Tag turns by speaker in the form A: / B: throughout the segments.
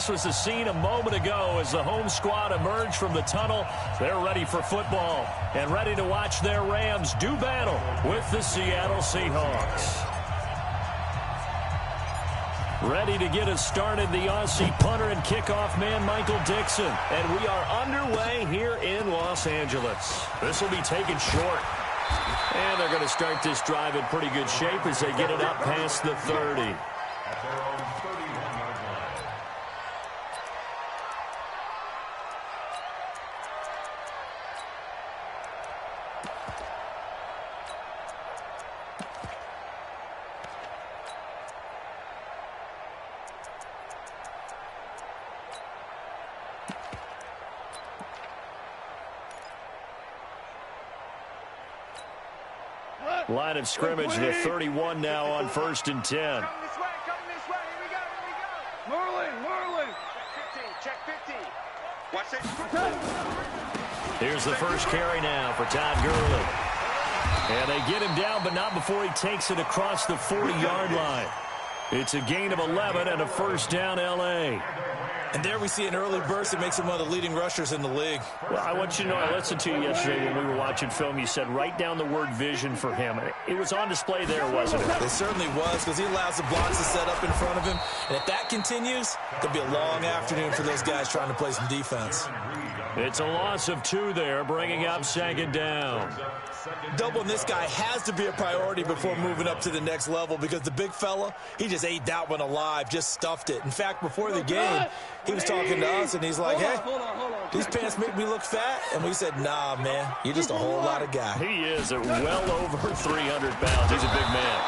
A: was the scene a moment ago as the home squad emerged from the tunnel. They're ready for football and ready to watch their Rams do battle with the Seattle Seahawks. Ready to get us started, the Aussie punter and kickoff man, Michael Dixon. And we are underway here in Los Angeles. This will be taken short. And they're going to start this drive in pretty good shape as they get it up past the 30. Line of scrimmage, the 31 now on 1st and 10.
B: Come this way, here we go. Merlin. Check 15. Watch it.
A: Here's the first carry now for Todd Gurley. And they get him down, but not before he takes it across the 40-yard line. It's a gain of 11 and a first down L.A.
C: And there we see an early burst that makes him one of the leading rushers in the league.
A: Well, I want you to know, I listened to you yesterday when we were watching film. You said write down the word vision for him. It was on display there, wasn't it?
C: It certainly was, because he allows the blocks to set up in front of him. And if that continues, it'll be a long afternoon for those guys trying to play some defense.
A: It's a loss of 2 there, bringing up 2nd down.
C: Doubling this guy has to be a priority before moving up to the next level, because the big fella, he just ate that one alive, just stuffed it. In fact, before the game, he was talking to us, and he's like, hey, these pants make me look fat. And we said, nah, man, you're just a whole lot of guy.
A: He is at well over 300 pounds. He's a big man.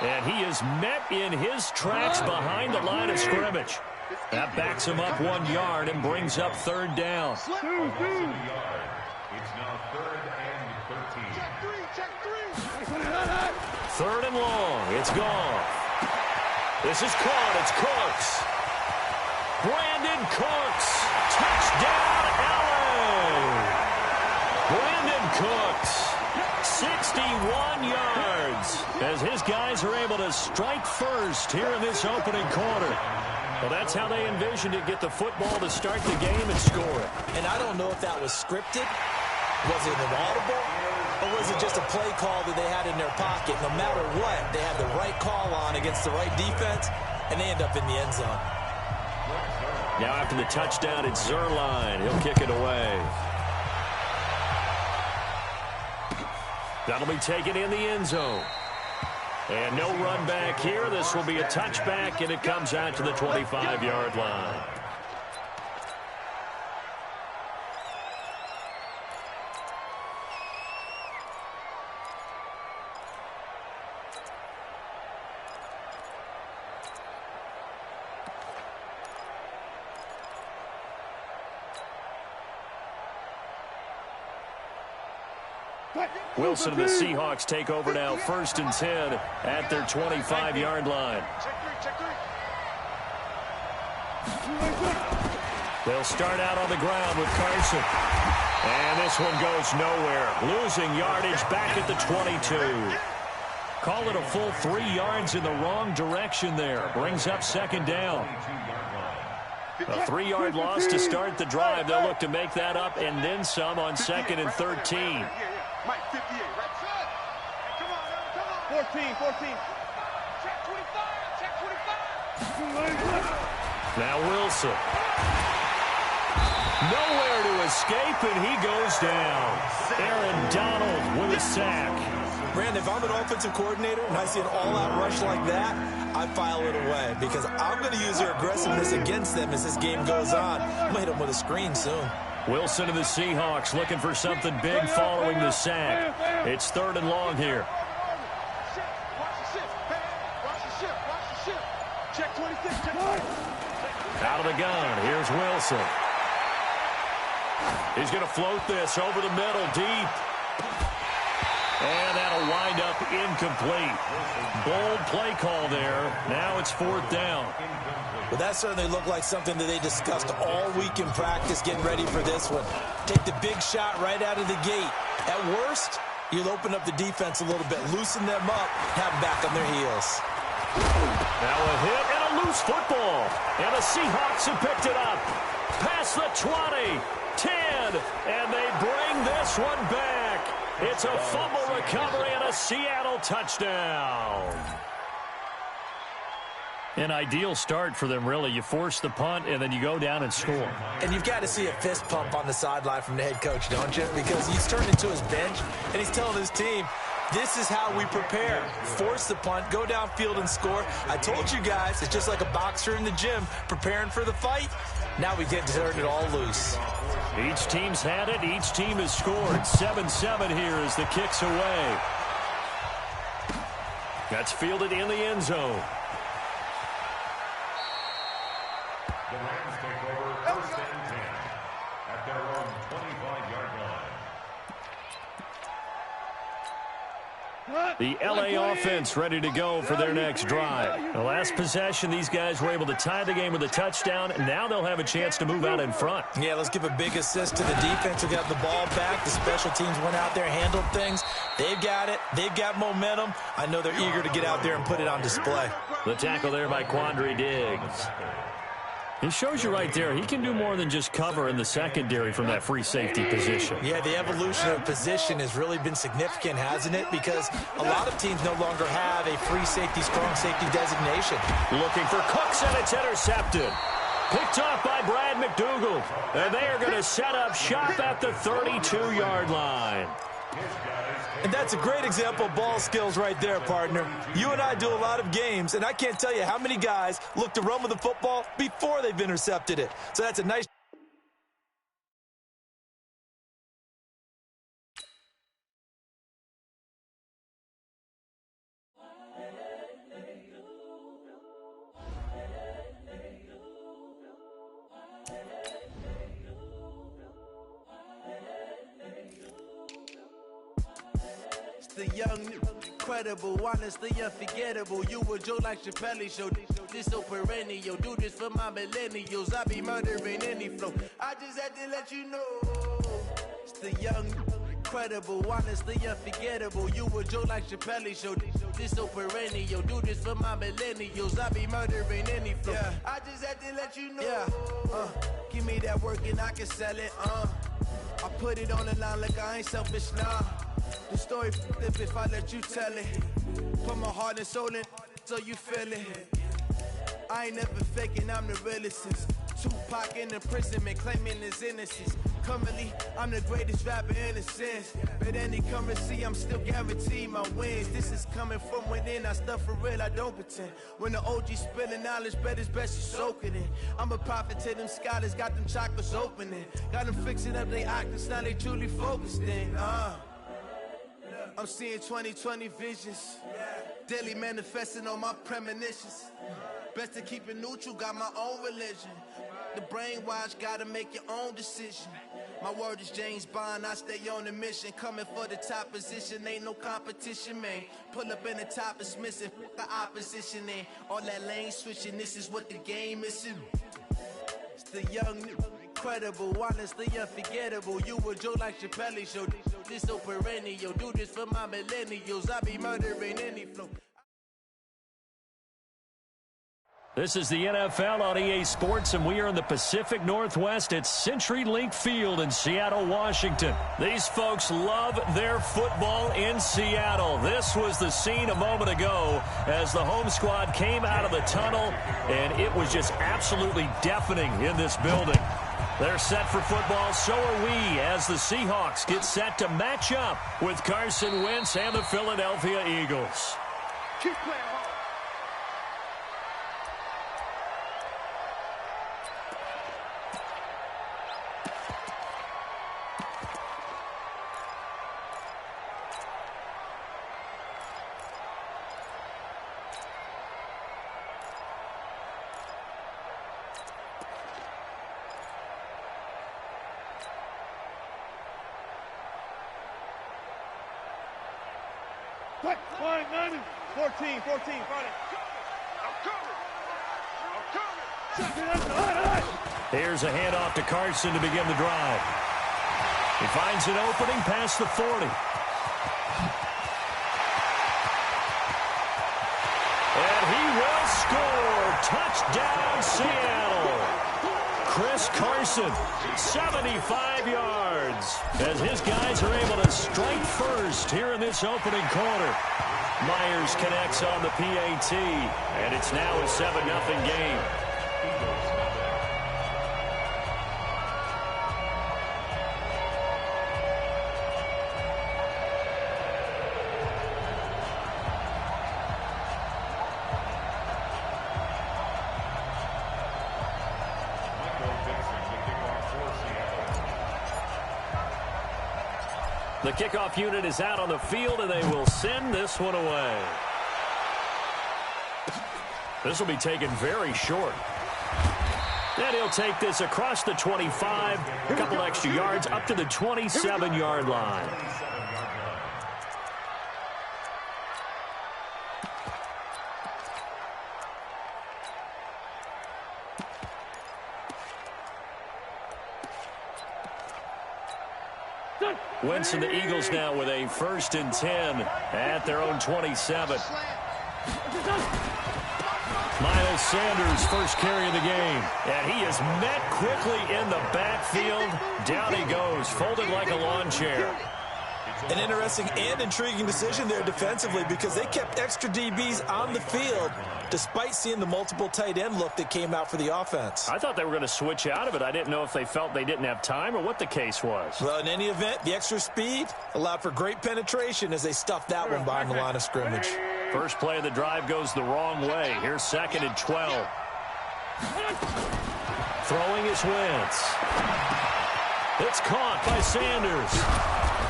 A: And he is met in his tracks behind the line of scrimmage. That backs him up 1 yard and brings up 3rd down.
B: It's now 3rd and 13. Check 3.
A: 3rd and long. It's gone. This is caught. It's Cooks. Brandon Cooks. Touchdown, LA. Brandon Cooks. 61 yards as his guys are able to strike first here in this opening quarter. Well, that's how they envisioned it, get the football to start the game and score it.
C: And I don't know if that was scripted, was it an audible, or was it just a play call that they had in their pocket? No matter what, they had the right call on against the right defense, and they end up in the end zone.
A: Now after the touchdown, it's Zerline. He'll kick it away. That'll be taken in the end zone. And no run back here. This will be a touchback, and it comes out to the 25-yard line. Wilson and the Seahawks take over now, 1st and 10 at their 25-yard line.
B: Check 3.
A: They'll start out on the ground with Carson. And this one goes nowhere. Losing yardage back at the 22. Call it a full 3 yards in the wrong direction there. Brings up 2nd down. A 3-yard loss to start the drive. They'll look to make that up and then some on 2nd and 13.
B: Mike, 58, right? Come on. 14. Check 25.
A: Now Wilson. Nowhere to escape, and he goes down. Aaron Donald with a sack.
C: Brandon, if I'm an offensive coordinator and I see an all-out rush like that, I file it away, because I'm going to use their aggressiveness against them as this game goes on. I'm going to hit them with a screen soon.
A: Wilson and the Seahawks looking for something big following the sack. It's 3rd and long here.
B: Check 26.
A: Out of the gun, here's Wilson. He's going to float this over the middle, deep. And that'll wind up incomplete. Bold play call there. Now it's 4th down.
C: Well, that certainly looked like something that they discussed all week in practice getting ready for this one. Take the big shot right out of the gate. At worst, you'll open up the defense a little bit, loosen them up, have them back on their heels.
A: Now a hit and a loose football. And the Seahawks have picked it up. Past the 20, 10, and they bring this one back. It's a fumble recovery and a Seattle touchdown. An ideal start for them, really. You force the punt, and then you go down and score.
C: And you've got to see a fist pump on the sideline from the head coach, don't you? Because he's turned into his bench, and he's telling his team, this is how we prepare. Force the punt, go downfield and score. I told you guys, it's just like a boxer in the gym preparing for the fight. Now we get to turn it all loose.
A: Each team's had it. Each team has scored. 7-7 here as the kick's away. That's fielded in the end zone.
B: The Rams take over first and 10 at their own 25-yard line.
A: The LA offense ready to go for their next drive. The last possession, these guys were able to tie the game with a touchdown. Now they'll have a chance to move out in front.
C: Yeah, let's give a big assist to the defense who got the ball back. The special teams went out there, handled things. They've got it. They've got momentum. I know they're eager to get out there and put it on display.
A: The tackle there by Quandre Diggs. It shows you right there, he can do more than just cover in the secondary from that free safety position.
C: Yeah, the evolution of position has really been significant, hasn't it? Because a lot of teams no longer have a free safety, strong safety designation.
A: Looking for Cooks, and it's intercepted. Picked off by Brad McDougald. And they are going to set up shop at the 32-yard line.
C: And that's a great example of ball skills right there, partner. You and I do a lot of games, and I can't tell you how many guys look to run with the football before they've intercepted it. So that's a nice...
D: The young, incredible, honestly unforgettable. You a Joe like Chappelle show. This so perennial. Do this for my millennials. I be murdering any flow. I just had to let you know. It's the young, incredible, honestly unforgettable. You a Joe like Chappelle show. This so perennial. Do this for my millennials. I be murdering any flow. Yeah. I just had to let you know. Yeah. Give me that work and I can sell it. I put it on the line like I ain't selfish, nah. The story flip if I let you tell it. Put my heart and soul in so you feel it. I ain't never faking, I'm the realest. Tupac in imprisonment, claiming his innocence. Currently, I'm the greatest rapper in a sense. But any currency, I'm still guaranteed my wins. This is coming from within, I stuff for real, I don't pretend. When the OG spilling knowledge, bet it's best you soak it in. I'm a prophet to them scholars, got them chakras opening. Got them fixing up they octaves, now they truly focused in. I'm seeing 2020 visions. Daily manifesting on my premonitions. Best to keep it neutral, got my own religion. The brainwash, gotta make your own decision. My word is James Bond, I stay on the mission. Coming for the top position, ain't no competition, man. Pull up in the top, it's missing, the opposition in. All that lane switching, this is what the game is in. It's the young, incredible, honestly unforgettable. You a Joe like Chappelle show. This so perennial. Do this for my millennials. I be murdering any flow.
A: This is the NFL on EA Sports, and we are in the Pacific Northwest at CenturyLink Field in Seattle, Washington. These folks love their football in Seattle. This was the scene a moment ago as the home squad came out of the tunnel, and it was just absolutely deafening in this building. They're set for football, so are we, as the Seahawks get set to match up with Carson Wentz and the Philadelphia Eagles.
B: Keep playing hard. Line 90, 14, find it. I'm coming.
A: Here's a handoff to Carson to begin the drive. He finds an opening past the 40. And he will score. Touchdown, Seattle. Chris Carson, 75 yards, as his guys are able to strike first here in this opening quarter. Myers connects on the PAT, and it's now a 7-0 game. The kickoff unit is out on the field, and they will send this one away. This will be taken very short. And he'll take this across the 25, a couple extra yards, up to the 27-yard line. Wentz and the Eagles now with a 1st and 10 at their own 27. Miles Sanders, first carry of the game. And he is met quickly in the backfield. Down he goes, folded like a lawn chair.
C: An interesting and intriguing decision there defensively, because they kept extra DBs on the field despite seeing the multiple tight end look that came out for the offense.
A: I thought they were going to switch out of it. I didn't know if they felt they didn't have time or what the case was.
C: Well, in any event, the extra speed allowed for great penetration as they stuffed that one behind the line of scrimmage.
A: First play of the drive goes the wrong way. Here's 2nd and 12. Throwing is Wentz. It's caught by Sanders.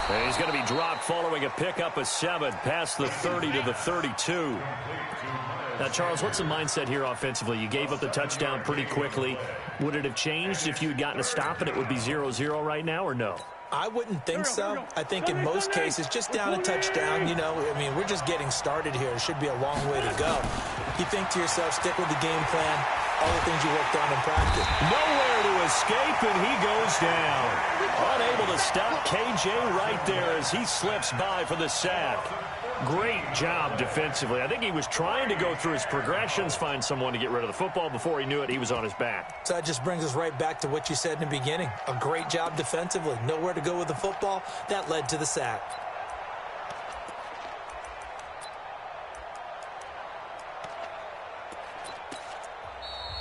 A: And he's going to be dropped following a pickup of 7 past the 30 to the 32. Now, Charles, what's the mindset here offensively? You gave up the touchdown pretty quickly. Would it have changed if you had gotten a stop and it would be 0-0 right now, or no?
C: I wouldn't think so. I think in most cases, just down a touchdown, you know, I mean, we're just getting started here. It should be a long way to go. You think to yourself, stick with the game plan, all the things you worked on in practice.
A: Nowhere to escape, and he goes down. Unable to stop KJ right there as he slips by for the sack. Great job defensively. I think he was trying to go through his progressions, find someone to get rid of the football. Before he knew it, he was on his back.
C: So that just brings us right back to what you said in the beginning. A great job defensively. Nowhere to go with the football. That led to the sack.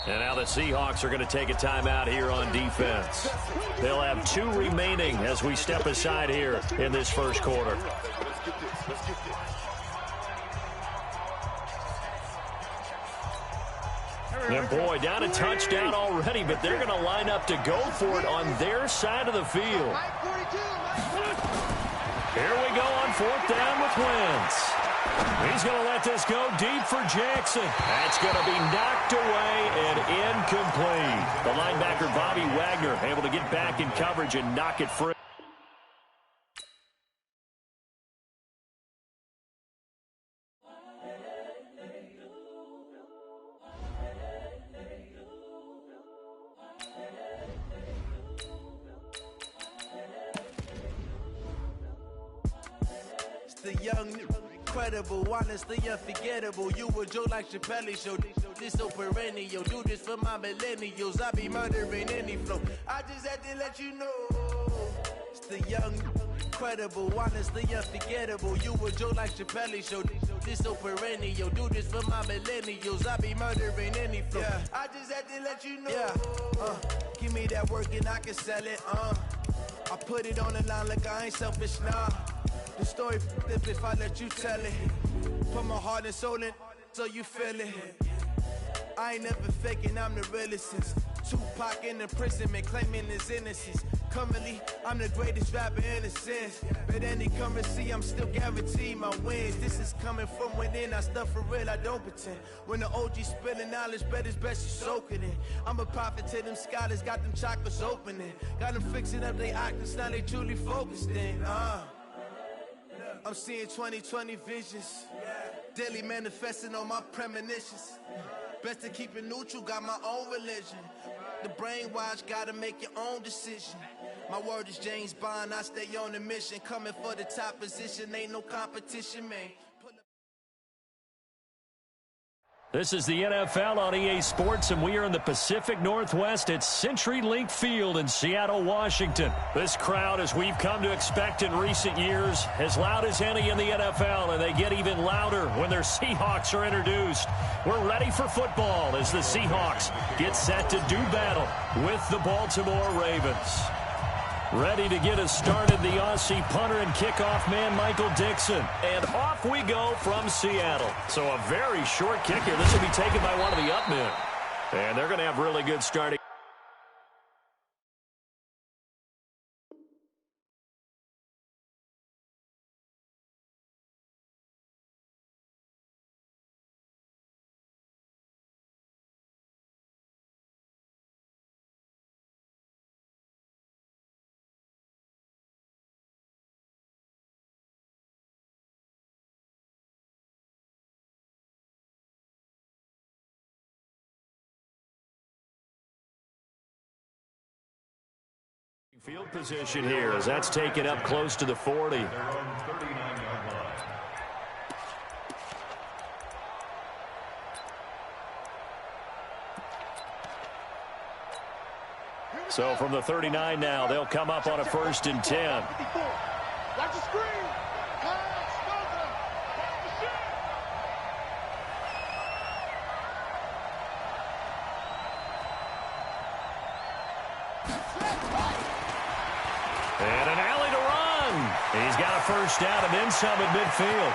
A: And now the Seahawks are going to take a timeout here on defense. They'll have 2 remaining as we step aside here in this first quarter. And boy, down a touchdown already, but they're going to line up to go for it on their side of the field. Here we go on 4th down with Wentz. He's going to let this go deep for Jackson. That's going to be knocked away and incomplete. The linebacker, Bobby Wagner, able to get back in coverage and knock it free.
D: The young, incredible, honestly unforgettable. You a Joe like Chappelle show. This so perennial. Do this for my millennials. I be murdering any flow. I just had to let you know. It's the young, incredible, honestly unforgettable. You a Joe like Chappelle show. This so perennial. Do this for my millennials. I be murdering any flow. Yeah. I just had to let you know. Yeah. Give me that work and I can sell it. I put it on the line like I ain't selfish, nah. The story flip if I let you tell it. Put my heart and soul in so you feel it. I ain't never faking, I'm the realest since Tupac in the imprisonment claiming his innocence. Currently, I'm the greatest rapper in a sense. But any currency, I'm still guaranteed my wins. This is coming from within, I stuff for real, I don't pretend. When the OG spilling knowledge, bet it's best you soak it in. I'm a prophet to them scholars, got them chakras opening. Got them fixing up they octaves, now they truly focused in. I'm seeing 2020 visions. Daily manifesting on my premonitions. Best to keep it neutral, got my own religion. The brainwash, gotta make your own decision. My word is James Bond, I stay on a mission. Coming for the top position, ain't no competition, man.
A: This is the NFL on EA Sports, and we are in the Pacific Northwest at CenturyLink Field in Seattle, Washington. This crowd, as we've come to expect in recent years, as loud as any in the NFL, and they get even louder when their Seahawks are introduced. We're ready for football as the Seahawks get set to do battle with the Baltimore Ravens. Ready to get us started, the Aussie punter and kickoff man, Michael Dixon. And off we go from Seattle. So a very short kick here. This will be taken by one of the up men. And they're going to have really good starting. Field position here as that's taken up close to the 40. So from the 39 now, they'll come up on a 1st and 10.
E: Watch the screen.
A: And an alley to run. He's got a first down and then some at midfield.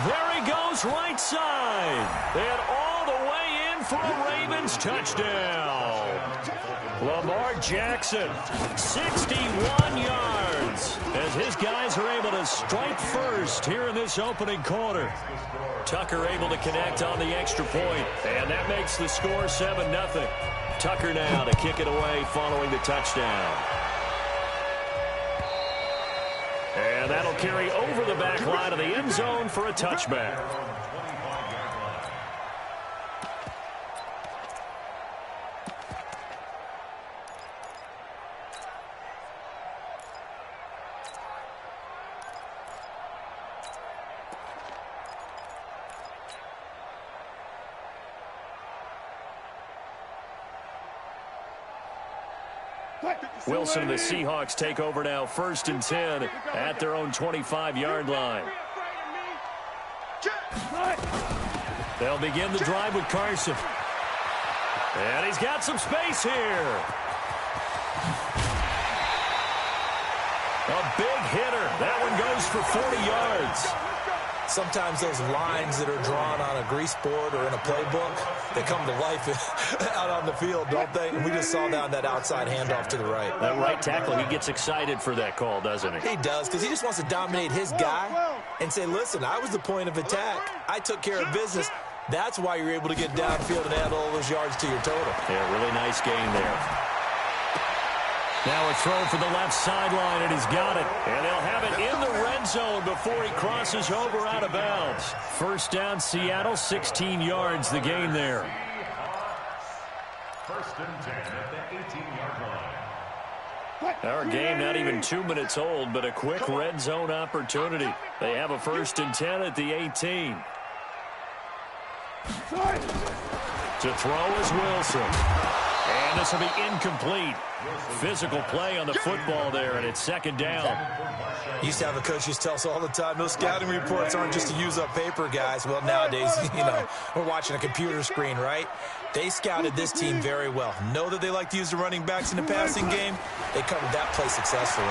A: There he goes right side. And all the way in for a Ravens touchdown. Lamar Jackson, 61 yards. As his guys are able to strike first here in this opening quarter. Tucker able to connect on the extra point. And that makes the score 7-0. Tucker now to kick it away following the touchdown. And that'll carry over the back line of the end zone for a touchback. Wilson and the Seahawks take over now, 1st and 10 at their own 25-yard line. They'll begin the drive with Carson. And he's got some space here. A big hitter. That one goes for 40 yards.
C: Sometimes those lines that are drawn on a grease board or in a playbook, they come to life out on the field, don't they? And we just saw down that outside handoff to the right.
A: That right tackle, he gets excited for that call, doesn't he?
C: He does, because he just wants to dominate his guy and say, listen, I was the point of attack. I took care of business. That's why you're able to get downfield and add all those yards to your total.
A: Yeah, really nice game there. Now a throw for the left sideline, and he's got it. And they'll have it in the red zone before he crosses over out of bounds. 1st down, Seattle, 16 yards, the gain there.
B: 1st and 10 at the 18-yard line.
A: Our game not even 2 minutes old, but a quick red zone opportunity. They have a 1st and 10 at the 18. To throw is Wilson. And this will be incomplete. Physical play on the football there, and it's 2nd down.
C: Used to have a coach used to tell us all the time, those scouting reports aren't just to use up paper, guys. Well, nowadays, we're watching a computer screen, right? They scouted this team very well. Know that they like to use the running backs in the passing game. They covered that play successfully.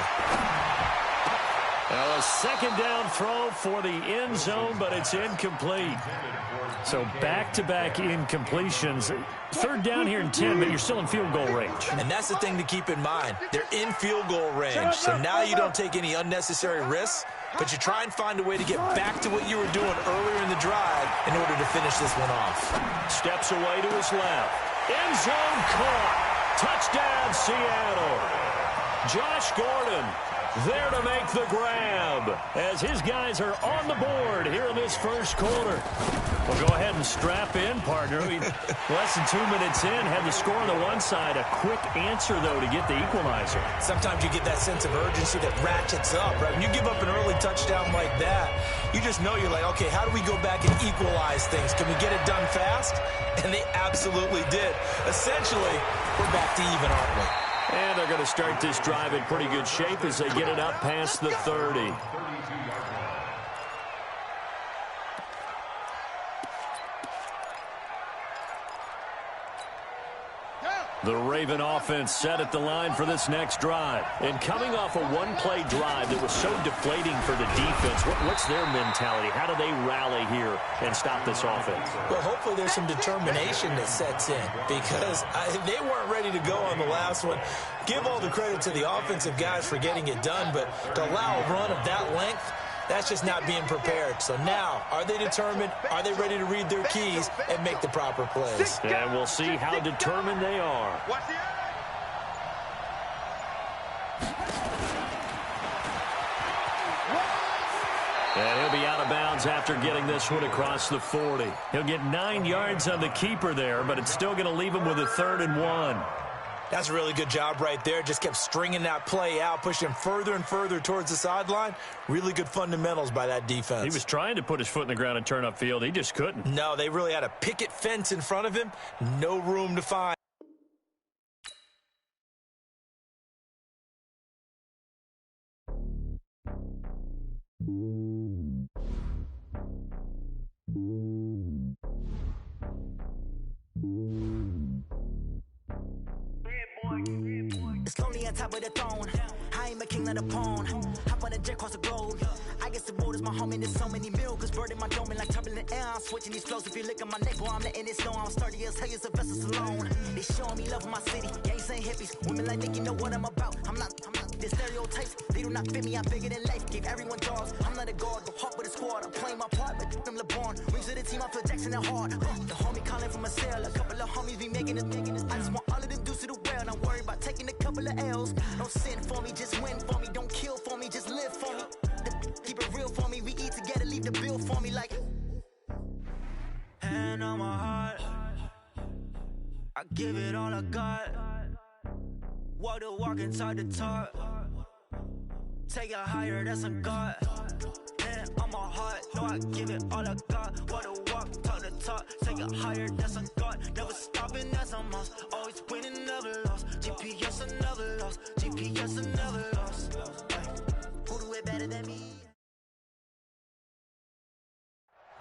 A: Now a 2nd down throw for the end zone, but it's incomplete. So back-to-back incompletions. 3rd down here in 10, but you're still in field goal range.
C: And that's the thing to keep in mind. They're in field goal range. So now you don't take any unnecessary risks, but you try and find a way to get back to what you were doing earlier in the drive in order to finish this one off.
A: Steps away to his left. End zone caught. Touchdown, Seattle. Josh Gordon there to make the grab as his guys are on the board here in this first quarter. Well, go ahead and strap in, partner. Less than 2 minutes in, had the score on the one side. A quick answer, though, to get the equalizer.
C: Sometimes you get that sense of urgency that ratchets up, right? When you give up an early touchdown like that, you just know you're like, okay, how do we go back and equalize things? Can we get it done fast? And they absolutely did. Essentially, we're back to even, aren't we?
A: And they're going to start this drive in pretty good shape as they get it up past the 30. The Raven offense set at the line for this next drive. And coming off a one-play drive that was so deflating for the defense, what's their mentality? How do they rally here and stop this offense?
C: Well, hopefully there's some determination that sets in because they weren't ready to go on the last one. Give all the credit to the offensive guys for getting it done, but to allow a run of that length, that's just not being prepared. So now, are they determined? Are they ready to read their keys and make the proper plays?
A: And we'll see how determined they are. And he'll be out of bounds after getting this one across the 40. He'll get 9 yards on the keeper there, but it's still going to leave him with a 3rd and 1.
C: That's a really good job right there. Just kept stringing that play out, pushing him further and further towards the sideline. Really good fundamentals by that defense.
A: He was trying to put his foot in the ground and turn upfield. He just couldn't.
C: No, they really had a picket fence in front of him. No room to find.
F: It's lonely on top of the throne. I ain't a king of the pawn. Hop on a jet across the globe. I guess the world is my home and there's so many miracles. Bird in my dome and like turbulent air. I'm switching these flows. If you look at my neck, boy, I'm letting it snow. I'm sturdy as hell as a vessel alone. They showing me love in my city. Gangs ain't hippies. Women like Nick, you know what I'm about. I'm not the stereotypes. They do not fit me. I'm bigger than life. Gave everyone dogs. I'm not a guard. Go hard with a squad. I'm playing my part, but I'm LeBron. Rings of the team. I feel Jackson and hard. The homie calling from a cell. A couple of homies be making it. I just want all of them dudes to do well. Not worry about taking a couple of L's. Don't sin for me, just win for me. Don't kill for me, just live for me. Keep it real for me. We eat together, leave the bill for me like. Hand on my heart, I give it all I got. Walk the walk and talk the talk. Take it higher, that's a God. Hand on my heart, no, I give it all I got. Walk the walk, talk the talk. Take it higher, that's a God. Never stopping, that's a must. Always winning, never lost. GPS, I never lost. GPS, I never lost. Who do it better than me?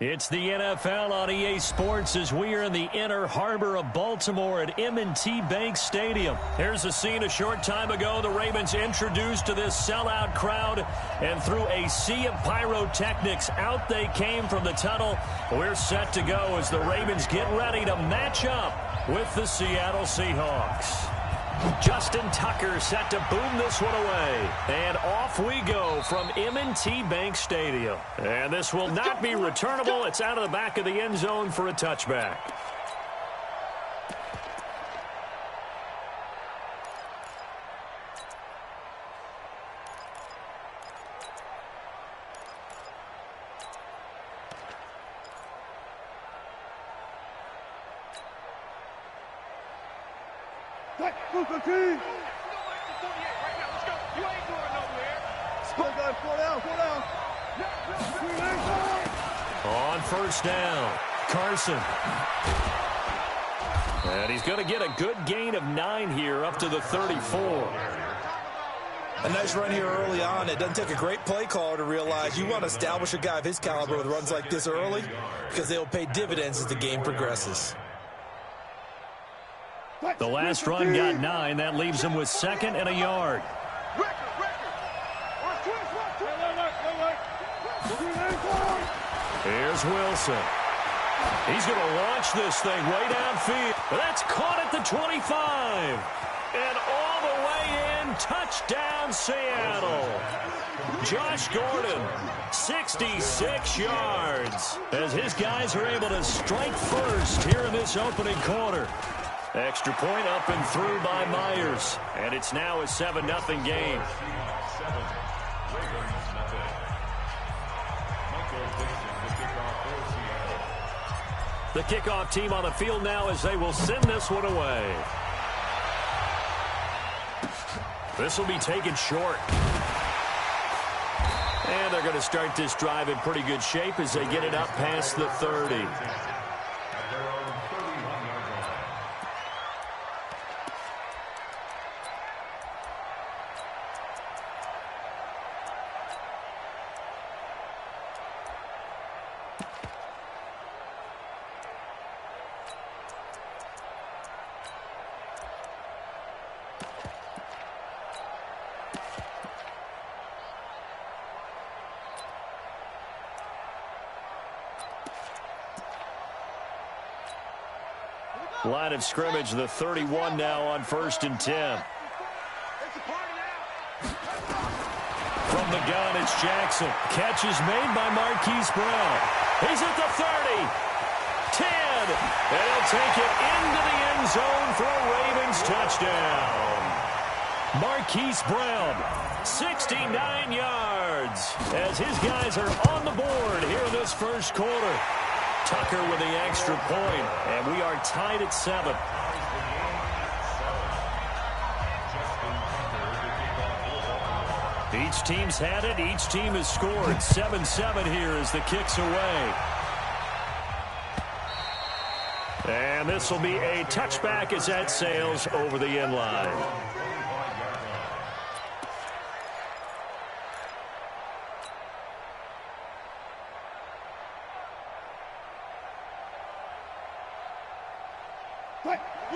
A: It's the NFL on EA Sports as we are in the inner harbor of Baltimore at M&T Bank Stadium. Here's a scene a short time ago. The Ravens introduced to this sellout crowd, and through a sea of pyrotechnics, out they came from the tunnel. We're set to go as the Ravens get ready to match up with the Seattle Seahawks. Justin Tucker set to boom this one away. And off we go from M&T Bank Stadium. And this will not be returnable. It's out of the back of the end zone for a touchback. On first down, Carson. And he's going to get a good gain of 9 here up to the 34.
C: A nice run here early on. It doesn't take a great play caller to realize you want to establish a guy of his caliber with runs like this early because they'll pay dividends as the game progresses.
A: The last run got 9. That leaves him with 2nd and a yard. Here's Wilson. He's going to launch this thing way downfield. That's caught at the 25. And all the way in, touchdown Seattle. Josh Gordon, 66 yards, as his guys are able to strike first here in this opening quarter. Extra point up and through by Myers. And it's now a 7-0 game. The kickoff team on the field now as they will send this one away. This will be taken short. And they're going to start this drive in pretty good shape as they get it up past the 30. Line of scrimmage, the 31 now on 1st and 10. From the gun, it's Jackson. Catch is made by Marquise Brown. He's at the 30. 10. And he'll take it into the end zone for a Ravens touchdown. Marquise Brown, 69 yards. As his guys are on the board here in this first quarter. Tucker with the extra point, and we are tied at 7. Each team's had it. Each team has scored. 7-7 here as the kick's away. And this will be a touchback as that sails over the end line.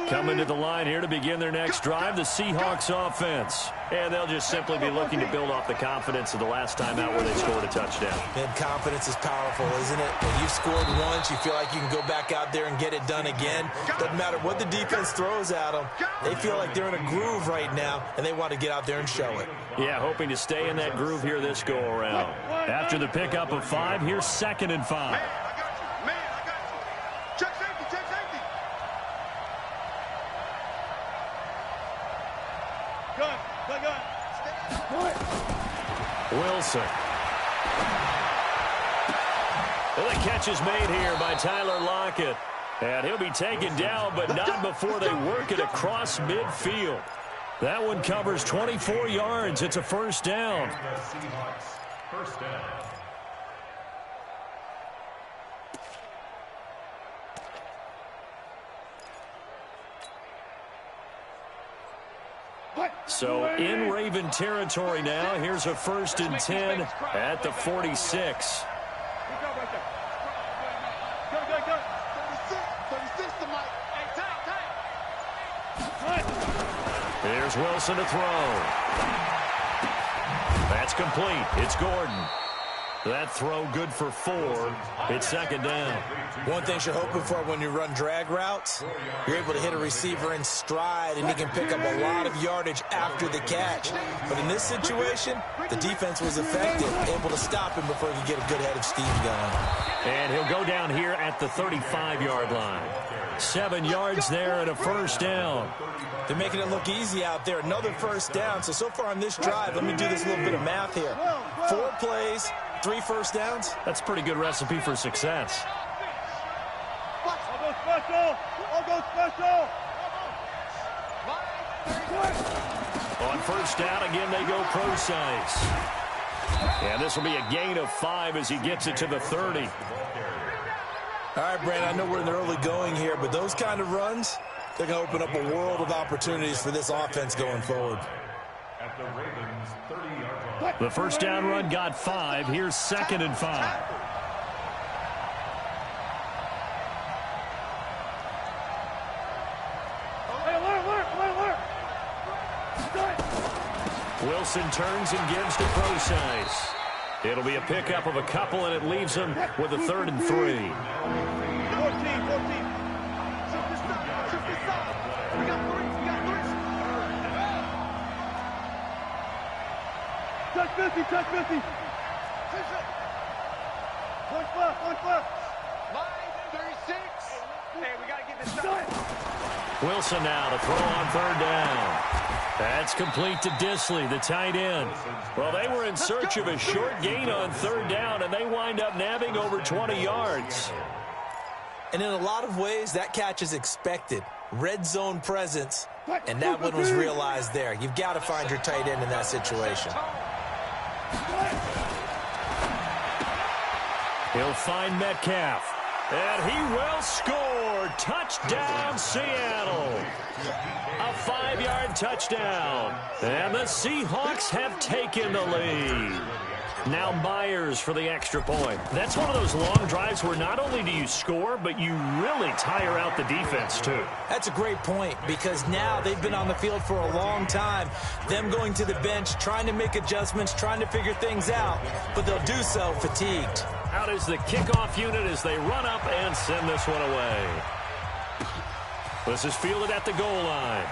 A: Coming to the line here to begin their next drive, the Seahawks offense. And they'll just simply be looking to build off the confidence of the last time out where they scored a touchdown.
C: And confidence is powerful, isn't it? When you've scored once, you feel like you can go back out there and get it done again. Doesn't matter what the defense throws at them. They feel like they're in a groove right now, and they want to get out there and show it.
A: Yeah, hoping to stay in that groove here this go-around. After the pickup of 5, here's 2nd and 5. Wilson. Well, the catch is made here by Tyler Lockett. And he'll be taken down, but not before they work it across midfield. That one covers 24 yards. It's a first down.
B: First down.
A: So in Raven territory now. Here's a 1st and 10 at the 46. Here's Wilson to throw. That's complete. It's Gordon. That throw good for 4. It's 2nd down.
C: One thing you're hoping for when you run drag routes, you're able to hit a receiver in stride, and he can pick up a lot of yardage after the catch. But in this situation, the defense was effective, able to stop him before he could get a good head of steam going.
A: And he'll go down here at the 35-yard line. 7 yards there and a first down.
C: They're making it look easy out there. Another first down. So far on this drive, let me do this little bit of math here. 4 plays, 3 first downs.
A: That's a pretty good recipe for success.
E: I'll go special. I'll go special.
A: On first down, again, they go pro-size. And this will be a gain of 5 as he gets it to the 30.
C: All right, Brandon, I know we're in the early going here, but those kind of runs, they're going to open up a world of opportunities for this offense going forward.
B: At the Ravens' 30-yard line.
A: The first down run got 5. Here's 2nd and 5. Wilson turns and gives to Procise. It'll be a pickup of a couple, and it leaves him with a 3rd and 3.
E: 14. We got 3. Touch 50, touch 50. One left. Line 36.
A: Wilson now to throw on third down. That's complete to Disley, the tight end. Well, they were in search of a short gain on third down, and they wind up nabbing over 20 yards.
C: And in a lot of ways, that catch is expected. Red zone presence, and that one was realized there. You've got to find your tight end in that situation.
A: He'll find Metcalf. And he will score. Touchdown, Seattle. A 5-yard touchdown. And the Seahawks have taken the lead. Now Myers for the extra point. That's one of those long drives where not only do you score, but you really tire out the defense, too.
C: That's a great point, because now they've been on the field for a long time. Them going to the bench, trying to make adjustments, trying to figure things out, but they'll do so fatigued.
A: Out is the kickoff unit as they run up and send this one away. This is fielded at the goal line.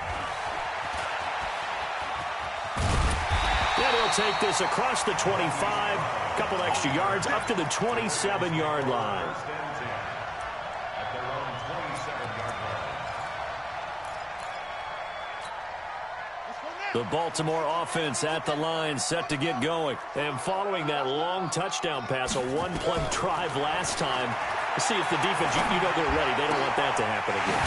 A: And he'll take this across the 25, a couple extra yards up to the 27-yard line. The Baltimore offense at the line, set to get going. And following that long touchdown pass, a one-play drive last time, see if the defense, you know they're ready. They don't want that to happen again.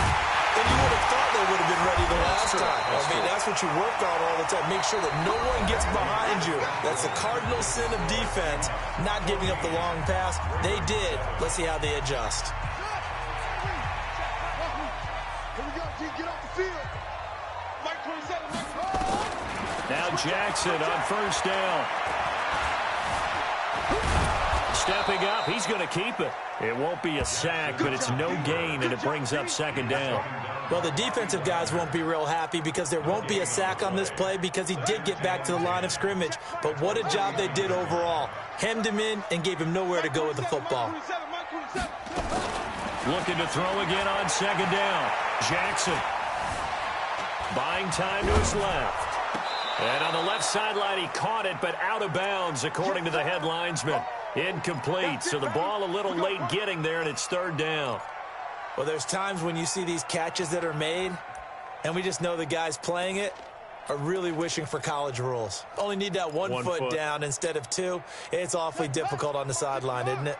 C: And you would have thought they would have been ready the last time. That's what you work on all the time. Make sure that no one gets behind you. That's the cardinal sin of defense, not giving up the long pass. They did. Let's see how they adjust.
E: Here we go, G. Get off the field. Mike 27, Mike.
A: Now Jackson on first down. Stepping up, he's going to keep it. It won't be a sack, but it's no gain, and it brings up second down.
C: Well, the defensive guys won't be real happy because there won't be a sack on this play because he did get back to the line of scrimmage. But what a job they did overall. Hemmed him in and gave him nowhere to go with the football.
A: Looking to throw again on second down. Jackson buying time to his left. And on the left sideline, he caught it, but out of bounds, according to the head linesman. Incomplete, so the ball a little late getting there, and it's third down.
C: Well, there's times when you see these catches that are made, and we just know the guys playing it are really wishing for college rules. Only need that one foot down instead of two. It's awfully difficult on the sideline, isn't it?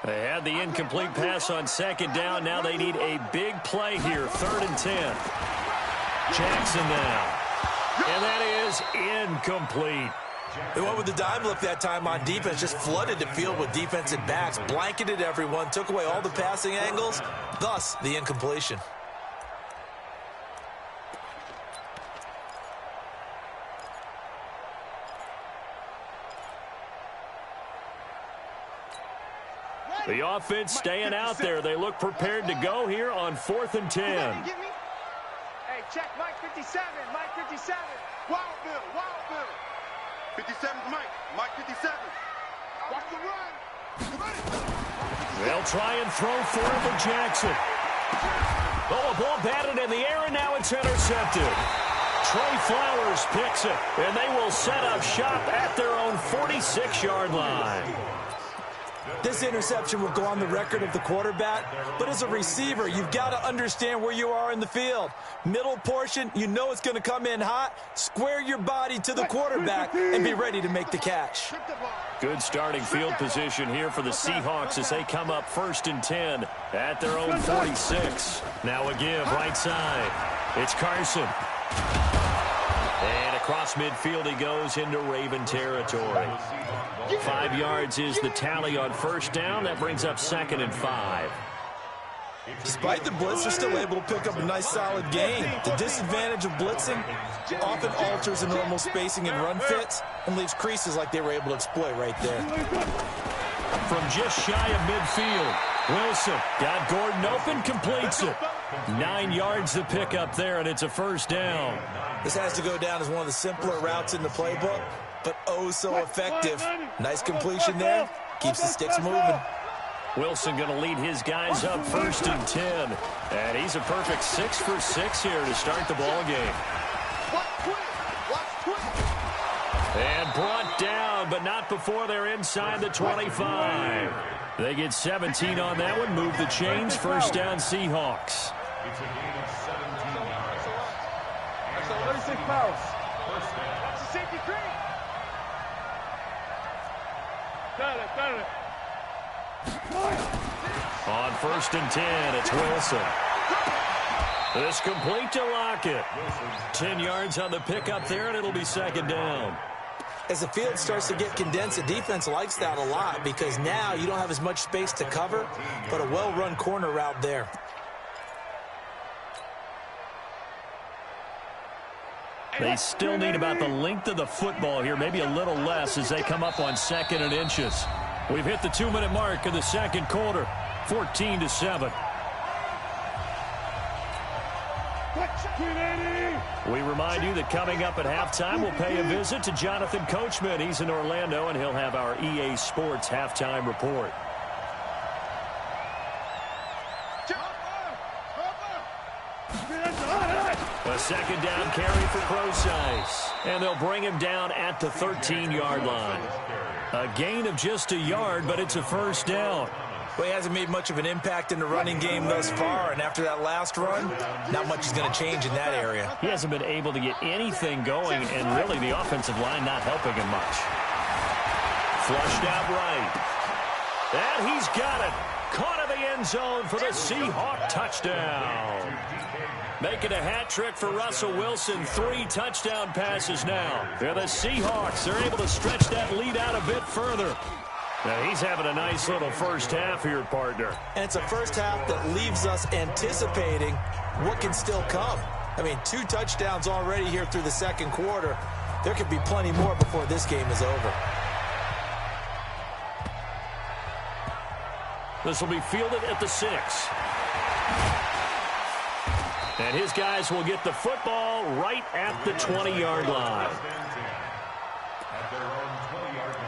A: They had the incomplete pass on second down. Now they need a big play here, 3rd and 10. Jackson now. And that is incomplete.
C: They went with the dime look that time on defense, just flooded the field with defensive backs, blanketed everyone, took away all the passing angles, thus the incompletion.
A: The offense staying out there. They look prepared to go here on 4th and 10.
E: Hey, check Mike 57, Mike 57. Wild Bill, Wild Bill. 57's Mike, Mike 57. Watch the run.
A: They'll try and throw for it for Jackson. Oh, a ball batted in the air, and now it's intercepted. Trey Flowers picks it, and they will set up shop at their own 46-yard line.
C: This interception will go on the record of the quarterback, but as a receiver, you've got to understand where you are in the field. Middle portion, you know it's going to come in hot. Square your body to the quarterback and be ready to make the catch.
A: Good starting field position here for the Seahawks as they come up 1st and 10 at their own 46. Now a give right side. It's Carson. And across midfield he goes into Raven territory. 5 yards is the tally on first down. That brings up 2nd and 5.
C: Despite the blitz, they're still able to pick up a nice solid gain. The disadvantage of blitzing often alters the normal spacing and run fits and leaves creases like they were able to exploit right there.
A: From just shy of midfield, Wilson got Gordon open, completes it. 9 yards to pick up there, and it's a first down.
C: This has to go down as one of the simpler routes in the playbook, but oh so effective. Nice completion there. Keeps the sticks moving.
A: Wilson going to lead his guys up 1st and 10. And he's a perfect 6 for 6 here to start the ball game. And brought down, but not before they're inside the 25. They get 17 on that one. Move the chains. First down, Seahawks.
B: It's a gain of 17 yards.
E: That's a 36 pounds.
B: First down.
E: That's a safety green. Got it.
A: On 1st and 10, it's Wilson. This complete to Lockett. 10 yards on the pickup there, and it'll be 2nd down.
C: As the field starts to get condensed, the defense likes that a lot because now you don't have as much space to cover, but a well-run corner route there.
A: They still need about the length of the football here, maybe a little less as they come up on 2nd and inches. We've hit the 2-minute mark in the 2nd quarter, 14-7. We remind you that coming up at halftime, we'll pay a visit to Jonathan Coachman. He's in Orlando, and he'll have our EA Sports halftime report. A 2nd down carry for Procise, and they'll bring him down at the 13-yard line. A gain of just a yard, but it's a 1st down.
C: Well, he hasn't made much of an impact in the running game thus far, and after that last run, not much is going to change in that area.
A: He hasn't been able to get anything going, and really the offensive line not helping him much. Flushed out right. And he's got it. Caught in the end zone for the Seahawk touchdown. Making a hat trick for Russell Wilson. 3 touchdown passes now. Yeah, the Seahawks are able to stretch that lead out a bit further. Now he's having a nice little first half here, partner.
C: And it's a first half that leaves us anticipating what can still come. I mean, 2 touchdowns already here through the 2nd quarter. There could be plenty more before this game is over.
A: This will be fielded at the 6. And his guys will get the football right at the 20-yard line.
B: At their own 20-yard line.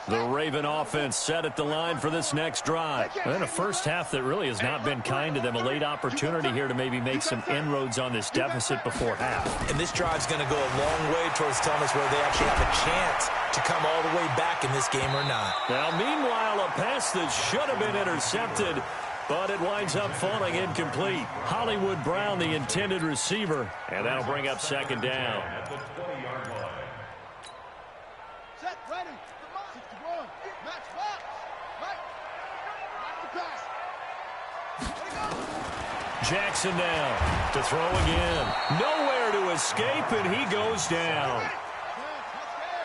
A: The Raven offense set at the line for this next drive. And then a first half that really has not been kind to them. A late opportunity here to maybe make some inroads on this deficit before half.
C: And this drive's going to go a long way towards telling us whether they actually have a chance to come all the way back in this game or not.
A: Now, meanwhile, a pass that should have been intercepted, but it winds up falling incomplete. Hollywood Brown, the intended receiver, and that'll bring up 2nd down.
B: At the 20-yard line.
E: Set, ready. 61. Match box. Right. Back to pass.
A: Jackson now to throw again. Nowhere to escape, and he goes down.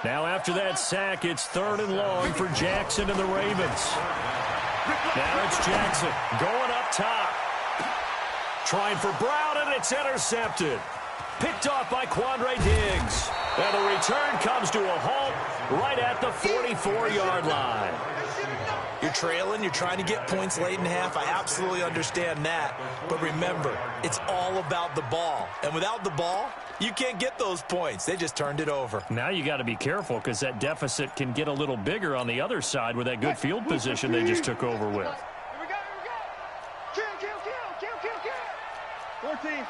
A: Now after that sack, it's 3rd and long for Jackson and the Ravens. Now it's Jackson going up top. Trying for Brown, and it's intercepted. Picked off by Quandre Diggs. And the return comes to a halt right at the 44-yard line.
C: You're trailing, you're trying to get points late in half. I absolutely understand that. But remember, it's all about the ball. And without the ball, you can't get those points. They just turned it over.
A: Now you got to be careful because that deficit can get a little bigger on the other side with that good field position they just took over with.
E: Here we go. Kill. 14.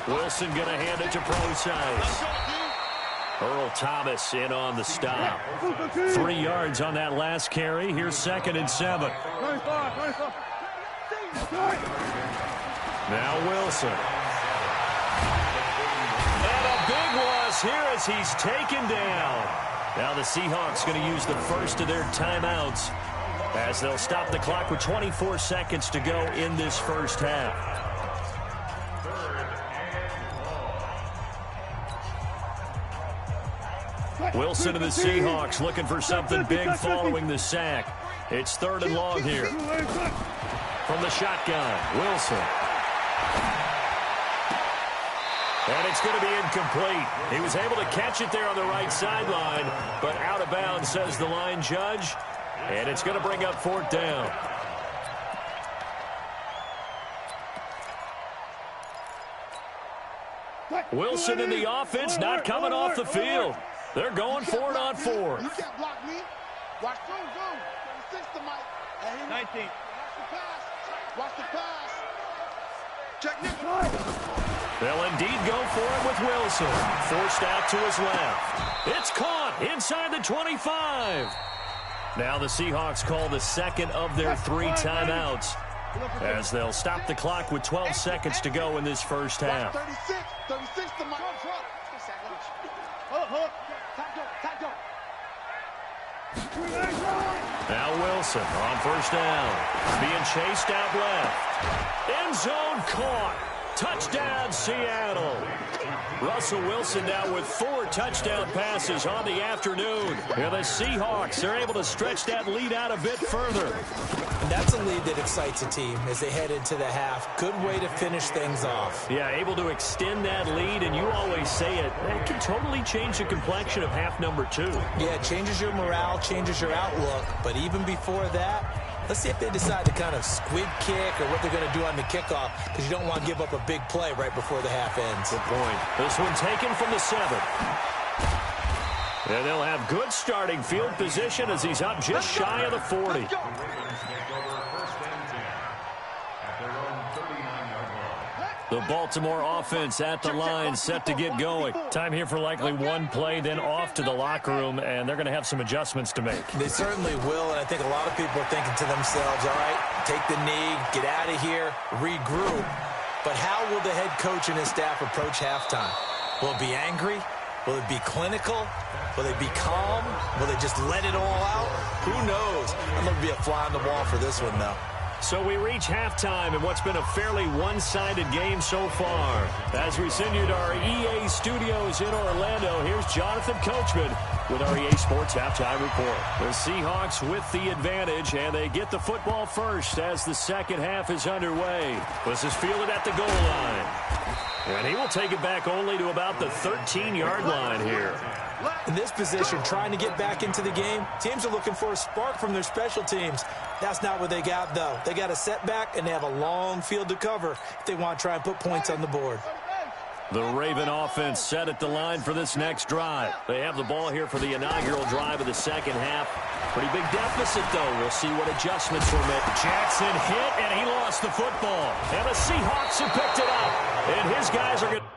A: Wilson going to hand it to Procise. Earl Thomas in on the stop. 3 yards on that last carry. Here's 2nd and 7. Now Wilson. And a big loss here as he's taken down. Now the Seahawks going to use the first of their timeouts as they'll stop the clock with 24 seconds to go in this first half. Wilson and the Seahawks looking for something big following the sack. It's 3rd and long here. From the shotgun, Wilson. And it's going to be incomplete. He was able to catch it there on the right sideline, but out of bounds, says the line judge. And it's going to bring up 4th down. Wilson in the offense not coming off the field. They're going for it on 4th.
E: You can't block me. Watch zoom. 36 to Mike. 19. Watch the pass. Watch the pass. Check Nick.
A: They'll indeed go for it with Wilson. Forced out to his left. It's caught inside the 25. Now the Seahawks call the second of their 3 timeouts as they'll stop the clock with 12 seconds to go in this first half.
E: 36 to Mike.
A: Now Wilson on first down. Being chased out left. End zone caught. Touchdown, Seattle. Russell Wilson now with 4 touchdown passes on the afternoon. And the Seahawks are able to stretch that lead out a bit further.
C: And that's a lead that excites a team as they head into the half. Good way to finish things off.
A: Yeah, able to extend that lead, and you always say it can totally change the complexion of half number 2.
C: Yeah, it changes your morale, changes your outlook. But even before that, let's see if they decide to kind of squib kick or what they're going to do on the kickoff, because you don't want to give up a big play right before the half ends.
A: Good point. This one taken from the 7. And they'll have good starting field position as he's up just shy of the 40. The Baltimore offense at the line, set to get going. Time here for likely one play, then off to the locker room, and they're going to have some adjustments to make.
C: They certainly will, and I think a lot of people are thinking to themselves, all right, take the knee, get out of here, regroup. But how will the head coach and his staff approach halftime? Will it be angry? Will it be clinical? Will they be calm? Will they just let it all out? Who knows? I'm going to be a fly on the wall for this one, though.
A: So we reach halftime in what's been a fairly one-sided game so far. As we send you to our EA studios in Orlando, here's Jonathan Coachman with our EA Sports Halftime Report. The Seahawks with the advantage, and they get the football first as the second half is underway. This is fielded at the goal line. And he will take it back only to about the 13-yard line here.
C: In this position, trying to get back into the game, teams are looking for a spark from their special teams. That's not what they got, though. They got a setback, and they have a long field to cover if they want to try and put points on the board.
A: The Raven offense set at the line for this next drive. They have the ball here for the inaugural drive of the second half. Pretty big deficit, though. We'll see what adjustments were made. Jackson hit, and he lost the football. And the Seahawks have picked it up. And his guys are going to...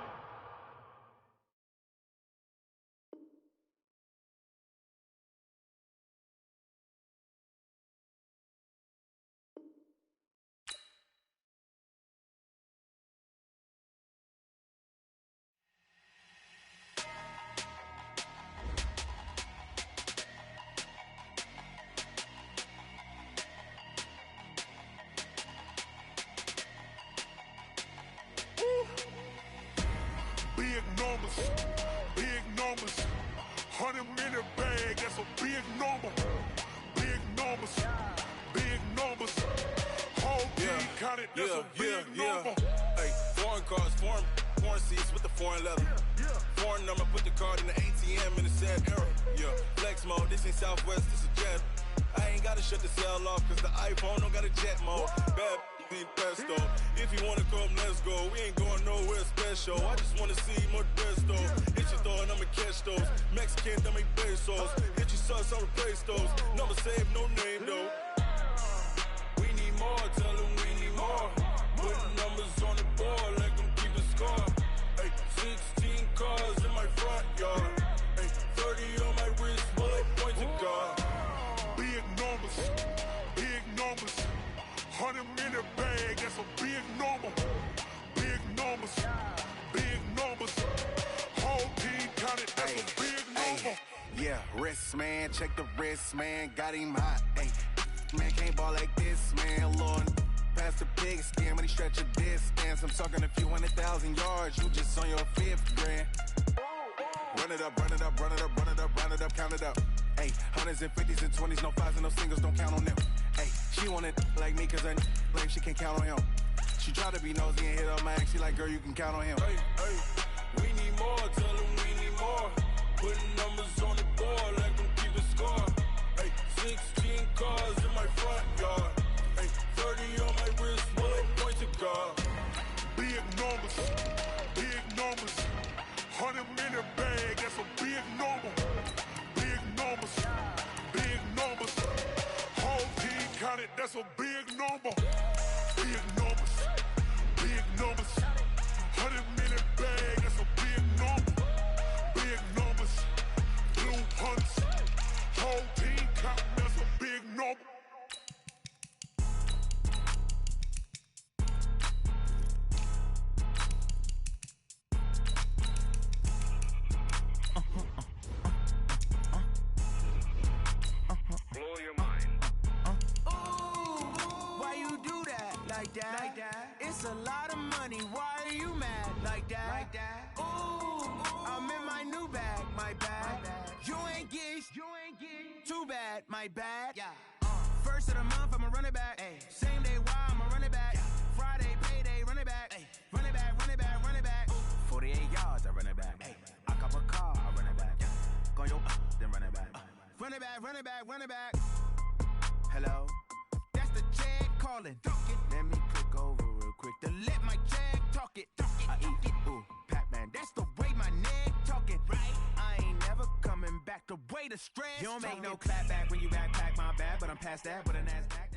G: Big numbers, 100-minute bag, that's a big number. Big numbers, whole team counted, that's a big number.
H: Hey, foreign cars, foreign seats with the foreign leather. Foreign number, put the card in the ATM in the sad era. Yeah, flex mode, this ain't Southwest, this is Jet. I ain't gotta shut the cell off, cause the iPhone don't got a jet mode. Bad need pesto. If you wanna come, let's go. We ain't going nowhere special. I just wanna see more Modesto. Hit your throw and I'ma catch those. Mexican, dummy pesos. Hit your sauce, I'll replace those. Number save, no name though. We need more, tell them we need more. Put numbers on the board, let them keep the score. Hey, 16 cars in my front yard. Hey, 30 on my wrist, bullet point to God.
G: Big numbers, 100-minute bag, that's a big number. Big numbers, whole team counted, that's a big number.
I: Yeah, wrist man, check the wrist man, got him hot. Ay, man can't ball like this, man. Lord, past the pig skin when he stretch a distance. I'm talking a few 100,000 yards, you just on your 5th grand. Run it up, count it up. Ay, hundreds and 50s and 20s, no 5s and no singles, don't count on them. Ay, she want it like me cause I like she can't count on him. She try to be nosy and hit up my ex, she like, girl, you can count on him.
H: Hey, we need more, tell them we need more. Putting numbers on the board, let them keep the score. Hey, 16 cars in my front yard. Hey, 30 on my wrist, bullet point to God.
G: Big numbers, 100-minute bag, that's a big number. Big numbers, that's a big number. Big numbers, big numbers. 100-minute bag, that's a big number. Big numbers, blue hunts. Whole team count, that's a big number.
E: Blow your mind.
D: Why you do that like that? It's a lot of money. Why are you mad like that? Ooh, I'm in my new bag, my bad. You ain't get too bad, my bad. First of the month, I'ma run it back. Same day, why I'ma run it back. Friday, payday, run it back. Run it back, run it back, run it back. 48 yards, I run it back. I cop a car, I run it back. Go yo, then run it back. Run it back, run it back, run it back. Hello? That's the Jag calling. Let me click over real quick to let my Jag talk it. I eat it. Ooh, Pac-Man, that's the way my neck talking. Right? I ain't never coming back the way the stress. You don't make no clap back when you backpack my bad, but I'm past that with a NASDAQ.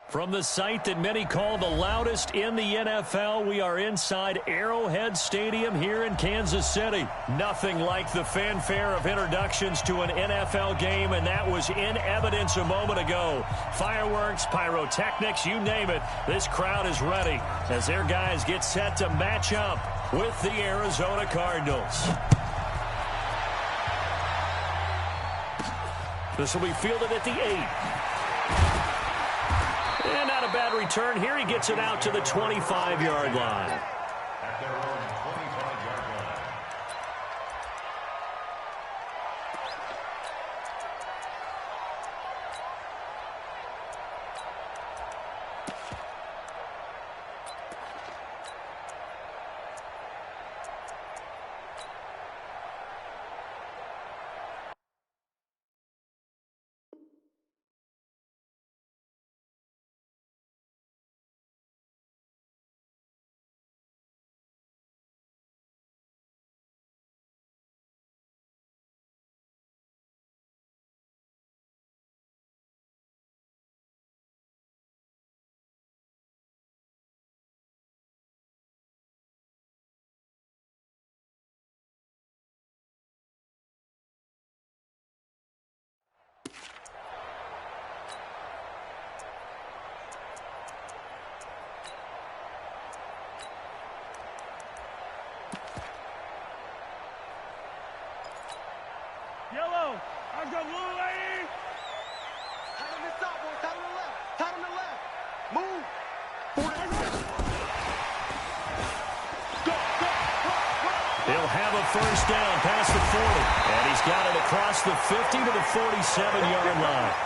A: From the site that many call the loudest in the NFL, we are inside Arrowhead Stadium here in Kansas City. Nothing like the fanfare of introductions to an NFL game, and that was in evidence a moment ago. Fireworks, pyrotechnics, you name it. This crowd is ready as their guys get set to match up with the Arizona Cardinals. This will be fielded at the 8. And not a bad return here. He gets it out to the 25-yard line.
B: At their own 25-yard line.
E: Yellow, I've got blue lady. Tight on the top, boy. Tight on the left. Tight on the left. Move.
A: He'll have a first down past the 40. And he's got it across the 50 to the 47-yard line.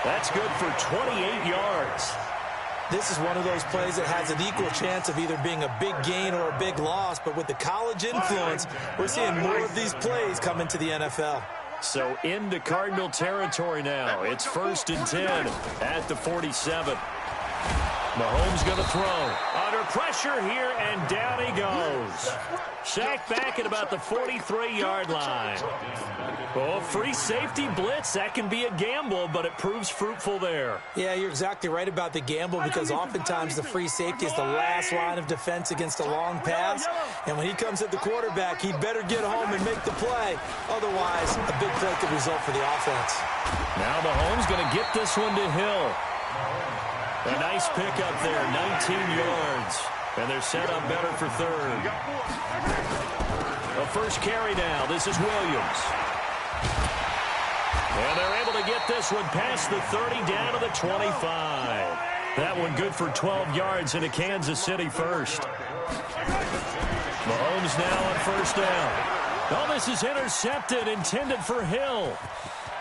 A: That's good for 28 yards.
C: This is one of those plays that has an equal chance of either being a big gain or a big loss, but with the college influence, we're seeing more of these plays come into the NFL.
A: So into Cardinal territory now. It's 1st and 10 at the 47. Mahomes going to throw. Under pressure here, and down he goes. Sacked back at about the 43-yard line. Oh, free safety blitz. That can be a gamble, but it proves fruitful there.
C: Yeah, you're exactly right about the gamble, because oftentimes the free safety is the last line of defense against a long pass. And when he comes at the quarterback, he better get home and make the play. Otherwise, a big play could result for the offense.
A: Now Mahomes going to get this one to Hill. A nice pickup there, 19 yards. And they're set up better for third. A first carry now. This is Williams. And they're able to get this one past the 30 down to the 25. That one good for 12 yards into Kansas City first. Mahomes now on first down. Oh, this is intercepted, intended for Hill.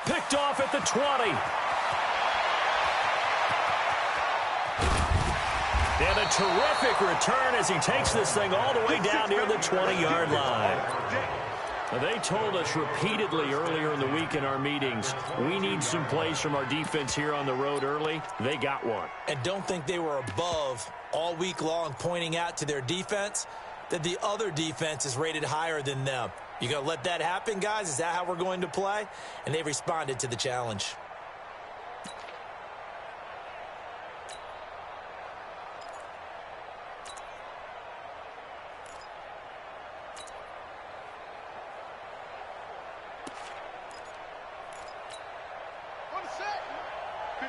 A: Picked off at the 20. And a terrific return as he takes this thing all the way down near the 20-yard line. Now, they told us repeatedly earlier in the week in our meetings, we need some plays from our defense here on the road early. They got one.
C: And don't think they were above all week long, pointing out to their defense that the other defense is rated higher than them. You going to let that happen, guys? Is that how we're going to play? And they responded to the challenge.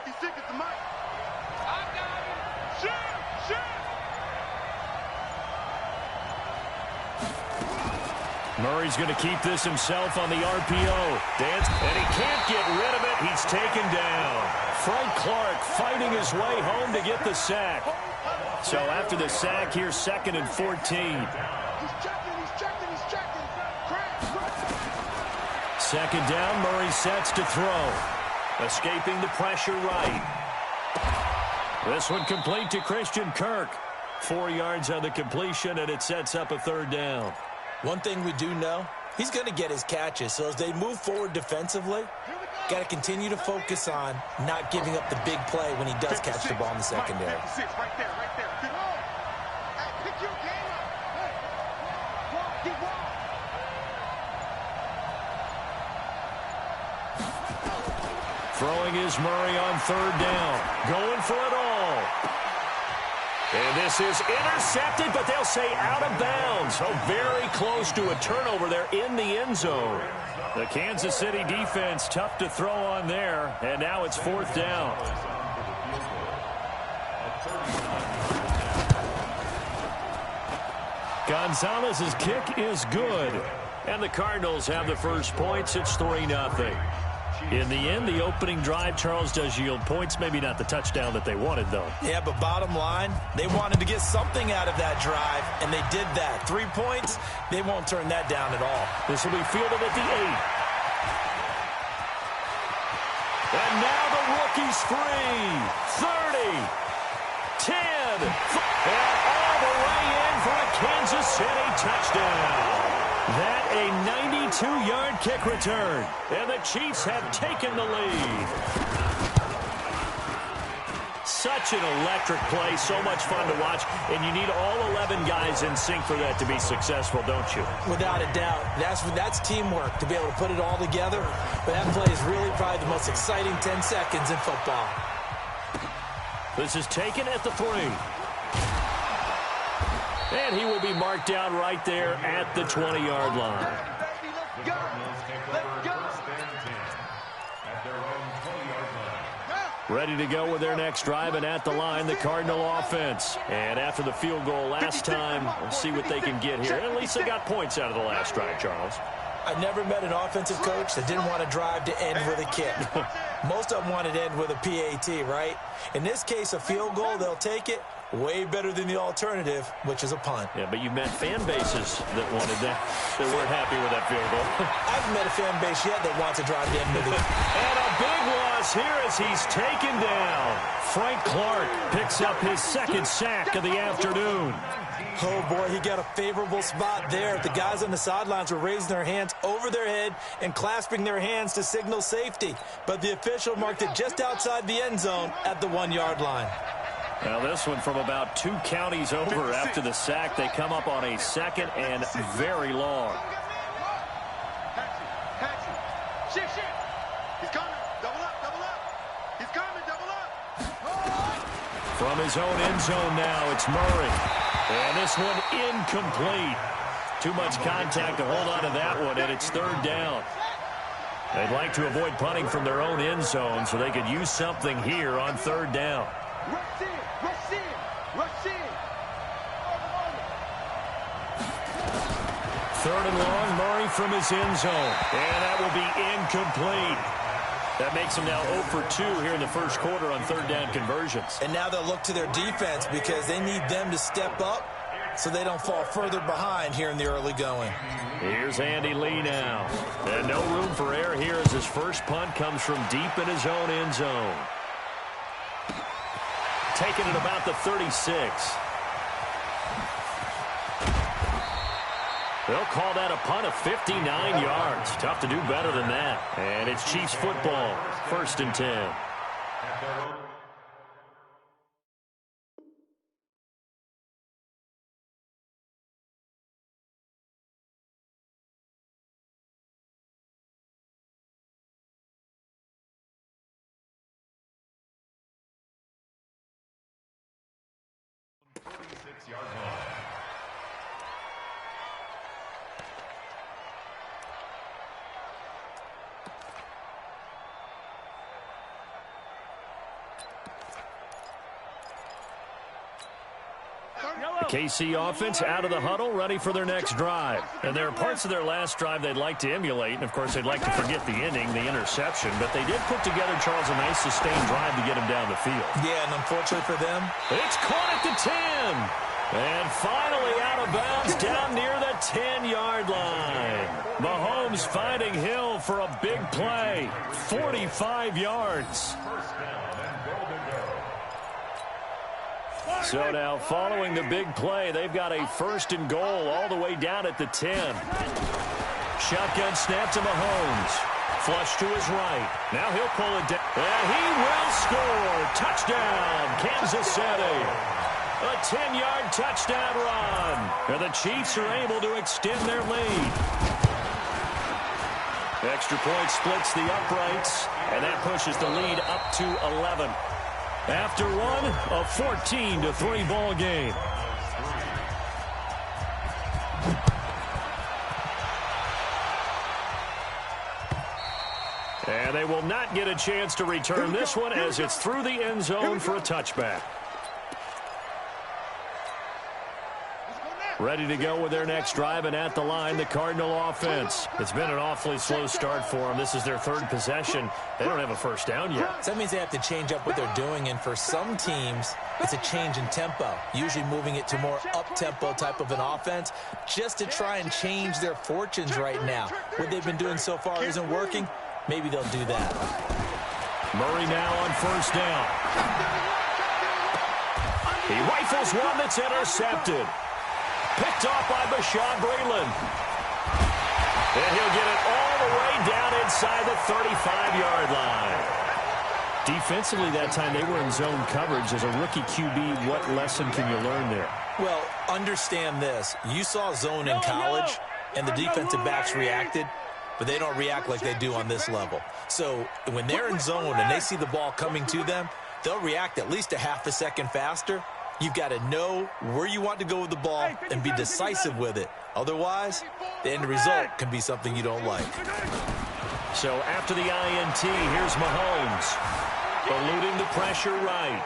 E: 56 is the mic. I got it. Shoot!
A: Murray's going to keep this himself on the RPO. Dance, and he can't get rid of it. He's taken down. Frank Clark fighting his way home to get the sack. So after the sack, here's 2nd and 14.
E: He's checking.
A: 2nd down, Murray sets to throw. Escaping the pressure right. This one complete to Christian Kirk. 4 yards on the completion, and it sets up a 3rd down.
C: One thing we do know, he's going to get his catches. So as they move forward defensively, got to continue to focus on not giving up the big play when he does catch the ball in the secondary.
E: 56, right there. Good. Hey, pick your game up. Hey, get wild.
A: Throwing is Murray on 3rd down. Going for it all. And this is intercepted, but they'll say out of bounds. So very close to a turnover there in the end zone. The Kansas City defense tough to throw on there. And now it's 4th down. Gonzalez's kick is good. And the Cardinals have the first points. It's 3-0. In the end, the opening drive, Charles, does yield points. Maybe not the touchdown that they wanted, though.
C: Yeah, but bottom line, they wanted to get something out of that drive, and they did that. 3 points, they won't turn that down at all.
A: This will be fielded at the 8. And now the rookie's free. 30, 10, and all the way in for a Kansas City touchdown. That a 92-yard kick return, and the Chiefs have taken the lead. Such an electric play, so much fun to watch, and you need all 11 guys in sync for that to be successful, don't you?
C: Without a doubt. That's teamwork to be able to put it all together, but that play is really probably the most exciting 10 seconds in football.
A: This is taken at the 3. And he will be marked down right there at the 20-yard line. Ready to go with their next drive, and at the line, the Cardinal offense. And after the field goal last time, we'll see what they can get here. At least they got points out of the last drive, Charles.
C: I never met an offensive coach that didn't want to drive to end with a kick. Most of them wanted to end with a PAT, right? In this case, a field goal, they'll take it. Way better than the alternative, which is a punt.
A: Yeah, but you've met fan bases that wanted that. They weren't happy with that field goal.
C: I haven't met a fan base yet that wants to drive to end with it.
A: And a big loss here as he's taken down. Frank Clark picks up his 2nd sack of the afternoon.
C: Oh, boy, he got a favorable spot there. The guys on the sidelines were raising their hands over their head and clasping their hands to signal safety. But the official marked it just outside the end zone at the 1-yard line.
A: Now this one from about 2 counties over after the sack. They come up on a 2nd and very long.
E: Shit. He's coming. Double up. He's coming. Double up.
A: From his own end zone now, it's Murray. And this one incomplete. Too much contact to hold on to that one, and it's 3rd down. They'd like to avoid punting from their own end zone so they could use something here on 3rd down.
E: Rush in.
A: 3rd and long, Murray from his end zone. And that will be incomplete. That makes him now 0 for 2 here in the first quarter on 3rd down conversions.
C: And now they'll look to their defense because they need them to step up so they don't fall further behind here in the early going.
A: Here's Andy Lee now. And no room for error here as his first punt comes from deep in his own end zone. Taken at about the 36. They'll call that a punt of 59 yards. Tough to do better than that. And it's Chiefs football, 1st and 10. The KC offense out of the huddle, ready for their next drive. And there are parts of their last drive they'd like to emulate, and of course they'd like to forget the inning, the interception, but they did put together, Charles, a nice sustained drive to get him down the field.
C: Yeah, and unfortunately for them,
A: it's caught at the 10. And finally out of bounds down near the 10-yard line. Mahomes finding Hill for a big play. 45 yards. So now following the big play, they've got a 1st and goal all the way down at the 10. Shotgun snap to Mahomes. Flush to his right. Now he'll pull it down. And he will score. Touchdown, Kansas City. A 10-yard touchdown run. And the Chiefs are able to extend their lead. Extra point splits the uprights, and that pushes the lead up to 11. After one, a 14-3 ball game. And they will not get a chance to return this one as it's through the end zone for a touchback. Ready to go with their next drive, and at the line, the Cardinal offense. It's been an awfully slow start for them. This is their 3rd possession. They don't have a first down yet.
C: So that means they have to change up what they're doing, and for some teams, it's a change in tempo, usually moving it to more up-tempo type of an offense just to try and change their fortunes right now. What they've been doing so far isn't working. Maybe they'll do that.
A: Murray now on 1st down. He rifles one that's intercepted. Picked off by Bashaud Breeland. And he'll get it all the way down inside the 35-yard line. Defensively that time, they were in zone coverage. As a rookie QB, what lesson can you learn there?
C: Well, understand this. You saw zone in college, and the defensive backs reacted, but they don't react like they do on this level. So when they're in zone and they see the ball coming to them, they'll react at least a half a second faster. You've got to know where you want to go with the ball and be decisive with it. Otherwise, the end result can be something you don't like.
A: So after the INT, here's Mahomes. Eluding the pressure right.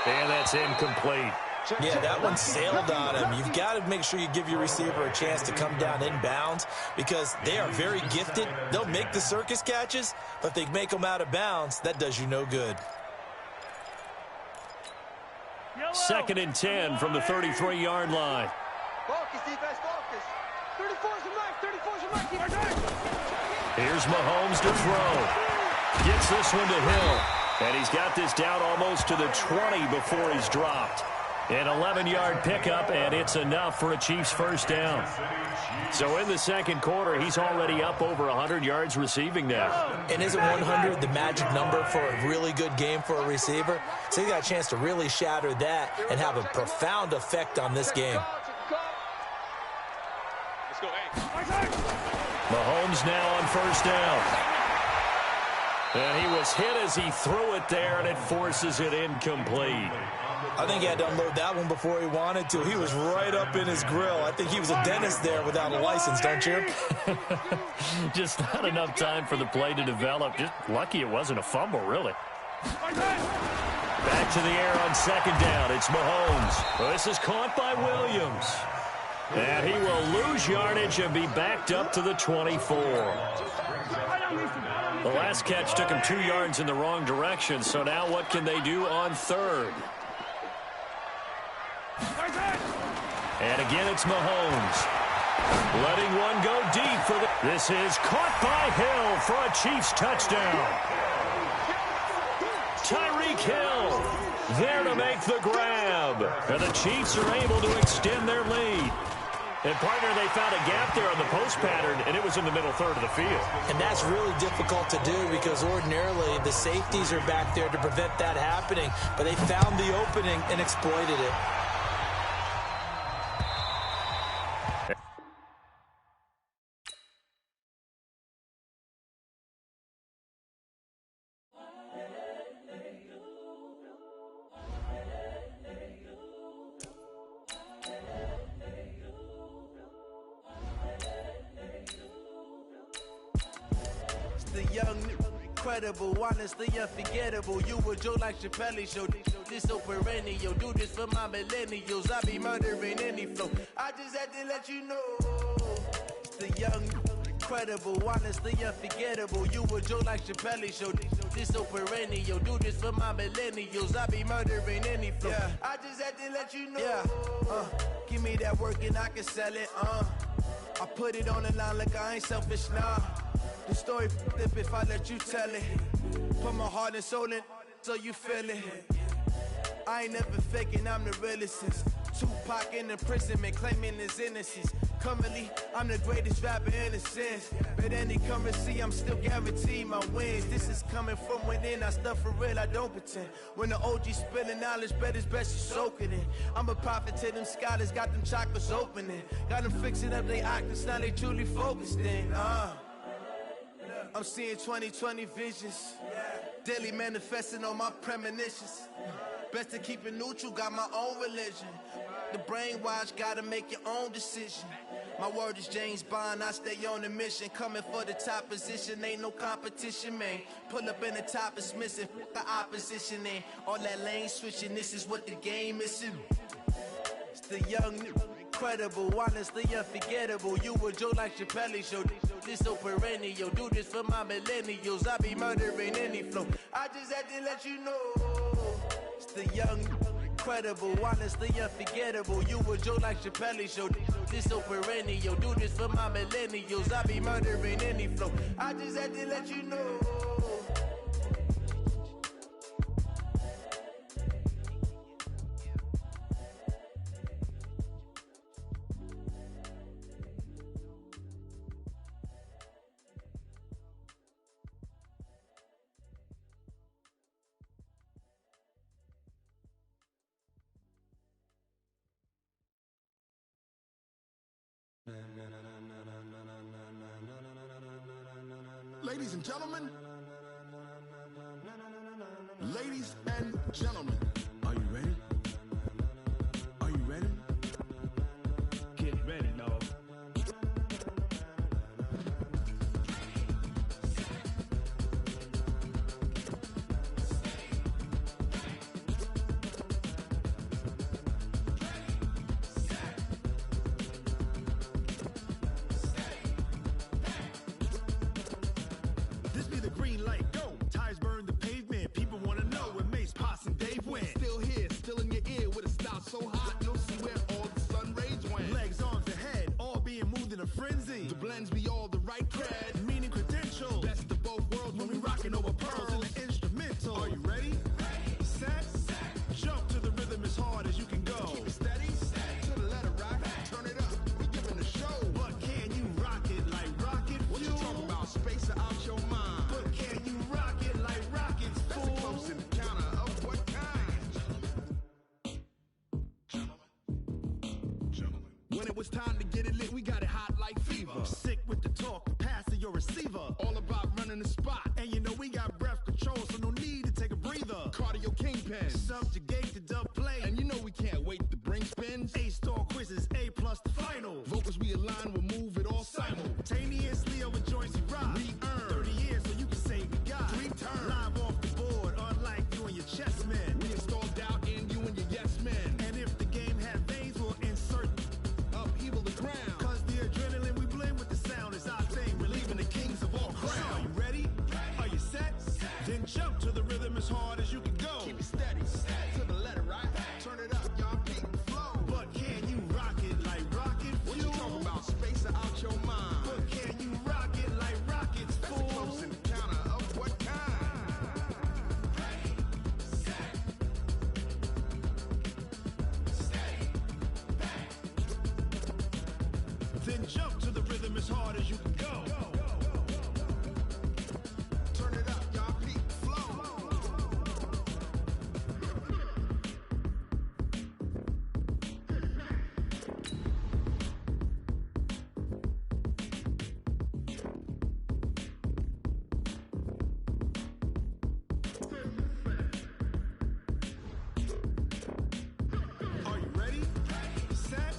A: And that's incomplete.
C: Yeah, that one sailed on him. You've got to make sure you give your receiver a chance to come down inbounds because they are very gifted. They'll make the circus catches, but if they make them out of bounds, that does you no good.
A: 2nd and 10 from the 33-yard line.
E: Focus, defense, focus. 34's a knife, 34's a knife.
A: Here's Mahomes to throw. Gets this one to Hill. And he's got this down almost to the 20 before he's dropped. An 11-yard pickup, and it's enough for a Chiefs 1st down. So in the 2nd quarter, he's already up over 100 yards receiving now.
C: And isn't 100 the magic number for a really good game for a receiver? So he got a chance to really shatter that and have a profound effect on this game.
E: Let's go,
A: Mahomes now on 1st down. And he was hit as he threw it there, and it forces it incomplete.
C: I think he had to unload that one before he wanted to. He was right up in his grill. I think he was a dentist there without a license, don't you?
A: Just not enough time for the play to develop. Just lucky it wasn't a fumble, really. Back to the air on 2nd down. It's Mahomes. This is caught by Williams. And he will lose yardage and be backed up to the 24. The last catch took him 2 yards in the wrong direction, so now what can they do on 3rd? And again, it's Mahomes. Letting one go deep for the... This is caught by Hill for a Chiefs touchdown. Tyreek Hill there to make the grab. And the Chiefs are able to extend their lead. And, partner, they found a gap there on the post pattern, and it was in the middle 3rd of the field.
C: And that's really difficult to do because ordinarily the safeties are back there to prevent that happening. But they found the opening and exploited it.
D: The young, incredible, honestly unforgettable. You were Joe like Chappelle show. this so perennial. Do this for my millennials. I be murdering any flow. I just had to let you know. It's the young, incredible, honestly unforgettable. You a Joe like Chappelle show. This so perennial. Do this for my millennials. I be murdering any flow. Yeah. I just had to let you know. Yeah. Give me that work and I can sell it. I put it on the line like I ain't selfish, nah. The story flip if I let you tell it. Put my heart and soul in so you feel it. I ain't never faking, I'm the realest since Tupac in imprisonment, claiming his innocence. Currently, I'm the greatest rapper in a sense. But any currency, I'm still guaranteed my wins. This is coming from within, I stuff for real, I don't pretend. When the OG spilling knowledge, bet it's best you soak it in. I'm a prophet to them scholars, got them chakras opening. Got them fixing up they octaves, now they truly focused in. I'm seeing 2020 visions. Daily manifesting on my premonitions. Best to keep it neutral, got my own religion. The brainwash, gotta make your own decision. My word is James Bond, I stay on a mission. Coming for the top position, ain't no competition, man. Pull up in the top, it's missing, the opposition ain't. All that lane switching, this is what the game is. It's the young, incredible, honestly unforgettable. You a Joe like Chappelle show. This so perennial. Do this for my millennials. I be murdering any flow. I just had to let you know. It's the young, incredible, honestly unforgettable. You a Joe like Chappelle show. This so perennial. Do this for my millennials. I be murdering any flow. I just had to let you know.
G: Ladies and gentlemen, ladies and gentlemen, are you ready? Are you ready?
J: Get ready, dog.
G: It's time to get it lit, we got it hot like fever. Sick with the talk, pass to your receiver. All about running the spot, and you know we got breath control, so no need to take a breather. Cardio kingpin, subjugate the dub play, and you know we can't wait to bring spins. A-star quizzes, A+ the final. Vocals we align, we'll move it all simultaneously over joints we ride. We earn 30 years, so you can say we got 3 turns. Live off the board, unlike you and your chess men. We install doubt in you and your yes men. And if the game had veins, we'll insert upheaval the ground. Cause the adrenaline we blend with the sound is our thing, relieving the kings of all crowns. So are you ready? Are you set? Then jump to the rhythm as hard as you can go. Keep it steady, to the letter, right? Turn it up, y'all, beat the flow. But can you rock it like rocket fuel? What you talking about? Space out your mind. But can you rock it like rockets, fool? That's close in the counter of what kind? Ready, set, steady, back. Then jump to the rhythm as hard as you can go. Turn it up, y'all, beat the flow. Are you ready? Set,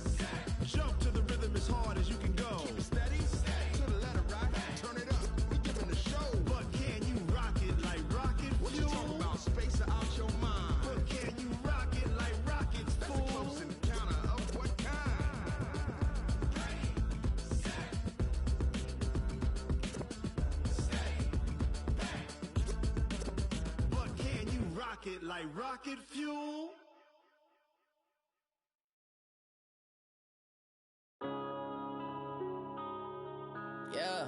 G: jump to the rhythm as hard as you can go. Keep it steady, to the letter, right? it like rocket fuel.
F: Yeah.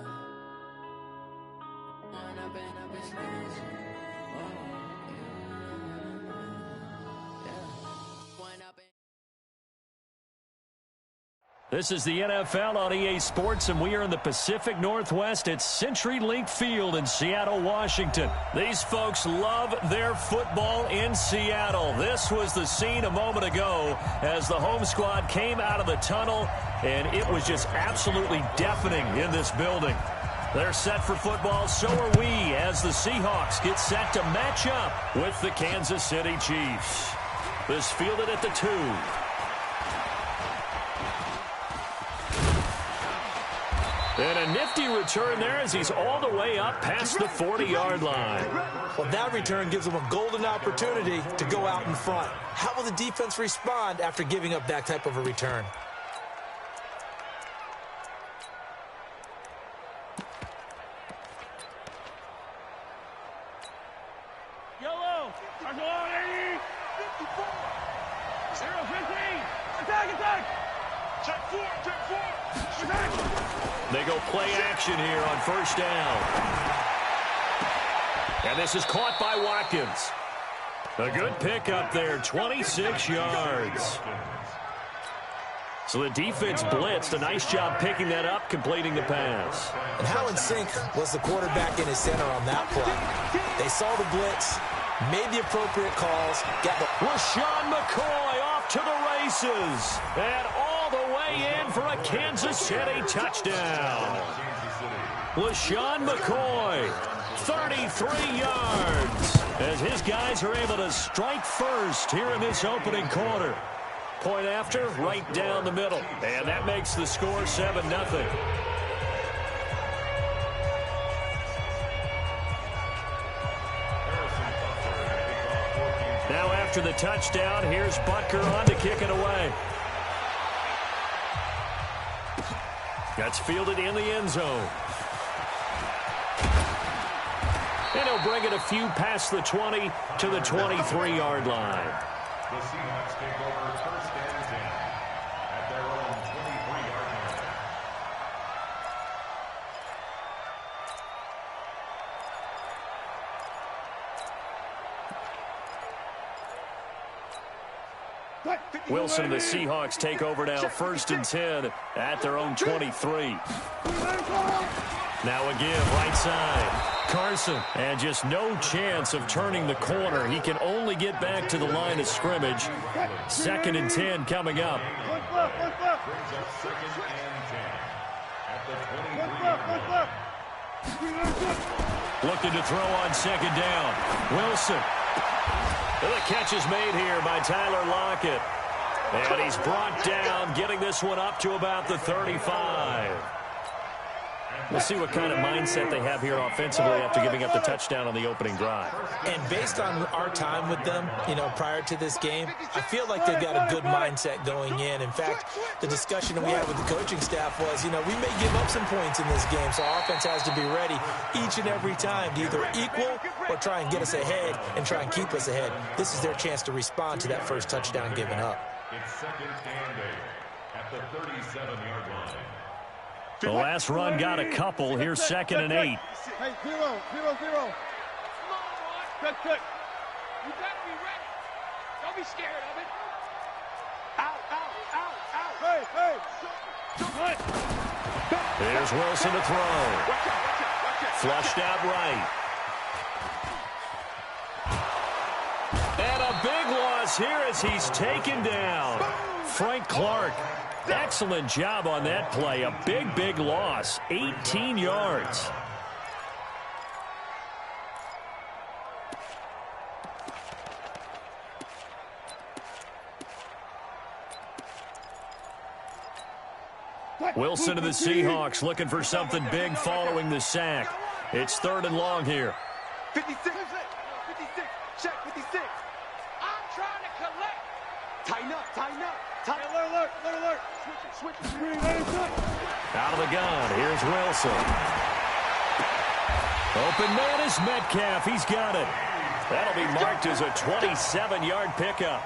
A: This is the NFL on EA Sports, and we are in the Pacific Northwest at CenturyLink Field in Seattle, Washington. These folks love their football in Seattle. This was the scene a moment ago as the home squad came out of the tunnel, and it was just absolutely deafening in this building. They're set for football, so are we, as the Seahawks get set to match up with the Kansas City Chiefs. This fielded at the 2. And a nifty return there as he's all the way up past the 40-yard line.
C: Well, that return gives them a golden opportunity to go out in front. How will the defense respond after giving up that type of a return?
J: Yellow. Arsenal 80. 54. 0-15. Attack. Check 4. Attack.
A: They go play action here on first down. And this is caught by Watkins. A good pickup there, 26 yards. So the defense blitzed. A nice job picking that up, completing the pass.
C: And how in sync was the quarterback in his center on that play? They saw the blitz, made the appropriate calls, got the...
A: LaShawn McCoy off to the races. And all the way in for a Kansas City touchdown. LaShawn McCoy, 33 yards, as his guys are able to strike first here in this opening quarter. Point after, right down the middle. And that makes the score 7-0. Now after the touchdown, here's Butker on to kick it away. That's fielded in the end zone. And he'll bring it a few past the 20 to the 23-yard line.
B: The Seahawks take over first and 10 at their own 23-yard
J: line.
A: Wilson and the Seahawks take over now first and 10 at their own 23. Now again, right side. Carson, and just no chance of turning the corner. He can only get back to the line of scrimmage. 2nd and 10 coming up.
B: brings up 2nd and 10 at the 23-yard line.
A: Looking to throw on 2nd down. Wilson. And the catch is made here by Tyler Lockett. And he's brought down, getting this one up to about the 35. We'll see what kind of mindset they have here offensively after giving up the touchdown on the opening drive.
C: And based on our time with them, prior to this game, I feel like they've got a good mindset going in. In fact, the discussion that we had with the coaching staff was, we may give up some points in this game, so our offense has to be ready each and every time to either equal or try and get us ahead and try and keep us ahead. This is their chance to respond to that first touchdown given up.
B: It's 2nd and 8 at the 37-yard line.
A: The last run got a couple. Here's 2nd and 8.
J: Hey, 0. Good. You got to be ready. Don't be scared of it. Out. Hey.
A: There's Wilson to throw.
J: Watch out.
A: Flushed out right. And a big loss here as he's taken down. Frank Clark. Excellent job on that play. A big loss. 18 yards. Wilson to the Seahawks looking for something big following the sack. It's 3rd and long here.
E: 56. Check 56.
J: I'm trying to collect.
E: Tighten up.
J: Alert. Switch.
A: Out of the gun, here's Wilson. Open man is Metcalf. He's got it. That'll be marked as a 27-yard pickup.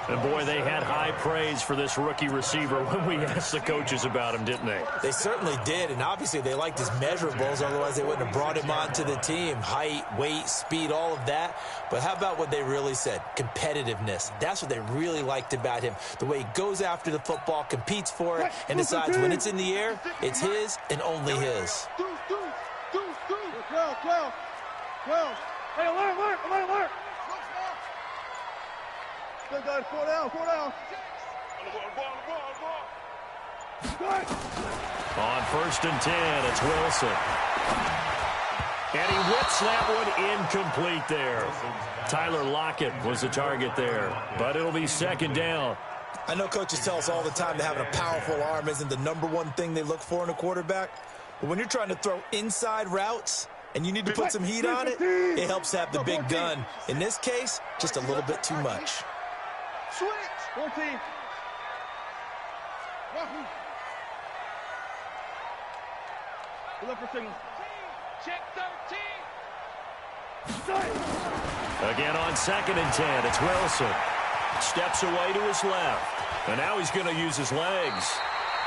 A: And, boy, they had high praise for this rookie receiver when we asked the coaches about him, didn't they?
C: They certainly did, and obviously they liked his measurables. Otherwise, they wouldn't have brought him onto the team. Height, weight, speed, all of that. But how about what they really said? Competitiveness. That's what they really liked about him. The way he goes after the football, competes for it, and decides when it's in the air, it's his and only his.
E: 12. Hey, alert. Good guys, 4 down.
A: On 1st and 10, it's Wilson. And he whips that one incomplete there. Tyler Lockett was the target there, but it'll be 2nd down.
C: I know coaches tell us all the time that having a powerful arm isn't the #1 thing they look for in a quarterback. But when you're trying to throw inside routes and you need to put some heat on it, it helps to have the big gun. In this case, just a little bit too much.
E: Switch. 14. Look for signal.
J: Check 13.
A: Again on 2nd and 10, it's Wilson. Steps away to his left. And now he's going to use his legs.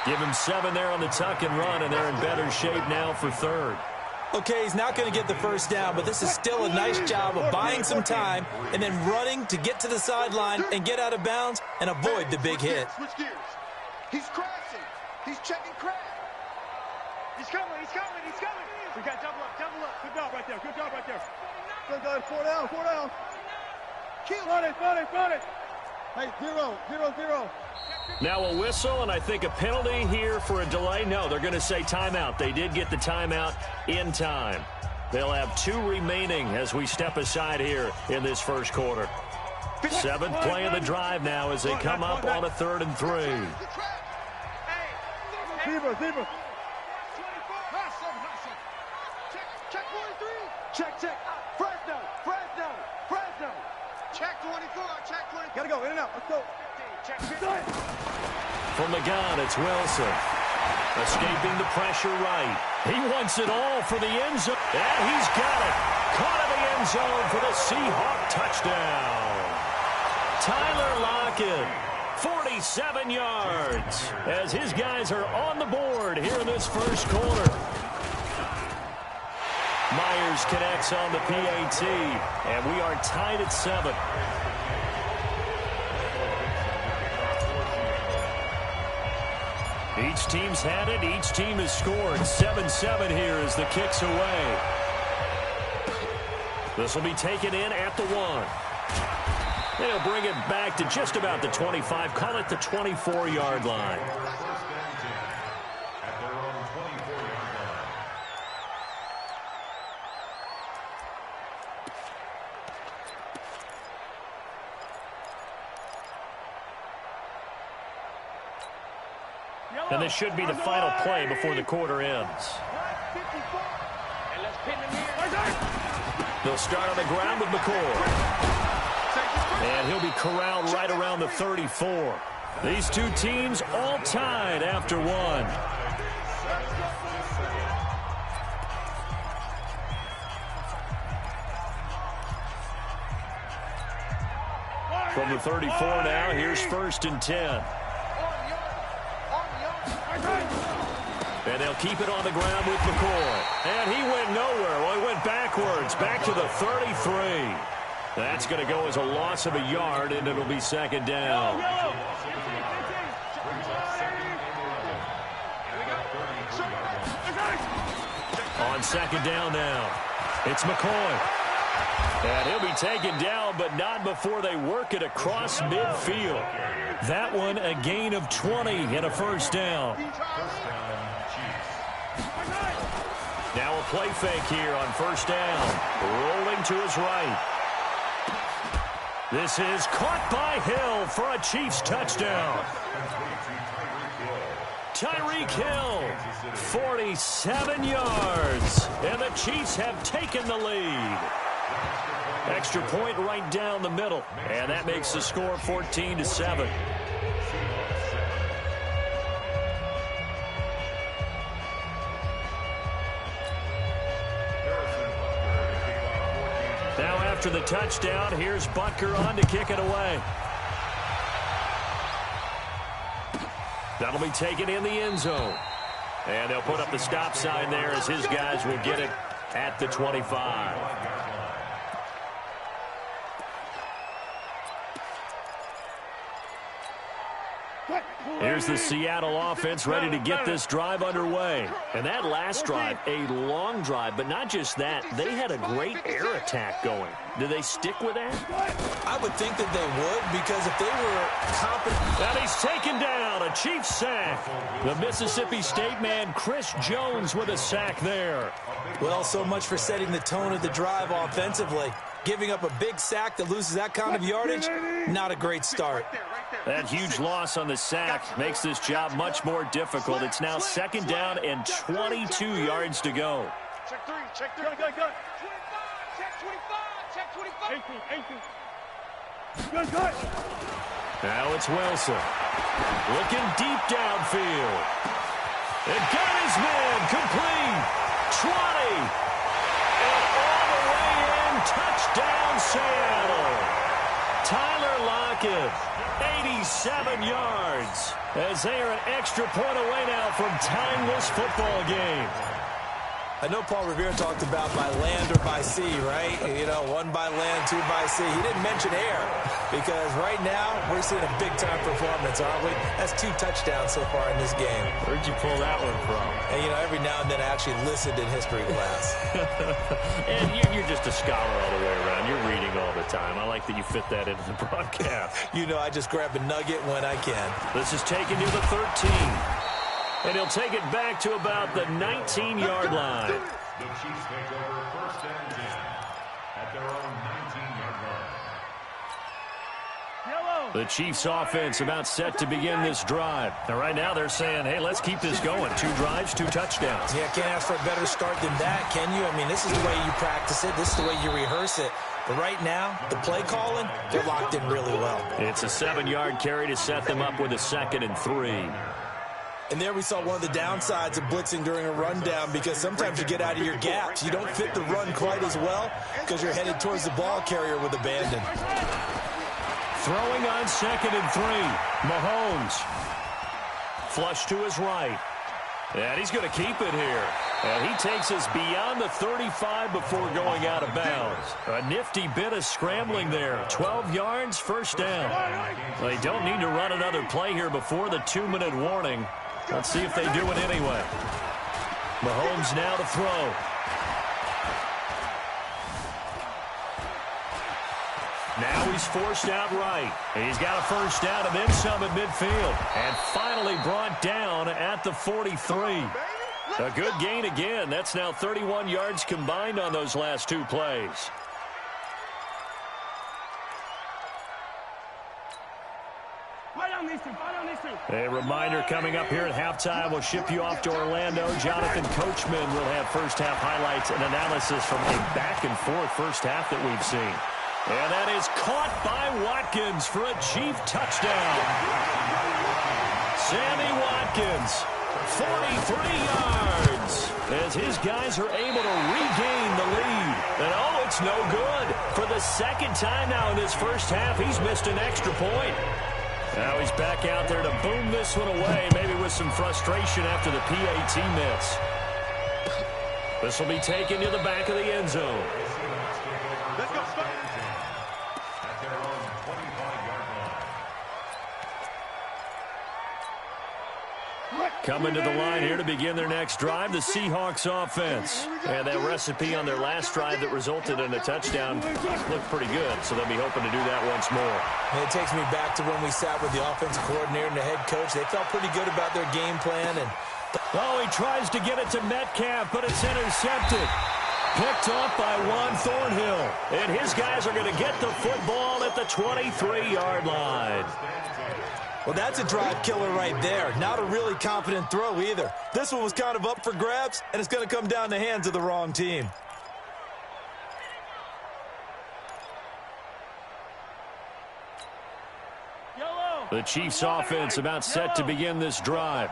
A: Give him 7 there on the tuck and run, and they're in better shape now for 3rd.
C: Okay, he's not going to get the 1st down, but this is still a nice job of buying some time and then running to get to the sideline and get out of bounds and avoid the big hit.
E: Switch gears. He's crashing. He's checking crash.
J: He's coming. We got double up.
E: Good job right there. Good guys, 4 down. Run it. Hey, 0.
A: Now a whistle, and I think a penalty here for a delay. No, they're going to say timeout. They did get the timeout in time. They'll have 2 remaining as we step aside here in this 1st quarter. 7th play of the drive now as they come up on a 3rd and 3.
E: Zebra. Check. Fresno. Check 24. Gotta go, in and out. Let's go.
A: From the gun, it's Wilson. Escaping the pressure right. He wants it all for the end zone. And he's got it. Caught in the end zone for the Seahawk touchdown. Tyler Lockett, 47 yards, as his guys are on the board here in this 1st quarter. Myers connects on the PAT, and we are tied at 7. Each team's had it. Each team has scored. 7-7 here as the kick's away. This will be taken in at the 1. They'll bring it back to just about the 25. Call it the 24-yard line. And this should be the final play before the quarter ends. They'll start on the ground with McCoy. And he'll be corralled right around the 34. These 2 teams all tied after 1. From the 34 now, here's 1st and 10. And they'll keep it on the ground with McCoy. And he went nowhere. Well, he went backwards, back to the 33. That's going to go as a loss of a yard, and it'll be 2nd down. On 2nd down now, it's McCoy. And he'll be taken down, but not before they work it across midfield. That one, a gain of 20 and a 1st down. Now a play fake here on 1st down. Rolling to his right. This is caught by Hill for a Chiefs touchdown. Tyreek Hill, 47 yards. And the Chiefs have taken the lead. Extra point right down the middle. And that makes the score 14-7. Now after the touchdown. Here's Butker on to kick it away. That'll be taken in the end zone. And they'll put up the stop sign there as his guys will get it at the 25. Here's the Seattle offense ready to get this drive underway. And that last drive, a long drive, but not just that. They had a great air attack going. Do they stick with that?
C: I would think that they would, because if they were competent.
A: And he's taken down, a Chiefs sack. The Mississippi State man, Chris Jones, with a sack there.
C: Well, so much for setting the tone of the drive offensively. Giving up a big sack that loses that kind of yardage, not a great start.
A: That huge loss on the sack makes this job much more difficult. It's now 2nd down and 22 yards to go.
J: Check 3, check 3. Go. 25, check 25, check 25. Good.
A: Now it's Wilson. Looking deep downfield. And got his man complete. 20. And all the way in. Touchdown, Seattle. Tyler Lockett, 87 yards, as they are an extra point away now from tying this football game.
C: I know Paul Revere talked about by land or by sea, right? You know, 1 by land, 2 by sea. He didn't mention air, because right now we're seeing a big-time performance, aren't we? That's 2 touchdowns so far in this game.
A: Where'd you pull that one from?
C: And, you know, every now and then I actually listened in history class.
A: And you're just a scholar all the way around. You're reading all the time. I like that you fit that into the broadcast.
C: You know, I just grab a nugget when I can.
A: This is taken to the 13. And he'll take it back to about the 19-yard line.
B: The Chiefs take over 1st and 10 at their own 19-yard line.
A: The Chiefs offense about set to begin this drive. Now, right now they're saying, hey, let's keep this going. 2 drives, 2 touchdowns.
C: Yeah, can't ask for a better start than that, can you? I mean, this is the way you practice it. This is the way you rehearse it. But right now, the play calling, they're locked in really well.
A: It's a 7-yard carry to set them up with a 2nd and 3.
C: And there we saw one of the downsides of blitzing during a rundown, because sometimes you get out of your gaps. You don't fit the run quite as well because you're headed towards the ball carrier with abandon.
A: Throwing on 2nd and 3. Mahomes. Flush to his right. And he's going to keep it here. And he takes us beyond the 35 before going out of bounds. A nifty bit of scrambling there. 12 yards, 1st down. They don't need to run another play here before the 2-minute warning. Let's see if they do it anyway. Mahomes now to throw. Now he's forced out right. And he's got a 1st down and then some at midfield. And finally brought down at the 43. A good gain again. That's now 31 yards combined on those last 2 plays. A reminder coming up here at halftime. We'll ship you off to Orlando. Jonathan Coachman will have first-half highlights and analysis from a back-and-forth first half that we've seen. And that is caught by Watkins for a Chief touchdown. Sammy Watkins, 43 yards, as his guys are able to regain the lead. And, oh, it's no good. For the 2nd time now in this first half, he's missed an extra point. Now he's back out there to boom this one away, maybe with some frustration after the PAT miss. This will be taken to the back of the end zone.
B: Let's go, at their own 25-yard line.
A: Coming to the line here to begin their next drive, the Seahawks offense. And that recipe on their last drive that resulted in a touchdown looked pretty good, so they'll be hoping to do that once more.
C: And it takes me back to when we sat with the offensive coordinator and the head coach. They felt pretty good about their game plan. And
A: oh, he tries to get it to Metcalf, but it's intercepted. Picked off by Juan Thornhill. And his guys are going to get the football at the 23-yard line.
C: Well, that's a drive killer right there. Not a really confident throw either. This one was kind of up for grabs, and it's going to come down the hands of the wrong team.
A: The Chiefs offense about set to begin this drive.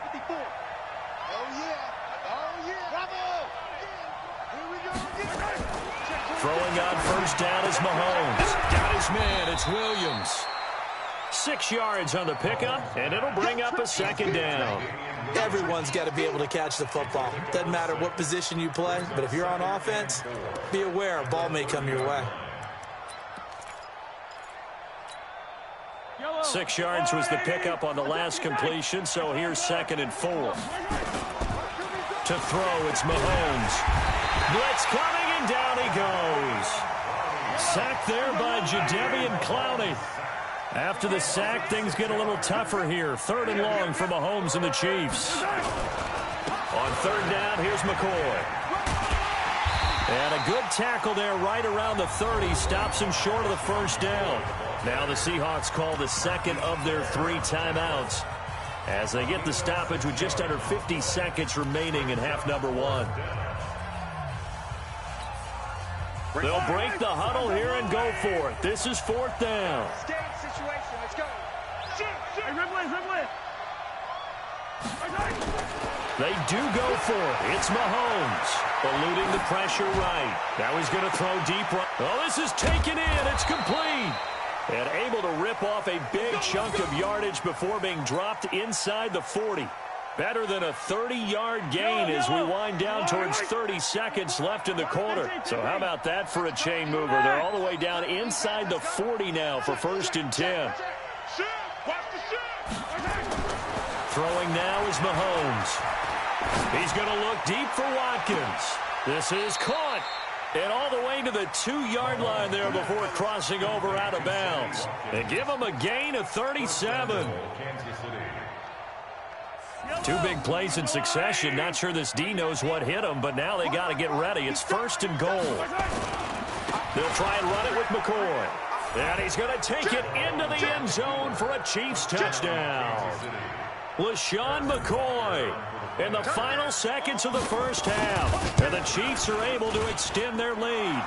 A: Throwing on first down is Mahomes. Got his man. It's Williams. 6 yards on the pickup, and it'll bring up a second down.
C: Everyone's got to be able to catch the football. Doesn't matter what position you play, but if you're on offense, be aware a ball may come your way.
A: 6 yards was the pickup on the last completion, so here's 2nd and 4. To throw, it's Mahomes. Blitz coming, and down he goes. Sacked there by Jadeveon Clowney. After the sack, things get a little tougher here. 3rd and long for Mahomes and the Chiefs. On 3rd down, here's McCoy. And a good tackle there right around the 30. Stops him short of the first down. Now the Seahawks call the 2nd of their 3 timeouts as they get the stoppage with just under 50 seconds remaining in half number 1. They'll break the huddle here and go for it. This is 4th down.
J: Situation. Let's go.
A: They do go for it. It's Mahomes eluding the pressure right. Now he's going to throw deep right. Oh, this is taken in. It's complete. And able to rip off a big chunk of yardage before being dropped inside the 40. Better than a 30-yard gain as we wind down towards 30 seconds left in the quarter. So how about that for a chain mover? They're all the way down inside the 40 now for 1st and 10. Throwing now is Mahomes. He's going to look deep for Watkins. This is caught. And all the way to the 2-yard line there before crossing over out of bounds. And give him a gain of 37. 2 big plays in succession. Not sure this D knows what hit him, but now they got to get ready. It's 1st and goal. They'll try and run it with McCoy. And he's going to take it into the end zone for a Chiefs touchdown. LaShawn McCoy in the final seconds of the first half. And the Chiefs are able to extend their lead.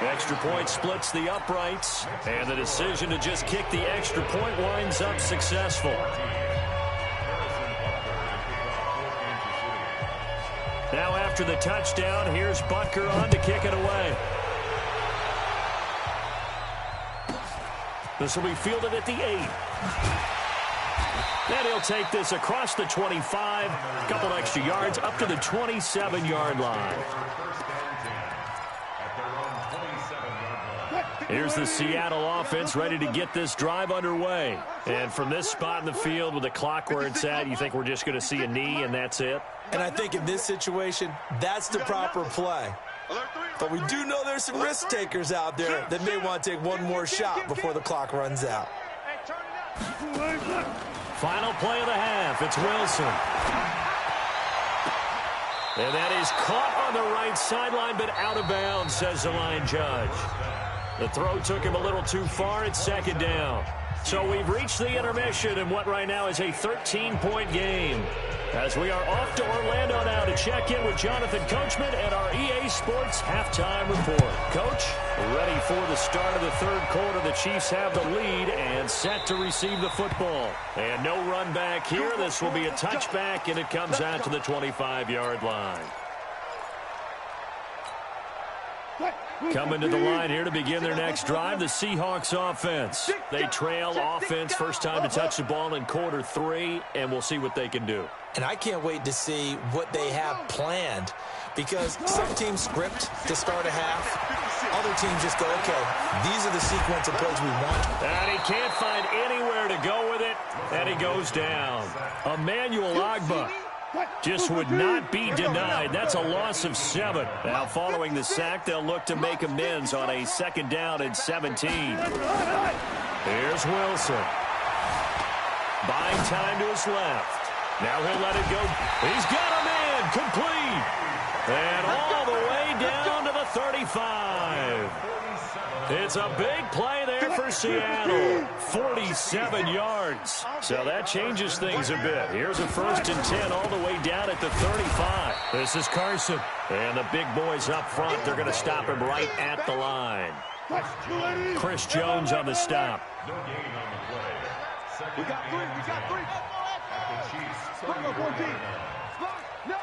A: Extra point splits the uprights. And the decision to just kick the extra point winds up successful. Now after the touchdown, here's Butker on to kick it away. This will be fielded at the 8. And he'll take this across the 25, a couple extra yards, up to the 27-yard line. Here's the Seattle offense ready to get this drive underway. And from this spot in the field with the clock where it's at, you think we're just going to see a knee and that's it?
C: And I think in this situation, that's the proper play. But we do know there's some risk takers out there that may want to take one more shot before the clock runs out.
A: Final play of the half. It's Wilson. And that is caught on the right sideline, but out of bounds, says the line judge. The throw took him a little too far. It's 2nd down. So we've reached the intermission in what right now is a 13-point game. As we are off to Orlando now to check in with Jonathan Coachman and our EA Sports halftime report. Coach, ready for the start of the 3rd quarter. The Chiefs have the lead and set to receive the football. And no run back here. This will be a touchback, and it comes out to the 25-yard line. Coming to the line here to begin their next drive, the Seahawks offense. They trail offense, first time to touch the ball in quarter 3, and we'll see what they can do.
C: And I can't wait to see what they have planned, because some teams script to start a half. Other teams just go, okay, these are the sequence of plays we want.
A: And he can't find anywhere to go with it, and he goes down. Emmanuel Ogbah just would not be denied. That's a loss of 7. Now following the sack, they'll look to make amends on a 2nd down and 17. Here's Wilson. Buying time to his left. Now he'll let it go. He's got a man complete. And all the way down to the 35. It's a big play there for Seattle. 47 yards. So that changes things a bit. Here's a 1st and 10 all the way down at the 35. This is Carson. And the big boys up front, they're going to stop him right at the line. Chris Jones on the stop.
E: No gain on the play. We got 3. At the Chiefs.
J: No.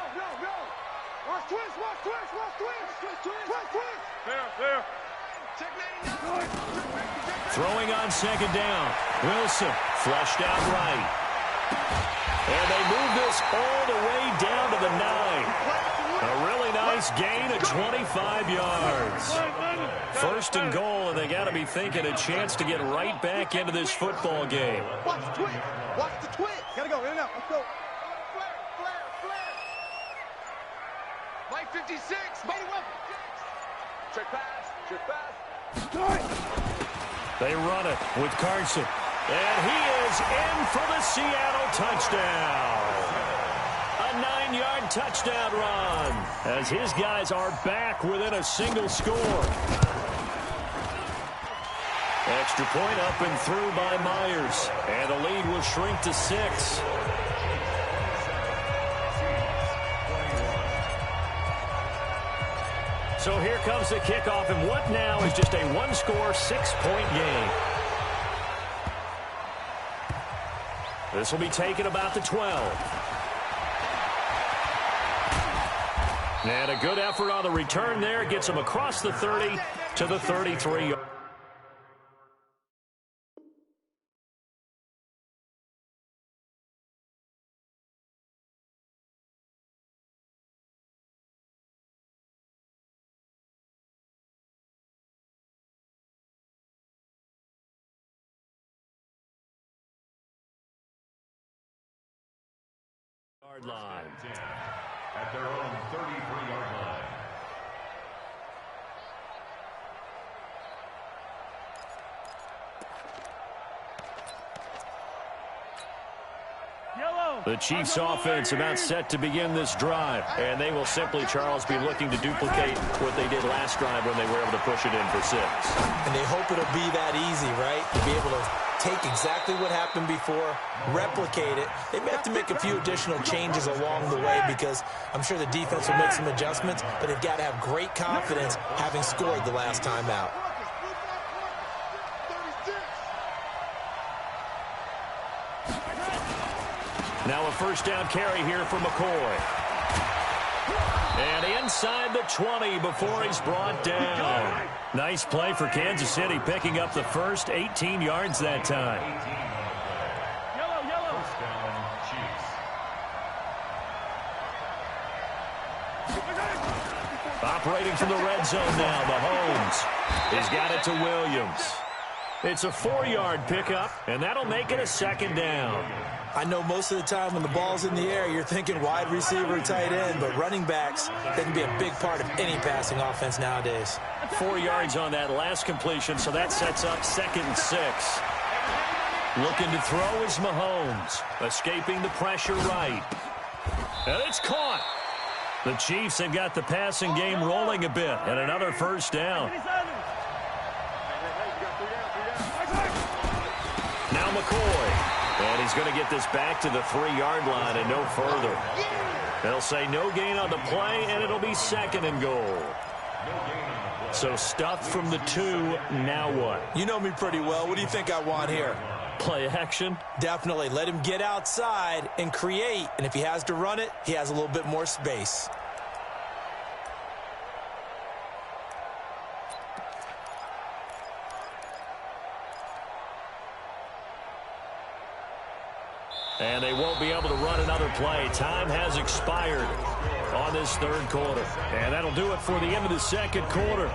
E: Watch twist, watch twist, watch twist. Twist, twist. There. Check 99.
A: Throwing on second down. Wilson flushed out right. And they move this all the way down to the 9. A really nice gain of 25 yards. First and goal, and they got to be thinking a chance to get right back into this football game.
E: Watch the twist. Watch the twist. Gotta go. In and out. Let's go. Mike 56. Made it well. Check pass.
A: They run it with Carson. And he is in for the Seattle touchdown. A 9-yard touchdown run as his guys are back within a single score. Extra point up and through by Myers. And the lead will shrink to 6. So here comes the kickoff, and what now is just a one-score, 6-point game. This will be taken about the 12. And a good effort on the return there gets him across the 30 to the 33. Yard line.
B: At their own 33-yard line.
A: The Chiefs offense about set to begin this drive, and they will simply, Charles, be looking to duplicate what they did last drive when they were able to push it in for 6.
C: And they hope it'll be that easy, right? To be able to take exactly what happened before, replicate it. They may have to make a few additional changes along the way because I'm sure the defense will make some adjustments, but they've got to have great confidence having scored the last time out.
A: Now a first down carry here for McCoy. And inside the 20 before he's brought down. Nice play for Kansas City, picking up the first 18 yards that time.
B: Yellow. First down, Chiefs.
A: Operating from the red zone now, Mahomes. He's got it to Williams. It's a 4-yard pickup, and that'll make it a second down.
C: I know most of the time when the ball's in the air, you're thinking wide receiver, tight end, but running backs, they can be a big part of any passing offense nowadays.
A: 4 yards on that last completion, so that sets up 2nd and 6. Looking to throw is Mahomes, escaping the pressure right. And it's caught. The Chiefs have got the passing game rolling a bit, and another first down. Now McCoy. And he's going to get this back to the 3-yard line and no further. They'll say no gain on the play, and it'll be 2nd and goal. So stuffed from the 2, now what?
C: You know me pretty well. What do you think I want here?
A: Play action?
C: Definitely. Let him get outside and create. And if he has to run it, he has a little bit more space.
A: And they won't be able to run another play. Time has expired on this 3rd quarter. And that'll do it for the end of the 2nd quarter.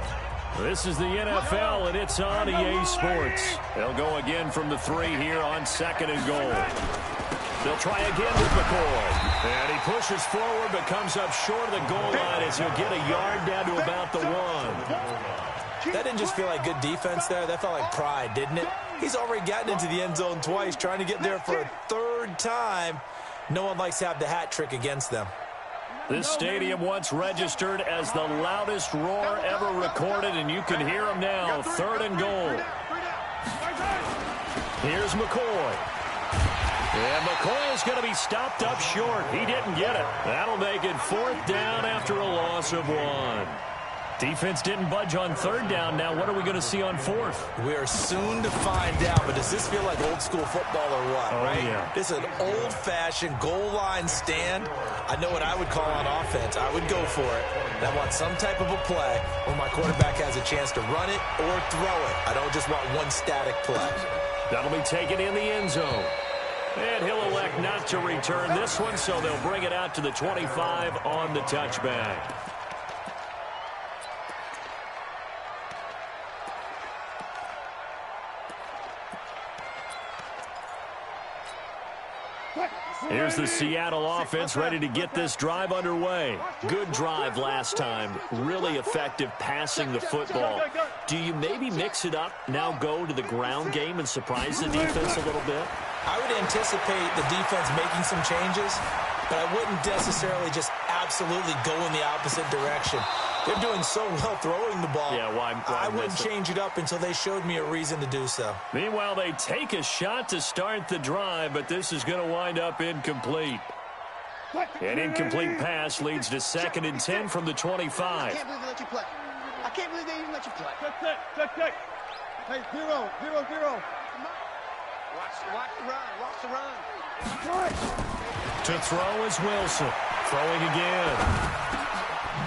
A: This is the NFL, and it's on EA Sports. They'll go again from the 3 here on 2nd and goal. They'll try again with McCoy. And he pushes forward but comes up short of the goal line as he'll get a yard down to about the 1.
C: That didn't just feel like good defense there. That felt like pride, didn't it? He's already gotten into the end zone twice, trying to get there for a 3rd time. No one likes to have the hat trick against them.
A: This stadium once registered as the loudest roar ever recorded, and you can hear him now. 3rd and goal. Here's McCoy. And McCoy is going to be stopped up short. He didn't get it. That'll make it 4th down after a loss of 1. Defense didn't budge on third down. Now what are we going to see on fourth?
C: We are soon to find out, but does this feel like old school football or what, right?
A: Yeah.
C: This is an old-fashioned goal line stand. I know what I would call on offense. I would go for it. And I want some type of a play where my quarterback has a chance to run it or throw it. I don't just want one static play.
A: That'll be taken in the end zone. And he'll elect not to return this one, so they'll bring it out to the 25 on the touchback. Here's the Seattle offense ready to get this drive underway. Good drive last time. Really effective passing the football. Do you maybe mix it up, now go to the ground game and surprise the defense a little bit?
C: I would anticipate the defense making some changes, but I wouldn't necessarily just absolutely go in the opposite direction. They're doing so well throwing the ball.
A: Yeah, why
C: I wouldn't change it up until they showed me a reason to do so.
A: Meanwhile, they take a shot to start the drive, but this is going to wind up incomplete. An incomplete pass leads to 2nd and 10 from the 25.
J: I can't believe they let you play. I can't believe they even let you play.
E: Check. Hey, 0.
J: Watch the run. Watch the run.
A: To throw is Wilson. Throwing again.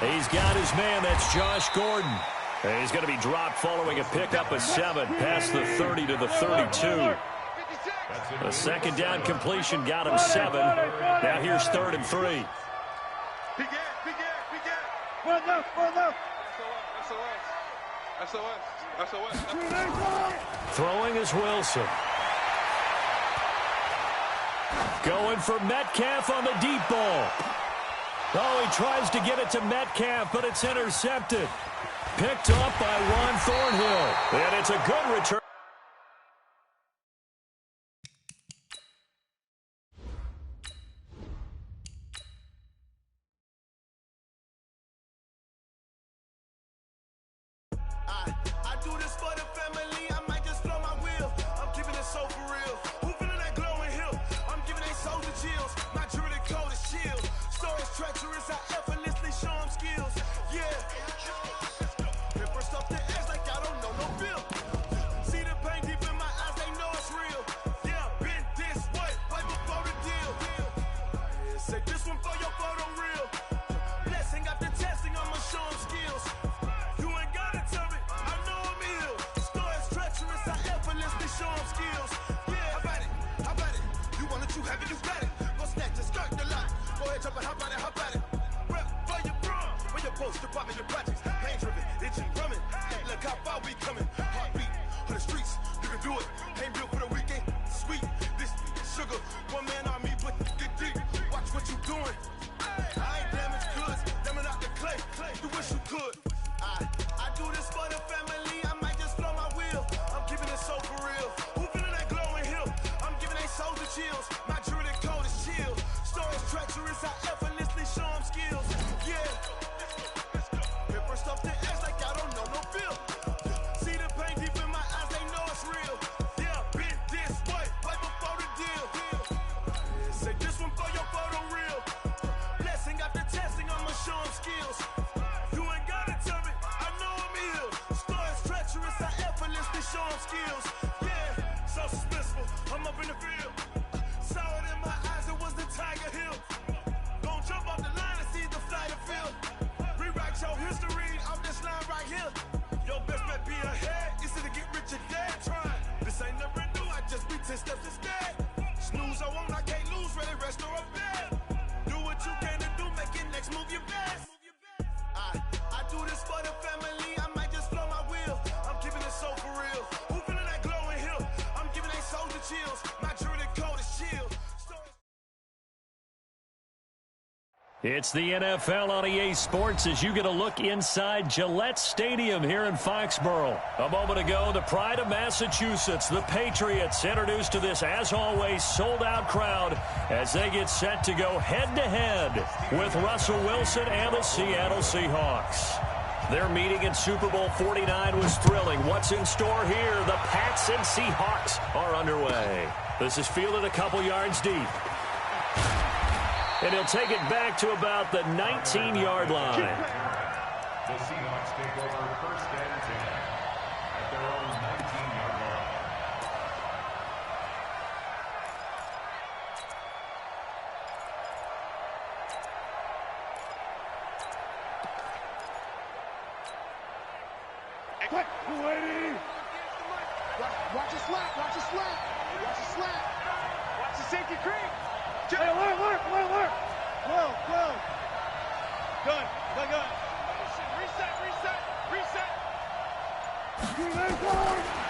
A: He's got his man. That's Josh Gordon. And he's going to be dropped following a pickup of 7 past the 30 to the 32. A second down completion got him 7. Now here's 3rd and 3.
E: Big air. Well done. SOS.
A: Throwing is Wilson. Going for Metcalf on the deep ball. Oh, he tries to get it to Metcalf, but it's intercepted. Picked up by Ron Thornhill. And it's a good return.
I: I do this for the family. I might just blow my wheel. I'm keeping it so for real. Who feeling that glowing hill? I'm giving they souls the chills. My jewelry cold as shield. Stories treacherous. I effortlessly show them skills. Yeah. Paper stuff the edge like I don't know no bill. See the pain deep in my eyes. They know it's real. Yeah, been this way right before the deal. Say this one for your photo real. Blessing after testing. I'ma show them skills. You ain't gotta tell me. I know I'm ill. Stories treacherous. I effortlessly show them skills. Yeah, how about it? You want it, you have it, you got it. Go snatch it, skirt the lot. Go ahead, jump it, how about it? Rep for your bro. When your post, you're popping your projects. Pain driven, itching, drumming. Look how far we coming. Heartbeat on the streets. You can do it. Ain't built for the weekend. Sweet, this sugar. One man army, but dig deep. Watch what you doing. I ain't damaged goods. Damn it out the clay. You wish you could. I do this for the family. I might just blow my wheel. I'm keeping it so for real. Who feeling that glowing hill? I'm giving they souls the chills. My jewelry cold is chill. Stories treacherous. I effortlessly show them skills. Yeah. Paper stuff the edge like I don't know no feel. See the pain deep in my eyes. They know it's real. Yeah, been this way right before the deal. Say this one for your photo real. Blessing after testing. I'ma show them skills. You ain't gotta tell me. I know I'm ill. Stories treacherous. I effortlessly show them skills. Yeah, so suspenseful. I'm up in the field. Saw it in my eyes. It was the Tiger Hill. Gon' jump off the line and see the flight of field. Rewrite your history off this line right here. Your best bet be ahead. It's to get rich or dead trying. This ain't never new. I just be 10 steps instead. Snooze I won't. I can't lose. Ready, rest or a bed. Do what you can to do. Make it next move your best. I do this for the family. I might just blow my wheel. I'm keeping it so for real. Who feeling that glowing hill? I'm giving they souls the chills. My jewelry cold is chill.
A: It's the NFL on EA Sports as you get a look inside Gillette Stadium here in Foxborough. A moment ago, the pride of Massachusetts, the Patriots, introduced to this, as always, sold-out crowd as they get set to go head-to-head with Russell Wilson and the Seattle Seahawks. Their meeting in Super Bowl 49 was thrilling. What's in store here? The Pats and Seahawks are underway. This is fielded a couple yards deep. And he'll take it back to about the 19-yard line.
B: The Seahawks take over 1st and 10 at their own 19-yard line.
J: Watch your slap, watch your slap, watch your slap. Watch the safety creep. Hey, alert. Whoa. Gun. Reset.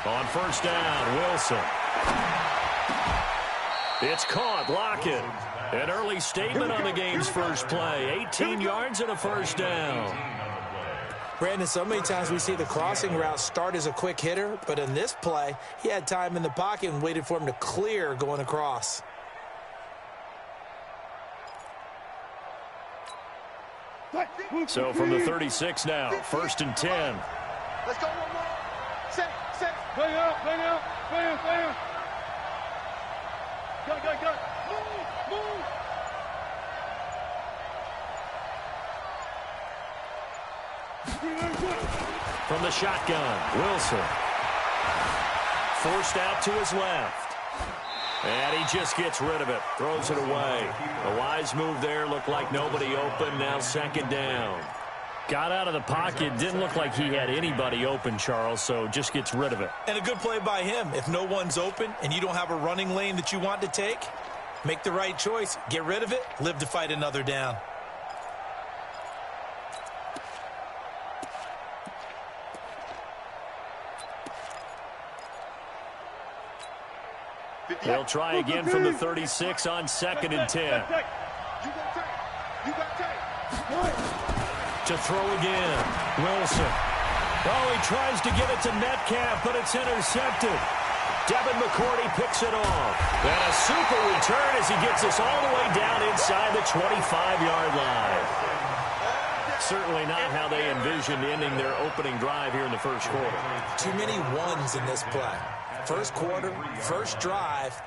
A: On 1st down, Wilson. It's caught. Lockett. An early statement on the game's first play. 18 yards and a 1st down.
C: Brandon, so many times we see the crossing route start as a quick hitter, but in this play, he had time in the pocket and waited for him to clear going across.
A: So from the 36 now, 1st and 10.
J: Let's go one more. Set. Bang out. Go. Move.
A: From the shotgun, Wilson. Forced out to his left. And he just gets rid of it. Throws it away. A wise move there. Looked like nobody open. Now 2nd down. Got out of the pocket. Didn't look like he had anybody open, Charles, so just gets rid of it.
C: And a good play by him. If no one's open and you don't have a running lane that you want to take, make the right choice. Get rid of it. Live to fight another down.
A: They'll try again from the 36 on 2nd and 10. To throw again, Wilson. Oh, he tries to get it to Metcalf, but it's intercepted. Devin McCourty picks it off. And a super return as he gets us all the way down inside the 25-yard line. Certainly not how they envisioned ending their opening drive here in the 1st quarter.
C: Too many ones in this play. 1st quarter, 1st drive,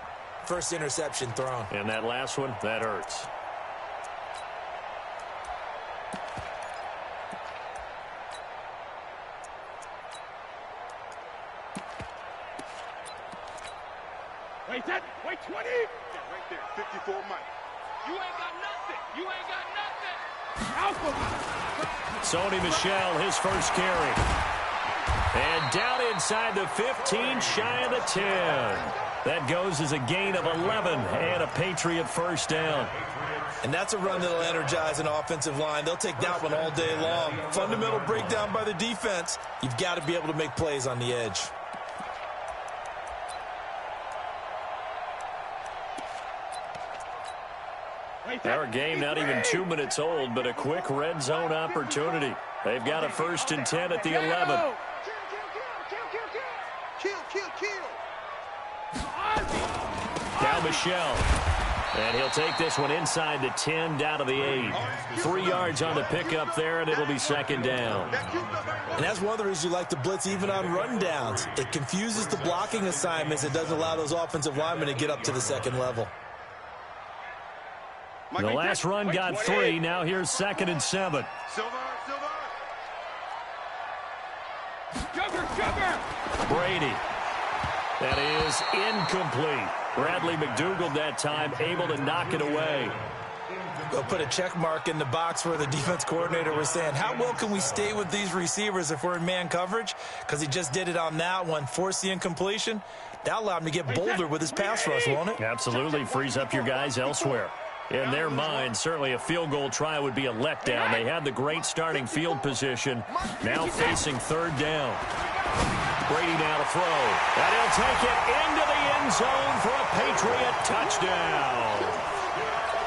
C: 1st interception thrown.
A: And that last one, that hurts.
J: Wait, 20? Yeah,
E: right there, 54 Mike.
J: You ain't got nothing. Alpha.
A: Sony Michel, his 1st carry. And down inside the 15, shy of the 10. That goes as a gain of 11 and a Patriot 1st down.
C: And that's a run that'll energize an offensive line. They'll take that one all day long. Fundamental breakdown by the defense. You've got to be able to make plays on the edge.
A: Our game not even 2 minutes old, but a quick red zone opportunity. They've got a 1st and 10 at the 11. Now Michel. And he'll take this one inside the 10, down to the 8. 3 yards on the pickup there, and it'll be 2nd down.
C: And that's one of the reasons you like to blitz even on rundowns. It confuses the blocking assignments. It doesn't allow those offensive linemen to get up to the 2nd level.
A: The last run got 3. Now here's 2nd and 7. Brady. That is incomplete. Bradley McDougald that time able to knock it away.
C: They'll put a check mark in the box where the defense coordinator was saying, how well can we stay with these receivers if we're in man coverage? Because he just did it on that one, forced the incompletion. That allowed him to get bolder with his pass rush, won't it?
A: Absolutely. Frees up your guys elsewhere. In their mind, certainly a field goal try would be a letdown. They had the great starting field position. Now facing 3rd down. Brady now to throw. And he'll take it into the end zone for a Patriot touchdown.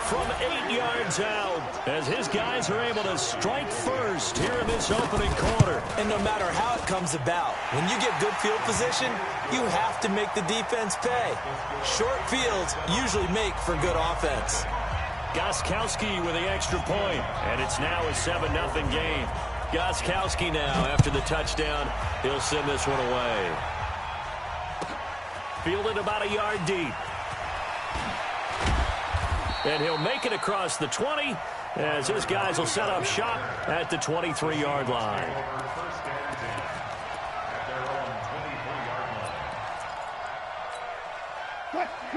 A: From 8 yards out, as his guys are able to strike first here in this opening quarter.
C: And no matter how it comes about, when you get good field position, you have to make the defense pay. Short fields usually make for good offense.
A: Gostkowski with the extra point, and it's now a 7-0 game. Gostkowski now, after the touchdown, he'll send this one away. Fielded about a yard deep. And he'll make it across the 20 as his guys will set up shop at the 23-yard line.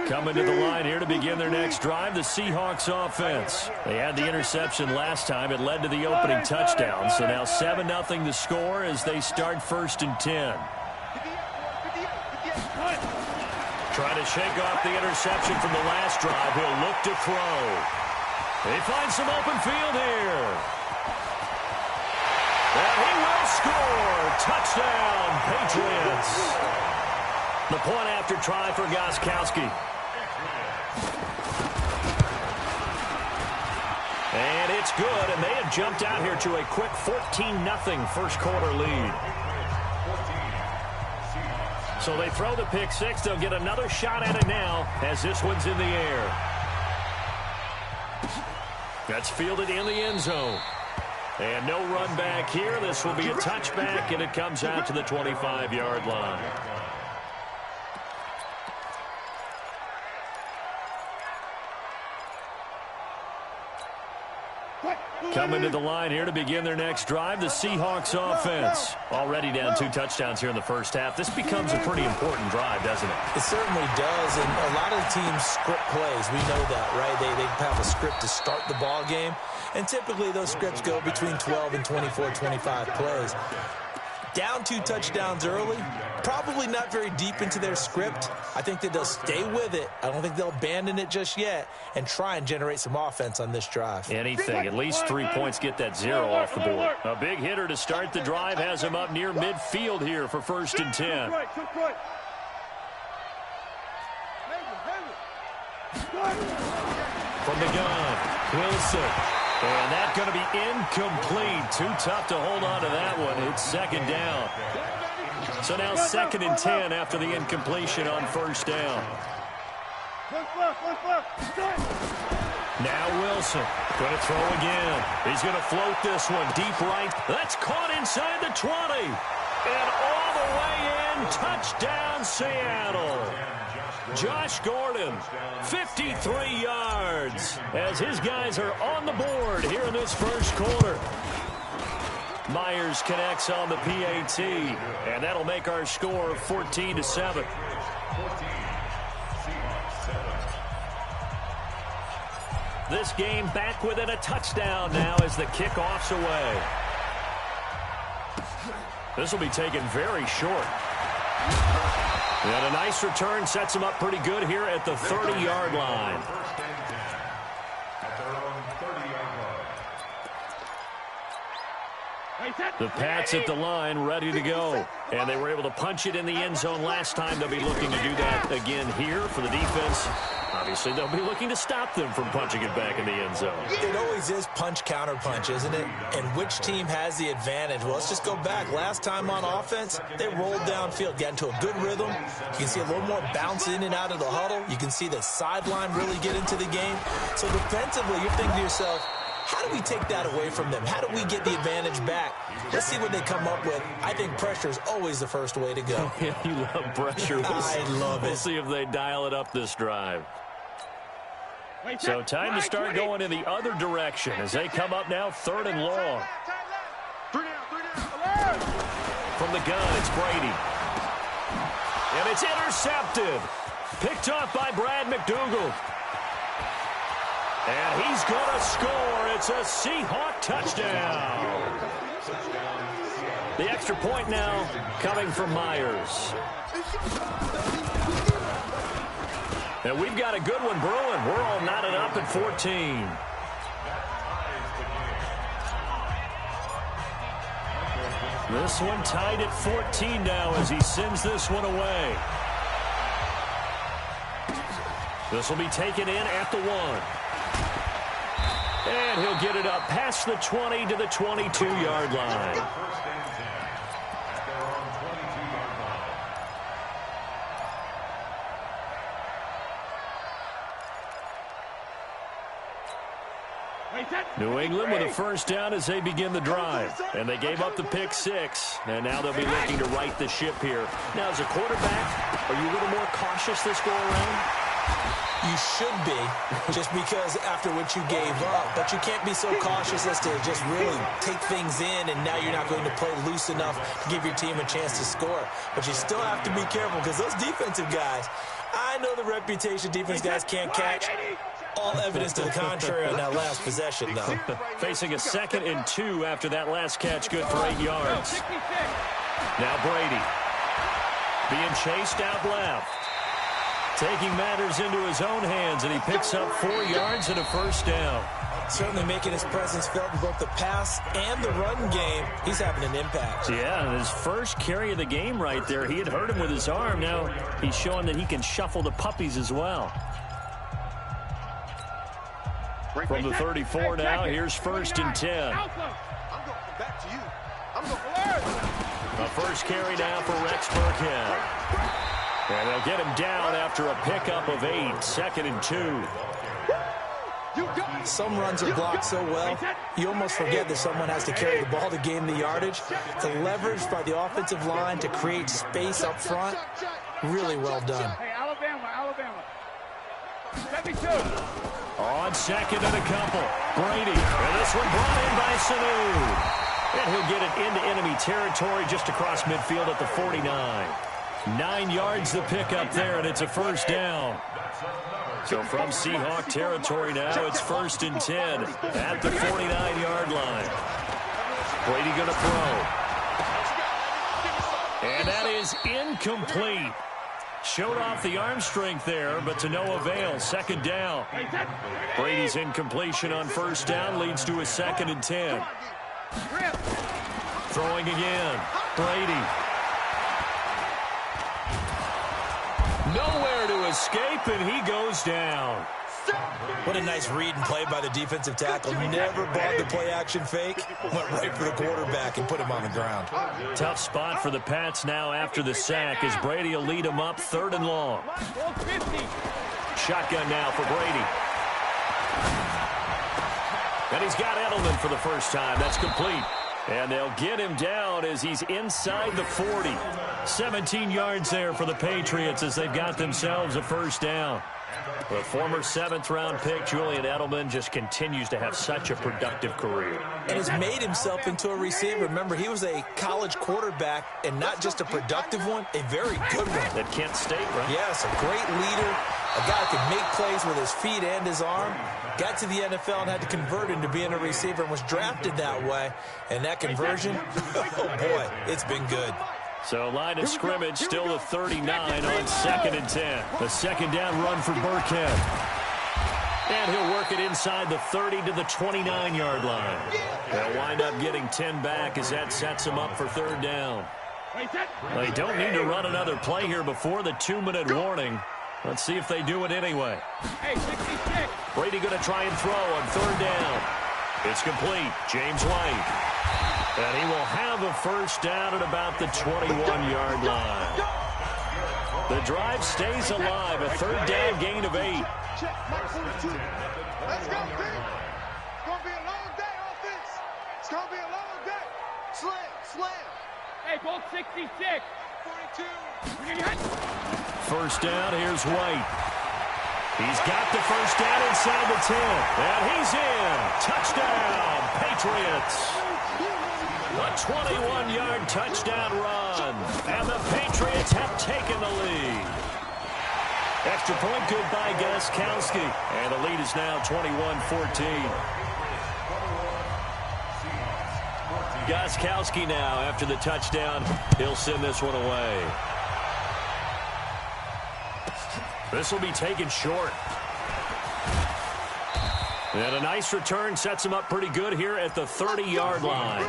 A: Coming to the line here to begin their next drive, the Seahawks offense. They had the interception last time. It led to the opening touchdown. So now 7-0 the score as they start 1st and 10. Trying to shake off the interception from the last drive. He'll look to throw. They find some open field here. And he will score. Touchdown, Patriots. The point after try for Gostkowski. And it's good, and they have jumped out here to a quick 14-0 first quarter lead. So they throw the pick six. They'll get another shot at it now as this one's in the air. That's fielded in the end zone. And no run back here. This will be a touchback, and it comes out to the 25-yard line. Coming to the line here to begin their next drive, the Seahawks offense. Already down 2 touchdowns here in the first half. This becomes a pretty important drive, doesn't it?
C: It certainly does, and a lot of the teams script plays. We know that, right? They have a script to start the ball game, and typically those scripts go between 12 and 24, 25 plays. Down 2 touchdowns early, probably not very deep into their script. I think that they'll stay with it. I don't think they'll abandon it just yet and try and generate some offense on this drive.
A: Anything. At least 3 points get that 0 off the board. A big hitter to start the drive has him up near midfield here for 1st and 10. From the gun, Wilson. And that's going to be incomplete. Too tough to hold on to that one. It's 2nd down. So now 2nd and 10 after the incompletion on 1st down. Now Wilson going to throw again. He's going to float this one deep right. That's caught inside the 20. And all the way in. Touchdown, Seattle. Josh Gordon, 53 yards, as his guys are on the board here in this first quarter. Myers connects on the PAT, and that'll make our score 14-7. This game back within a touchdown now as the kickoff's away. This will be taken very short. And a nice return sets him up pretty good here at the 30-yard line. The Pats at the line, ready to go. And they were able to punch it in the end zone last time. They'll be looking to do that again here for the defense. Obviously, they'll be looking to stop them from punching it back in the end zone.
C: It always is punch-counter-punch, isn't it? And which team has the advantage? Well, let's just go back. Last time on offense, they rolled downfield, got into a good rhythm. You can see a little more bounce in and out of the huddle. You can see the sideline really get into the game. So defensively, you're thinking to yourself, how do we take that away from them? How do we get the advantage back? Let's see what they come up with. I think pressure is always the first way to go.
A: You love pressure.
C: I love it.
A: We'll see if they dial it up this drive. So time to start going in the other direction as they come up now 3rd and long. From the gun, it's Brady. And it's intercepted. Picked off by Brad McDougal. And he's going to score. It's a Seahawk touchdown. The extra point now coming from Myers. And we've got a good one brewing. We're all knotted up at 14. This one tied at 14 now as he sends this one away. This will be taken in at the 1. And he'll get it up past the 20 to the 22-yard line. New England with a first down as they begin the drive. And they gave up the pick 6. And now they'll be looking to right the ship here. Now, as a quarterback, are you a little more cautious this go around?
C: You should be, just because after what you gave up. But you can't be so cautious as to just really take things in, and now you're not going to play loose enough to give your team a chance to score. But you still have to be careful, because those defensive guys, I know the reputation defense guys can't catch. All evidence to the contrary on that last possession, though.
A: Facing a 2nd and 2 after that last catch, good for 8 yards. Now Brady being chased out left. Taking matters into his own hands, and he picks up 4 yards and a first down.
C: Certainly making his presence felt in both the pass and the run game. He's having an impact.
A: Yeah, and his first carry of the game right there. He had hurt him with his arm. Now he's showing that he can shuffle the puppies as well. From the 34 now, here's 1st and 10.
E: I'm going back to you.
A: A first carry now for Rex Burkhead. And they'll get him down after a pickup of 8, 2nd and 2.
C: Some runs are blocked so well, you almost forget that someone has to carry the ball to gain the yardage. The leverage by the offensive line to create space up front, really well done.
J: Hey, Alabama. 72.
A: On 2nd and a couple, Brady. And this one brought in by Sanu. And he'll get it into enemy territory just across midfield at the 49. 9 yards the pickup there, and it's a first down. So from Seahawk territory now, it's 1st and 10 at the 49-yard line. Brady going to throw. And that is incomplete. Showed off the arm strength there, but to no avail. 2nd down. Brady's incompletion on 1st down leads to a 2nd and 10. Throwing again. Brady. Nowhere to escape, and he goes down.
C: What a nice read and play by the defensive tackle. Never bought the play-action fake. Went right for the quarterback and put him on the ground.
A: Tough spot for the Pats now after the sack as Brady will lead him up 3rd and long. Shotgun now for Brady. And he's got Edelman for the first time. That's complete. And they'll get him down as he's inside the 40. 17 yards there for the Patriots as they've got themselves a first down. The former 7th-round pick, Julian Edelman, just continues to have such a productive career.
C: And has made himself into a receiver. Remember, he was a college quarterback, and not just a productive one, a very good one.
A: At Kent State, right?
C: Yes, a great leader, a guy who can make plays with his feet and his arm. Got to the NFL and had to convert into being a receiver and was drafted that way. And that conversion, oh boy, it's been good.
A: So line of scrimmage, still the 39 on 2nd and 10. The 2nd down run for Burkhead. And he'll work it inside the 30 to the 29-yard line. They'll wind up getting 10 back as that sets him up for 3rd down. They don't need to run another play here before the 2-minute warning. Let's see if they do it anyway. Brady going to try and throw on 3rd down. It's complete. James White. And he will have a first down at about the 21-yard line. The drive stays alive. A 3rd down gain of 8.
J: Let's go, Pete. It's going to be a long day, offense. It's going to be a long day. Slam. Hey, goal 66. 42.
A: First down, here's White. He's got the first down inside the 10. And he's in. Touchdown, Patriots. A 21-yard touchdown run. And the Patriots have taken the lead. Extra point good by Gostkowski. And the lead is now 21-14. Gostkowski now after the touchdown. He'll send this one away. This will be taken short. And a nice return sets him up pretty good here at the 30-yard line.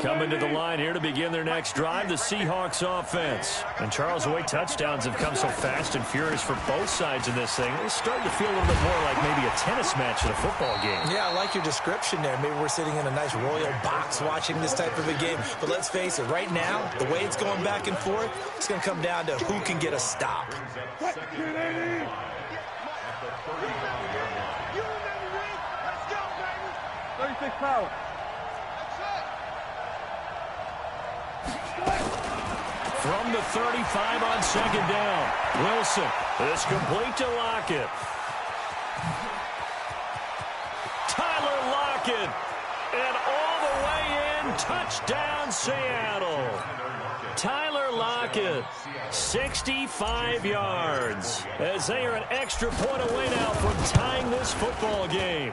A: Coming to the line here to begin their next drive, the Seahawks offense. And Charles, the way touchdowns have come so fast and furious for both sides of this thing, it's starting to feel a little bit more like maybe a tennis match at a football game.
C: Yeah, I like your description there. Maybe we're sitting in a nice royal box watching this type of a game. But let's face it, right now, the way it's going back and forth, it's going to come down to who can get a stop.
J: 36 power.
A: from the 35 on second down. Wilson is complete to Lockett. Tyler Lockett, and all the way in, touchdown Seattle. Tyler Lockett, 65 yards, as they are an extra point away now from tying this football game.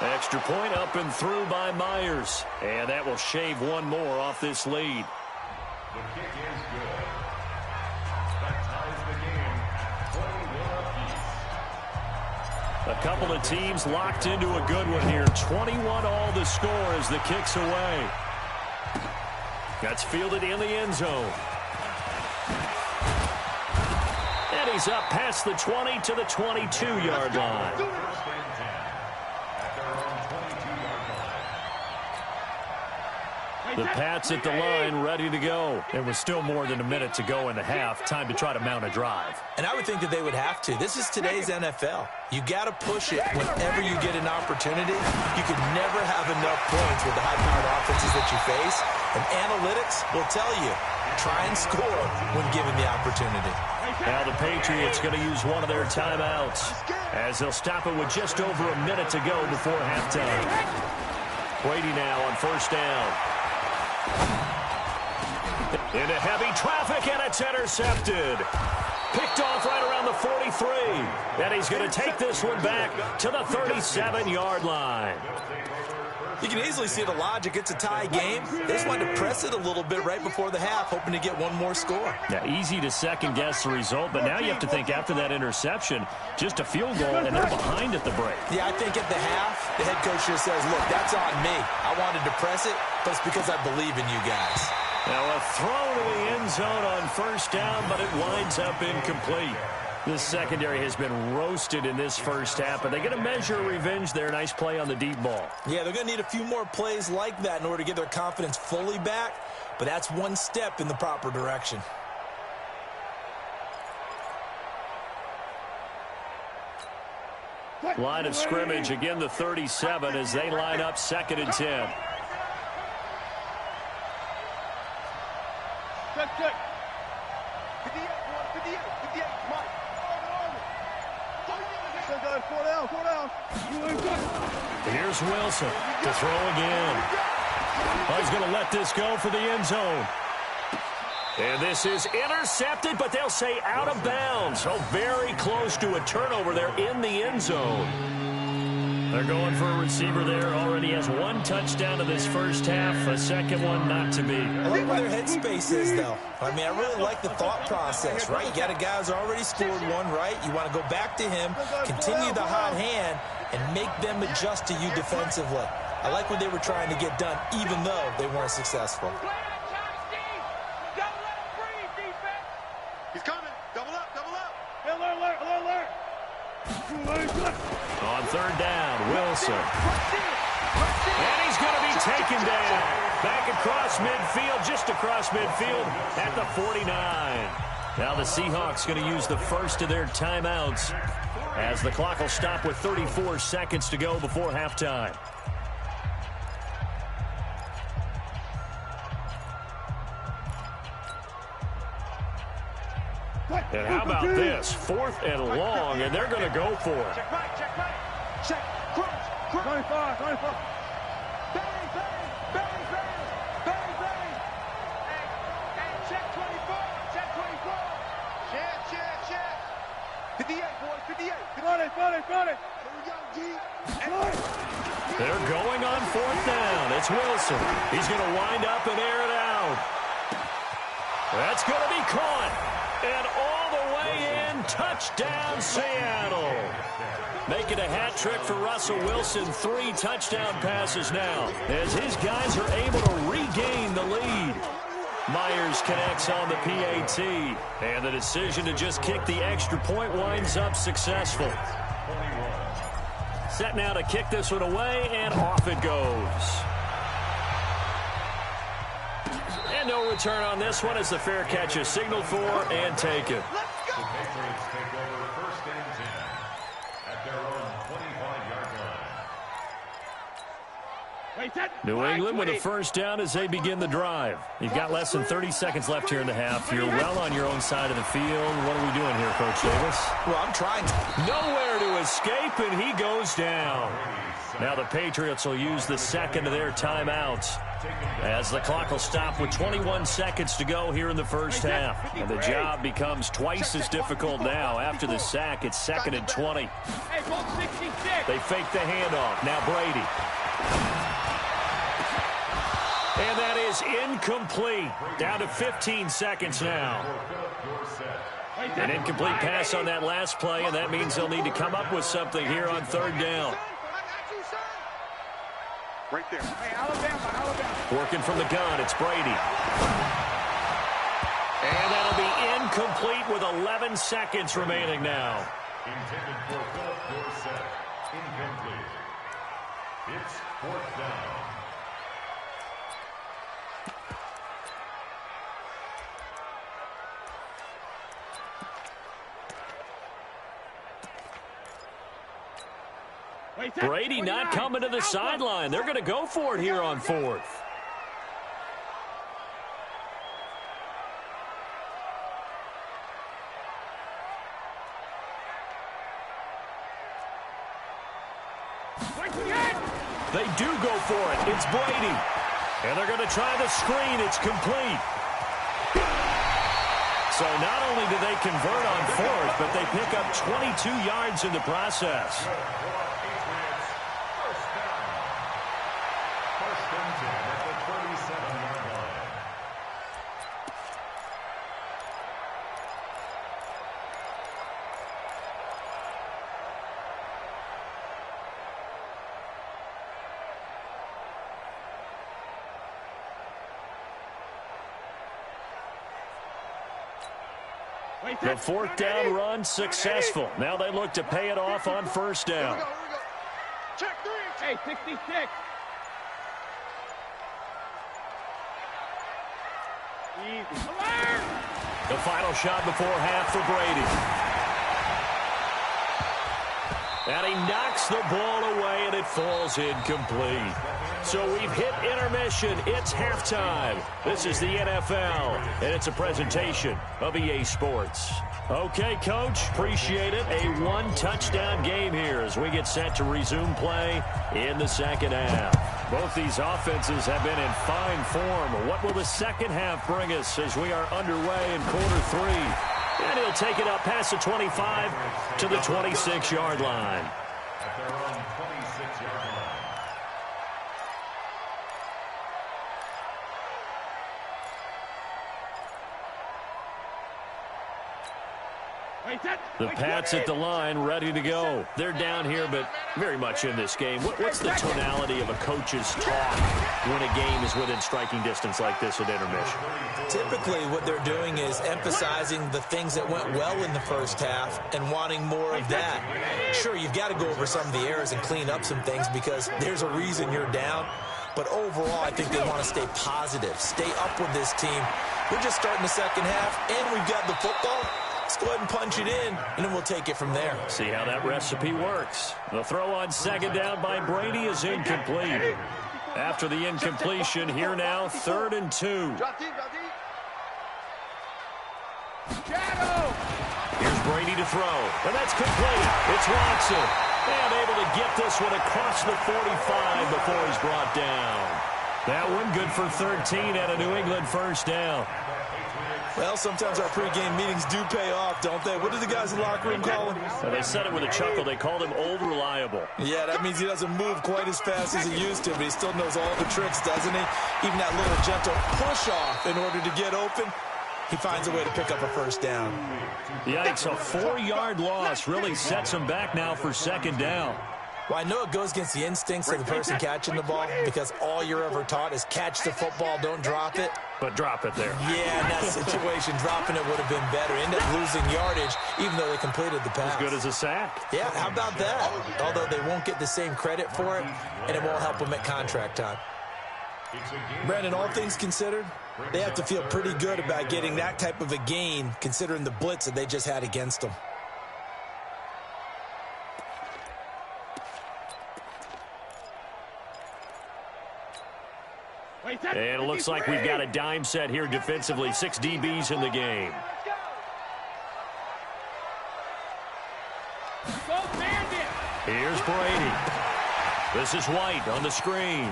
A: Extra point up and through by Myers, and that will shave one more off this lead.
B: The kick is good. That ties the game at 21 apiece.
A: A couple of teams locked into a good one here. 21 all the score as the kick's away. That's fielded in the end zone. And he's up past the 20 to the 22-yard line.
B: First and 10 at their own 22-yard line.
A: The Pats at the line, ready to go. There was still more than a minute to go in the half. Time to try to mount a drive.
C: And I would think that they would have to. This is today's NFL. You got to push it whenever you get an opportunity. You could never have enough points with the high-powered offenses that you face. And analytics will tell you, try and score when given the opportunity.
A: Now the Patriots going to use one of their timeouts as they'll stop it with just over a minute to go before halftime. Brady now on first down. Into heavy traffic, and it's intercepted. Picked off right around the 43. And he's going to take this one back to the 37-yard line.
C: You can easily see the logic. It's a tie game. They just wanted to press it a little bit right before the half, hoping to get one more score.
A: Yeah, easy to second-guess the result, but now you have to think after that interception, just a field goal, and they're behind at the break.
C: Yeah, I think at the half, the head coach just says, look, that's on me. I wanted to press it, but it's because I believe in you guys.
A: Now a throw to the end zone on first down, but it winds up incomplete. This secondary has been roasted in this first half, and they're going to measure revenge there. Nice play on the deep ball.
C: Yeah, they're going to need a few more plays like that in order to get their confidence fully back, but that's one step in the proper direction.
A: Line of scrimmage, again the 37 as they line up second and 10.
J: Check. 58, 58, Mike. Four down.
A: Here's Wilson to throw again. He's going to let this go for the end zone. And this is intercepted, but they'll say out of bounds. So very close to a turnover there in the end zone. They're going for a receiver there. Already has one touchdown in this first half. A second one not to be.
C: I like where their headspace is, though. I mean, I really like the thought process, right? You got a guy who's already scored one, right? You want to go back to him, continue the hot hand, and make them adjust to you defensively. I like what they were trying to get done, even though they weren't successful.
E: He's coming. Double up.
J: Alert.
A: On third down, Wilson. And he's going to be taken down. Back across midfield, just across midfield at the 49. Now the Seahawks going to use the first of their timeouts as the clock will stop with 34 seconds to go before halftime. And how about this? 4th and long, and they're going to go for it.
J: Check right. Check. Crunch. 25. Bang. Hey, check 24. Check. 58, boys, 58. Got it. Here we go, G.
A: They're going on 4th down. It's Wilson. He's going to wind up and air it out. That's going to be caught. And all the way in, touchdown Seattle. Making a hat trick for Russell Wilson. 3 touchdown passes now as his guys are able to regain the lead. Myers connects on the PAT. And the decision to just kick the extra point winds up successful. Set now to kick this one away, and off it goes. And no return on this one as the fair catch is signaled for and taken.
B: The Patriots take over first and 10 at their own 25-yard
A: New England with a first down as they begin the drive. You've got less than 30 seconds left here in the half. You're well on your own side of the field. What are we doing here, Coach Davis?
C: Well, I'm trying to.
A: Nowhere to escape, and he goes down. Now the Patriots will use the second of their timeouts as the clock will stop with 21 seconds to go here in the first half. And the job becomes twice as difficult now. After the sack, it's 2nd and 20. They fake the handoff. Now Brady. And that is incomplete. Down to 15 seconds now. An incomplete pass on that last play, and that means they'll need to come up with something here on 3rd down.
E: Right there. Hey, Alabama.
A: Working from the gun, it's Brady. And that'll be incomplete with 11 seconds remaining now.
B: Intended for Philip Dorsett. Incomplete. It's 4th down.
A: Brady not coming to the sideline. They're going to go for it here on 4th. They do go for it. It's Brady. And they're going to try the screen. It's complete. So not only do they convert on 4th, but they pick up 22 yards in the process. The 4th down run successful. Now they look to pay it off on 1st down.
J: Here we go. Check 3. Hey, 66. Easy.
A: The final shot before half for Brady. And he knocks the ball away, and it falls incomplete. So we've hit intermission. It's halftime. This is the NFL, and it's a presentation of EA Sports. Okay, Coach, appreciate it. A one-touchdown game here as we get set to resume play in the second half. Both these offenses have been in fine form. What will the second half bring us as we are underway in quarter 3? And he'll take it up past the 25 to the 26-yard line.
B: At their own 26-yard line.
A: The Pats at the line, ready to go. They're down here, but very much in this game. What's the tonality of a coach's talk when a game is within striking distance like this at intermission?
C: Typically, what they're doing is emphasizing the things that went well in the first half and wanting more of that. Sure, you've got to go over some of the errors and clean up some things because there's a reason you're down. But overall, I think they want to stay positive, stay up with this team. We're just starting the second half, and we've got the football. Let's go ahead and punch it in, and then we'll take it from there.
A: See how that recipe works. The throw on second down by Brady is incomplete. After the incompletion, here now, 3rd and 2. Here's Brady to throw, and that's complete. It's Watson, and able to get this one across the 45 before he's brought down. That one good for 13 at a New England first down.
C: Well, sometimes our pregame meetings do pay off, don't they? What did the guys in the locker room call him?
A: Well, they said it with a chuckle. They called him Old Reliable.
C: Yeah, that means he doesn't move quite as fast as he used to, but he still knows all the tricks, doesn't he? Even that little gentle push-off in order to get open, he finds a way to pick up a first down.
A: Yikes, a 4-yard loss really sets him back now for second down.
C: Well, I know it goes against the instincts of the person catching the ball because all you're ever taught is catch the football, don't drop it.
A: But drop it there.
C: Yeah, in that situation, dropping it would have been better. End up losing yardage, even though they completed the pass.
A: As good as a sack.
C: Yeah, how about that? Although they won't get the same credit for it, and it won't help them at contract time. Brandon, all things considered, they have to feel pretty good about getting that type of a gain, considering the blitz that they just had against them.
A: And it looks like we've got a dime set here defensively. 6 DBs in the game. Here's Brady. This is White on the screen.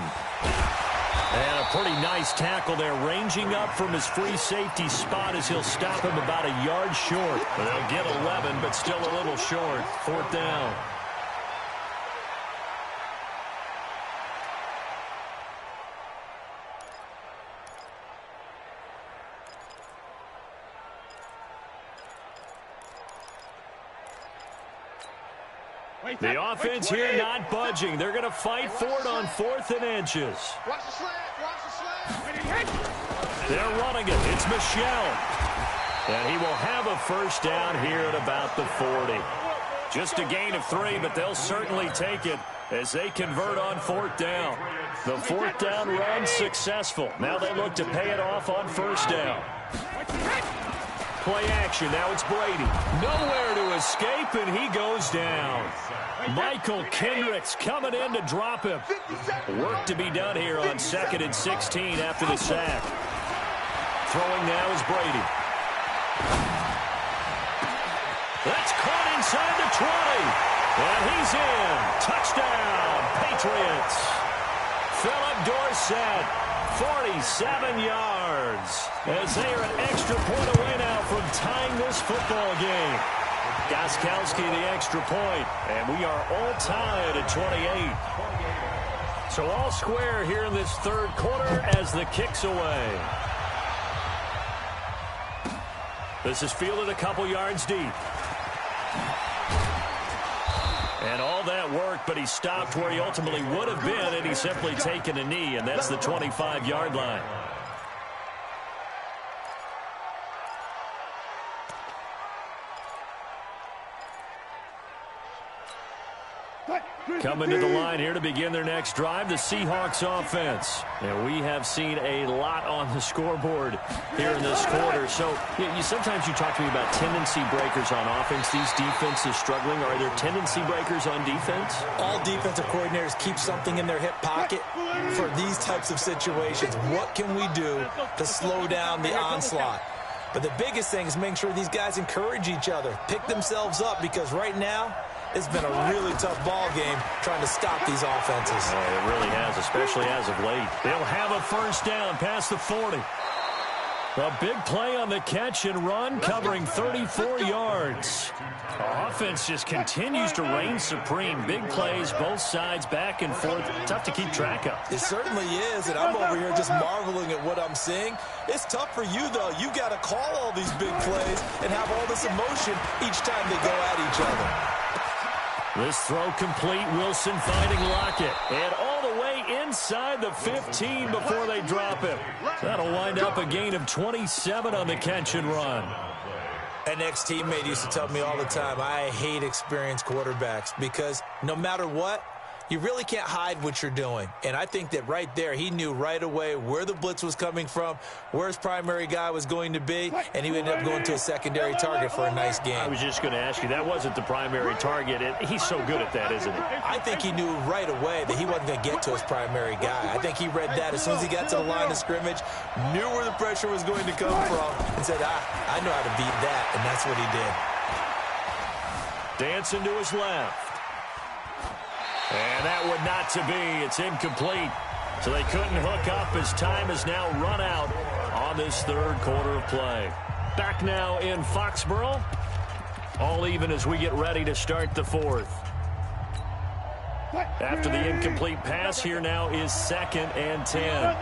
A: And a pretty nice tackle there, ranging up from his free safety spot as he'll stop him about a yard short. They'll get 11, but still a little short. 4th down. The offense here not budging. They're going to fight for it on 4th and inches.
J: Watch the slant. Watch the slant.
A: They're running it. It's Michelle. And he will have a first down here at about the 40. Just a gain of 3, but they'll certainly take it as they convert on 4th down. The 4th down run successful. Now they look to pay it off on 1st down. Play action. Now it's Brady. Nowhere to escape, and he goes down. Michael Kendricks coming in to drop him. Work to be done here on 2nd and 16 after the sack. Throwing now is Brady. That's caught inside the 20. And he's in. Touchdown, Patriots. Philip Dorsett, 47 yards. As they are an extra point away now from tying this football game. Gostkowski the extra point, and we are all tied at 28. So all square here in this 3rd quarter as the kick's away. This is fielded a couple yards deep. And all that work, but he stopped where he ultimately would have been, and he's simply taken a knee, and that's the 25-yard line. Coming to the line here to begin their next drive, the Seahawks offense. And we have seen a lot on the scoreboard here in this quarter. So sometimes you talk to me about tendency breakers on offense. These defenses struggling. Are there tendency breakers on defense?
C: All defensive coordinators keep something in their hip pocket for these types of situations. What can we do to slow down the onslaught? But the biggest thing is making sure these guys encourage each other, pick themselves up, because right now, it's been a really tough ball game trying to stop these offenses.
A: Oh, it really has, especially as of late. They'll have a first down past the 40. A big play on the catch and run, covering 34 yards. Offense just continues to reign supreme. Big plays, both sides, back and forth. Tough to keep track of.
C: It certainly is, and I'm over here just marveling at what I'm seeing. It's tough for you, though. You got to call all these big plays and have all this emotion each time they go at each other.
A: This throw complete. Wilson finding Lockett. And all the way inside the 15 before they drop him. That'll wind up a gain of 27 on the catch and run.
C: An ex-teammate used to tell me all the time, I hate experienced quarterbacks because no matter what, you really can't hide what you're doing. And I think that right there, he knew right away where the blitz was coming from, where his primary guy was going to be, and he ended up going to a secondary target for a nice game.
A: I was just going to ask you, that wasn't the primary target. He's so good at that, isn't he?
C: I think he knew right away that he wasn't going to get to his primary guy. I think he read that as soon as he got to the line of scrimmage, knew where the pressure was going to come from, and said, I know how to beat that, and that's what he did.
A: Dancing to his left. And that would not to be. It's incomplete. So they couldn't hook up as time has now run out on this 3rd quarter of play. Back now in Foxborough. All even as we get ready to start the 4th. After the incomplete pass, here now is 2nd and 10.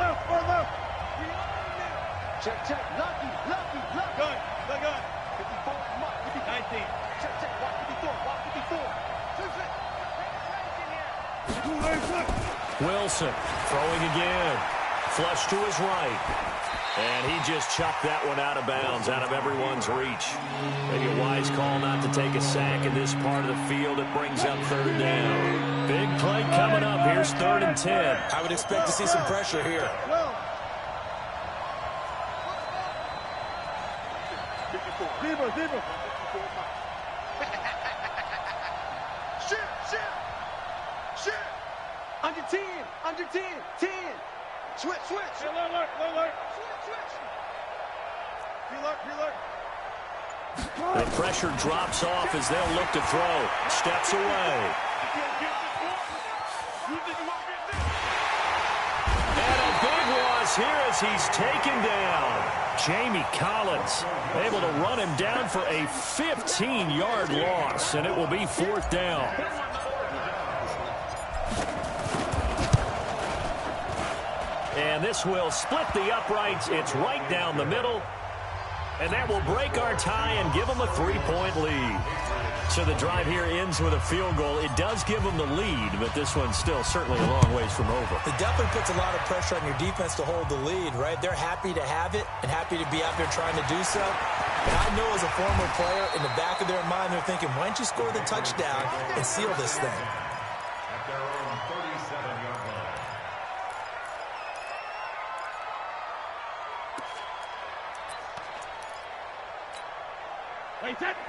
J: Check, check. Lucky. Good. 54. 19. Check, walk 54.
A: Wilson throwing again. Flush to his right. And he just chucked that one out of bounds, out of everyone's reach. Maybe a wise call not to take a sack in this part of the field. It brings up 3rd down. Big play coming up. Here's 3rd and 10.
C: I would expect to see some pressure here.
J: Deeper. Shit. Under 10. 10. Switch. Alert. Switch. Alert.
A: The pressure drops off as they'll look to throw. Steps away. And a big loss here as he's taken down. Jamie Collins able to run him down for a 15-yard loss, and it will be 4th down. And this will split the uprights. It's right down the middle. And that will break our tie and give them a 3-point lead. So the drive here ends with a field goal. It does give them the lead, but this one's still certainly a long ways from over.
C: It definitely puts a lot of pressure on your defense to hold the lead, right? They're happy to have it and happy to be out there trying to do so. And I know as a former player, in the back of their mind, they're thinking, why don't you score the touchdown and seal this thing?
B: At their own 37-yard line.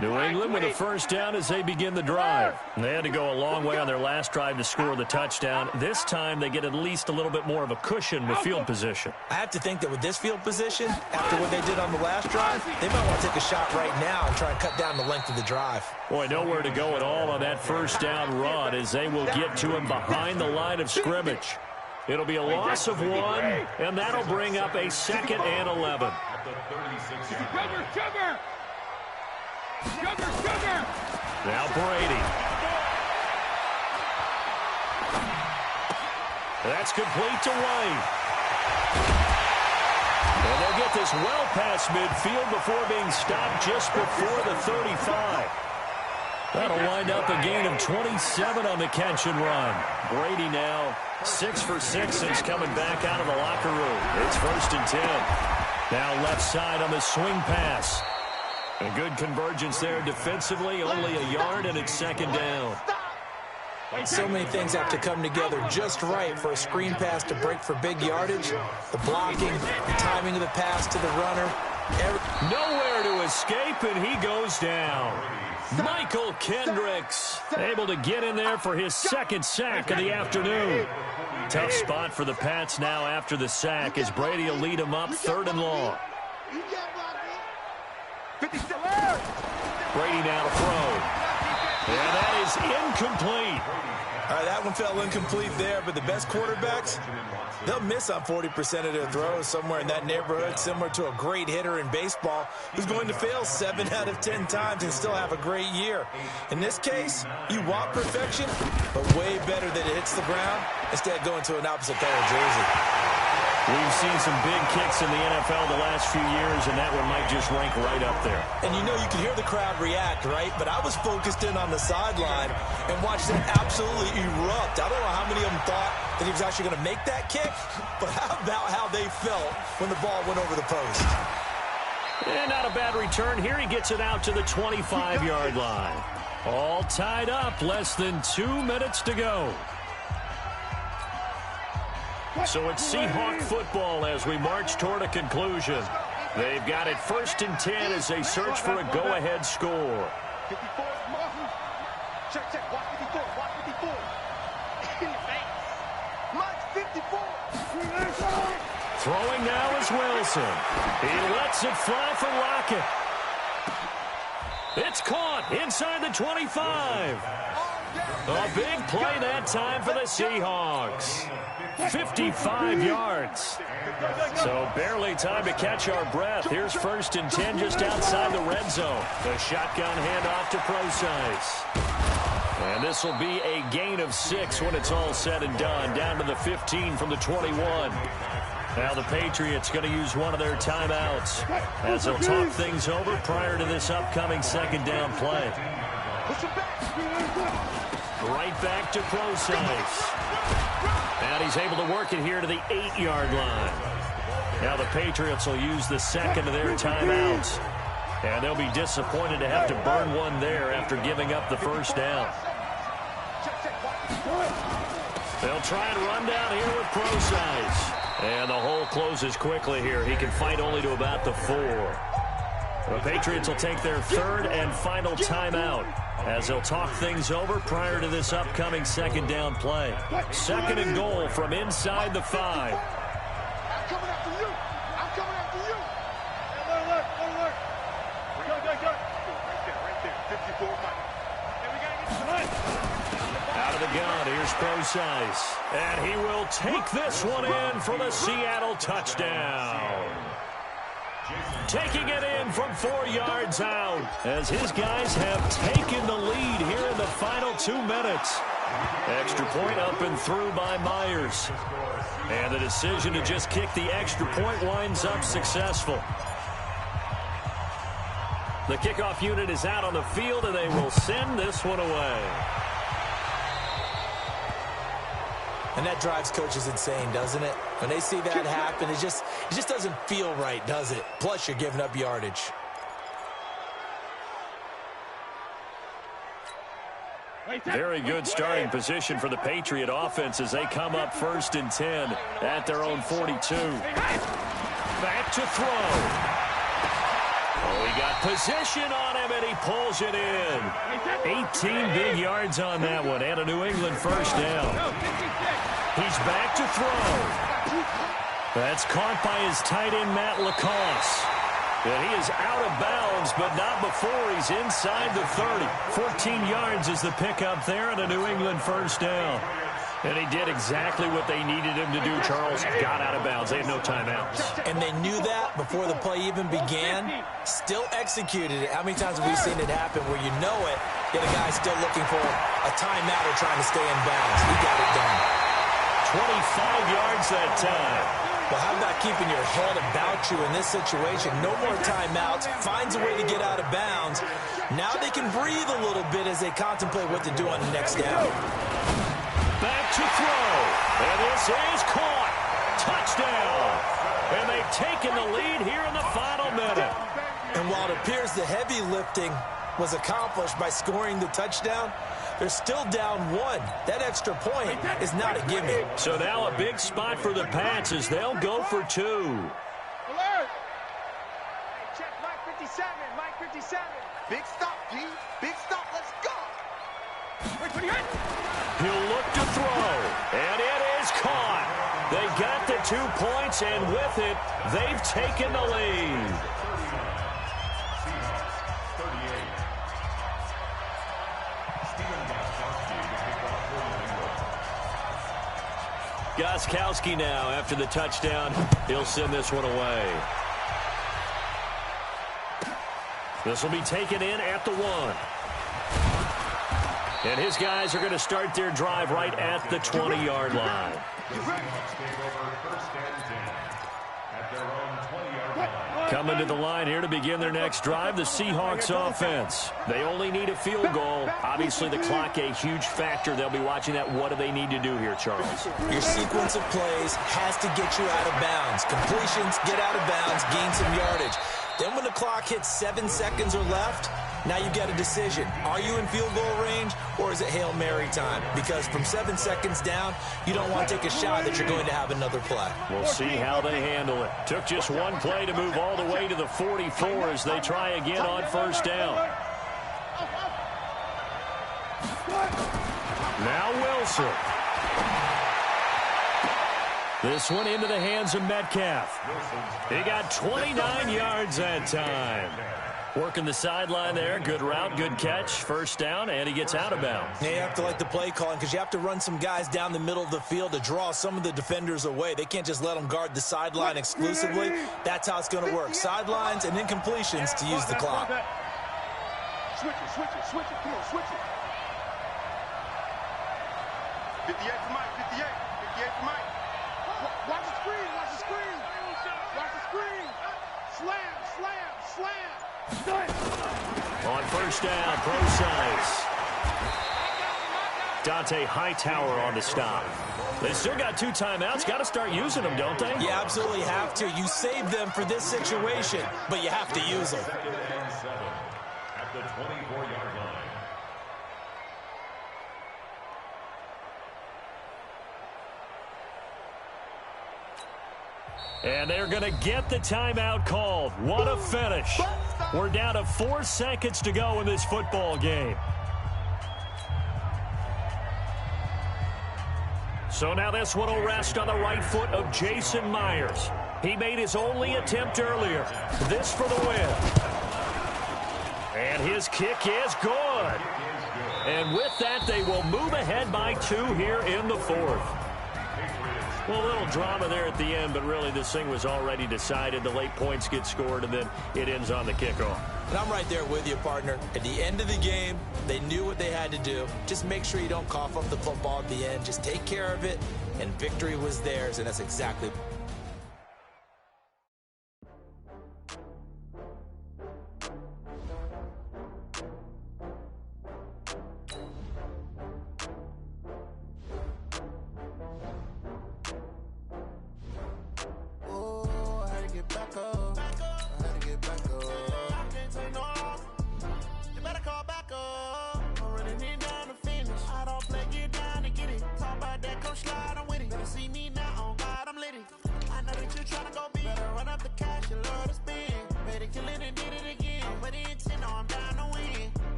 A: New England with a first down as they begin the drive. They had to go a long way on their last drive to score the touchdown. This time they get at least a little bit more of a cushion with field position.
C: I have to think that with this field position, after what they did on the last drive, they might want to take a shot right now and try and cut down the length of the drive.
A: Boy, nowhere to go at all on that first down run as they will get to him behind the line of scrimmage. It'll be a loss of 1, and that'll bring up a 2nd and 11.
B: At the 36-yard line.
J: Sugar!
A: Now Brady. That's complete to White. And they'll get this well past midfield before being stopped just before the 35. That'll wind up a gain of 27 on the catch and run. Brady now 6 for 6 since coming back out of the locker room. It's 1st and 10. Now left side on the swing pass. A good convergence there defensively, only a yard, and it's 2nd down.
C: So many things have to come together just right for a screen pass to break for big yardage. The blocking, the timing of the pass to the runner.
A: Nowhere to escape, and he goes down. Michael Kendricks able to get in there for his 2nd sack of the afternoon. Tough spot for the Pats now after the sack as Brady will lead them up 3rd and long. Brady now to throw. And that is incomplete.
C: All right, that one fell incomplete there, but the best quarterbacks, they'll miss on 40% of their throws somewhere in that neighborhood, similar to a great hitter in baseball who's going to fail 7 out of 10 times and still have a great year. In this case, you want perfection, but way better that it hits the ground instead of going to an opposite color jersey.
A: We've seen some big kicks in the NFL the last few years, and that one might just rank right up there.
C: And you know, you can hear the crowd react, right? But I was focused in on the sideline and watched them absolutely erupt. I don't know how many of them thought that he was actually going to make that kick, but how about how they felt when the ball went over the post?
A: And not a bad return here. He gets it out to the 25-yard line. All tied up, less than 2 minutes to go. So it's Seahawk football as we march toward a conclusion. They've got it 1st and 10 as they search for a go-ahead score.
J: 54, check, watch 54, watch 54. In the face. March 54.
A: Throwing now is Wilson. He lets it fly for Rocket. It's caught inside the 25. A big play that time for the Seahawks. 55 yards. So barely time to catch our breath. Here's 1st and 10 just outside the red zone. The shotgun handoff to Procise. And this will be a gain of 6 when it's all said and done. Down to the 15 from the 21. Now the Patriots going to use one of their timeouts as they'll talk things over prior to this upcoming 2nd down play. Right back to Procise. And he's able to work it here to the 8-yard line. Now the Patriots will use the 2nd of their timeouts. And they'll be disappointed to have to burn one there after giving up the 1st down. They'll try and run down here with Procise. And the hole closes quickly here. He can fight only to about the 4. The Patriots will take their 3rd and final timeout as they'll talk things over prior to this upcoming 2nd down play. 2nd and goal from inside the 5.
J: coming after you. I'm coming after you. Hey, look. Go. Right there. 54 Mike. Hey, we got to get to the line.
A: Out of the gun, here's Procise. And he will take this one in for the Seattle touchdown. Taking it in from 4 yards out as his guys have taken the lead here in the final 2 minutes. Extra point up and through by Myers. And the decision to just kick the extra point winds up successful. The kickoff unit is out on the field, and they will send this one away.
C: And that drives coaches insane, doesn't it? When they see that happen, it just doesn't feel right, does it? Plus, you're giving up yardage.
A: Very good starting position for the Patriot offense as they come up 1st and 10 at their own 42. Back to throw. Oh, he got position on him, and he pulls it in. 18 big yards on that one, and a New England first down. He's back to throw. That's caught by his tight end, Matt Lacoste. And he is out of bounds, but not before he's inside the 30. 14 yards is the pickup there, and a New England first down. And he did exactly what they needed him to do, Charles. Got out of bounds. They had no timeouts.
C: And they knew that before the play even began. Still executed it. How many times have we seen it happen where you know it, yet a guy's still looking for a timeout or trying to stay in bounds? He got it done.
A: 25 yards that time.
C: Well, how about keeping your head about you in this situation? No more timeouts. Finds a way to get out of bounds. Now they can breathe a little bit as they contemplate what to do on the next down.
A: Back to throw. And this is caught. Touchdown. And they've taken the lead here in the final minute.
C: And while it appears the heavy lifting was accomplished by scoring the touchdown, they're still down 1. That extra point is not a gimme.
A: So now a big spot for the Pats as they'll go for 2.
J: Alert! Hey, check Mike 57. Mike 57.
I: Big stop, G. Big stop. Let's go.
J: Wait, 28.
A: He'll look to throw. And it is caught. They got the 2 points, and with it, they've taken the lead. Gostkowski now after the touchdown. He'll send this one away. This will be taken in at the 1. And his guys are going to start their drive right at the 20-yard line. Coming to the line here to begin their next drive, the Seahawks offense. They only need a field goal. Obviously, the clock a huge factor. They'll be watching that. What do they need to do here, Charles?
C: Your sequence of plays has to get you out of bounds. Completions, get out of bounds, gain some yardage. Then when the clock hits 7 seconds or left, now you get a decision. Are you in field goal range, or is it Hail Mary time? Because from 7 seconds down, you don't want to take a shot that you're going to have another play.
A: We'll see how they handle it. Took just 1 play to move all the way to the 44 as they try again on first down. Now Wilson. This one into the hands of Metcalf. He got 29 yards that time. Working the sideline there. Good route, good catch. First down, and he gets out of bounds.
C: Now you have to like the play calling because you have to run some guys down the middle of the field to draw some of the defenders away. They can't just let them guard the sideline exclusively. That's how it's going to work. Sidelines and incompletions to use the clock.
J: Switch it. Come on, switch it.
E: 58 for Mike, 58 for Mike.
J: Watch the screen. Slam.
A: On first down, Procise. Dante Hightower on the stop. They still got 2 timeouts. Got to start using them, don't they?
C: You absolutely have to. You save them for this situation, but you have to use them.
B: At the 24-yard line.
A: And they're going to get the timeout called. What a finish. We're down to 4 seconds to go in this football game. So now this one will rest on the right foot of Jason Myers. He made his only attempt earlier. This for the win. And his kick is good. And with that, they will move ahead by 2 here in the 4th. Well, a little drama there at the end, but really this thing was already decided. The late points get scored, and then it ends on the kickoff.
C: And I'm right there with you, partner. At the end of the game, they knew what they had to do. Just make sure you don't cough up the football at the end. Just take care of it, and victory was theirs, and that's exactly.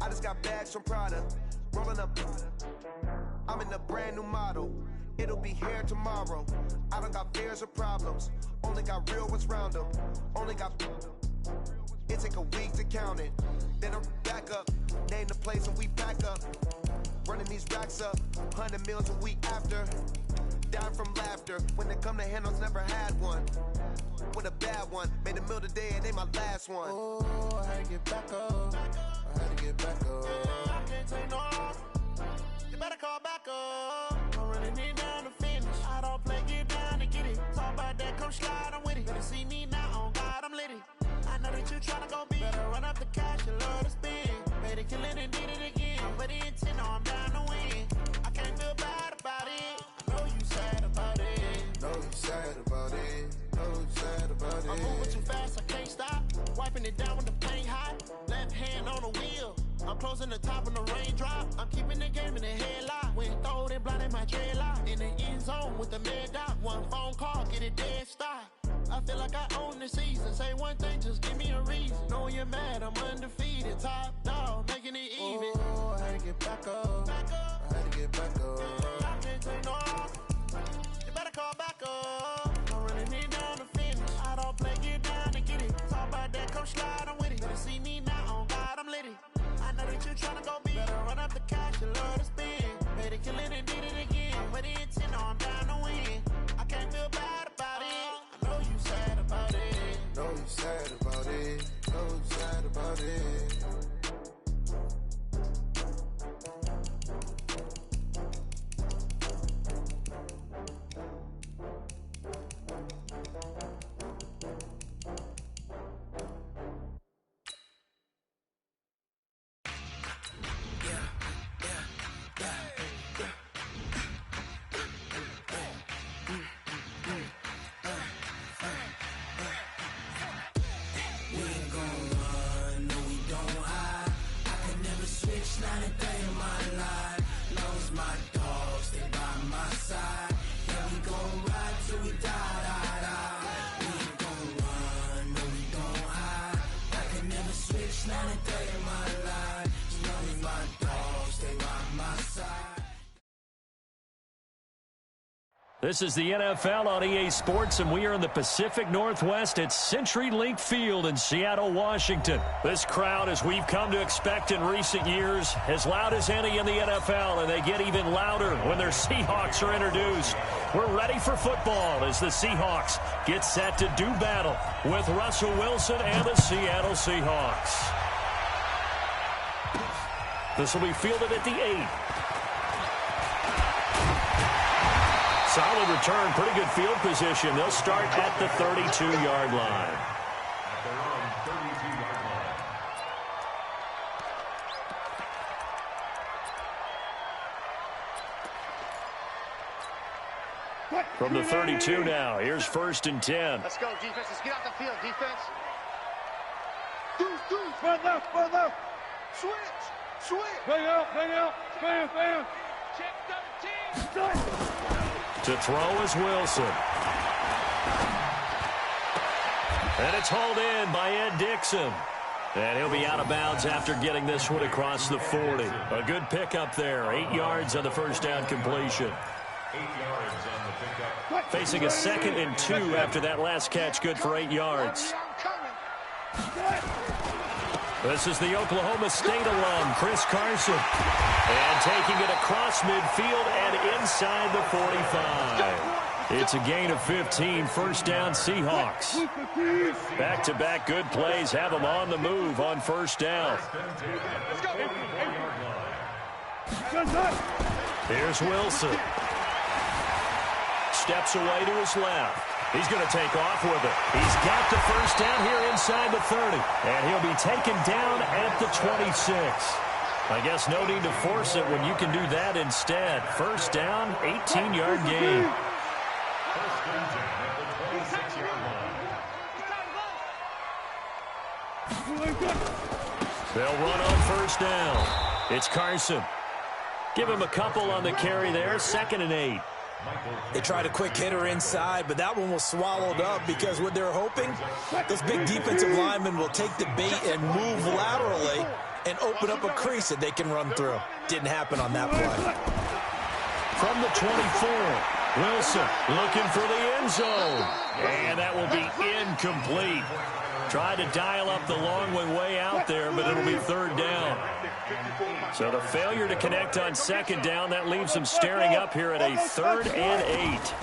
D: I just got bags from Prada, rolling up. I'm in a brand new model. It'll be here tomorrow. I don't got fears or problems. Only got real ones round them. Only got. It take a week to count it. Then I'm back up. Name the place and we back up. Running these racks up. 100 meals a week after. Dying from laughter. When they come to handles, never had one. With a bad one. Made a meal today and they my last one. Oh, I had to get back up. I had to get back up. I can't take no loss. You better call back up. I'm running it down to finish. I don't play, get down to get it. Talk about that, come slide, I'm with it. Better see me now, on God, I'm litty. I know that you tryna go big. Better run up the cash, you love to spend. Made it, kill it, and did it again. But the intent, no, I'm down to win. I can't feel bad about it. I know you sad about it. Know you sad about it. Know you sad about it. I'm moving too fast, I can't stop. Wiping it down when the paint hot. Left hand on the wheel. I'm closing the top of the raindrop. I'm keeping the game in the headlock. When throwed and blinded my dreadlock. In the end zone with the mad dot. One phone call, get it dead stop. I feel like I own the season. Say one thing, just give me a reason. Knowing you're mad, I'm undefeated. Top dog, making it even. Oh, I had to get back up. I had to get back up. I can't take no loss. You better call back up. I'm running it down to finish. I don't play, get down to get it. Talk about that, come slide, I'm with it. Better see me now, on God, I'm litty. I know that you tryna go big. Better run up the cash, you love to spend. Made it, kill it, and did it again. But the intent, no, I'm down to win. I can't feel bad about it. I know you sad about it. Know you sad about it. Know you sad about it.
A: This is the NFL on EA Sports, and we are in the Pacific Northwest at CenturyLink Field in Seattle, Washington. This crowd, as we've come to expect in recent years, as loud as any in the NFL, and they get even louder when their Seahawks are introduced. We're ready for football as the Seahawks get set to do battle with Russell Wilson and the Seattle Seahawks. This will be fielded at the 8. Solid return, pretty good field position. They'll start at the 32-yard line.
B: At their own 32-yard line.
A: From the 32 now, here's 1st and 10.
E: Let's go, defense. Let's get out the field, defense.
J: Deuce, run left. Switch. Bang out, bam. Check 13.
A: To throw is Wilson. And it's hauled in by Ed Dixon. And he'll be out of bounds after getting this one across the 40. A good pickup there. 8 yards on the first down completion.
B: 8 yards on the pickup.
A: Facing a 2nd and 2 after that last catch, good for 8 yards. This is the Oklahoma State alum, Chris Carson. And taking it across midfield and inside the 45. It's a gain of 15, first down Seahawks. Back-to-back good plays have them on the move on first down. Here's Wilson. Steps away to his left. He's going to take off with it. He's got the first down here inside the 30. And he'll be taken down at the 26. I guess no need to force it when you can do that instead. First down, 18-yard gain.
B: First and 10 at the 26-yard line.
A: They'll run on first down. It's Carson. Give him a couple on the carry there. 2nd and 8.
C: They tried a quick hitter inside, but that one was swallowed up because what they're hoping, those big defensive linemen will take the bait and move laterally and open up a crease that they can run through. Didn't happen on that play.
A: From the 24, Wilson looking for the end zone. And that will be incomplete. Tried to dial up the long one way out there, but it'll be 3rd down. So the failure to connect on 2nd down, that leaves them staring up here at a 3rd and 8.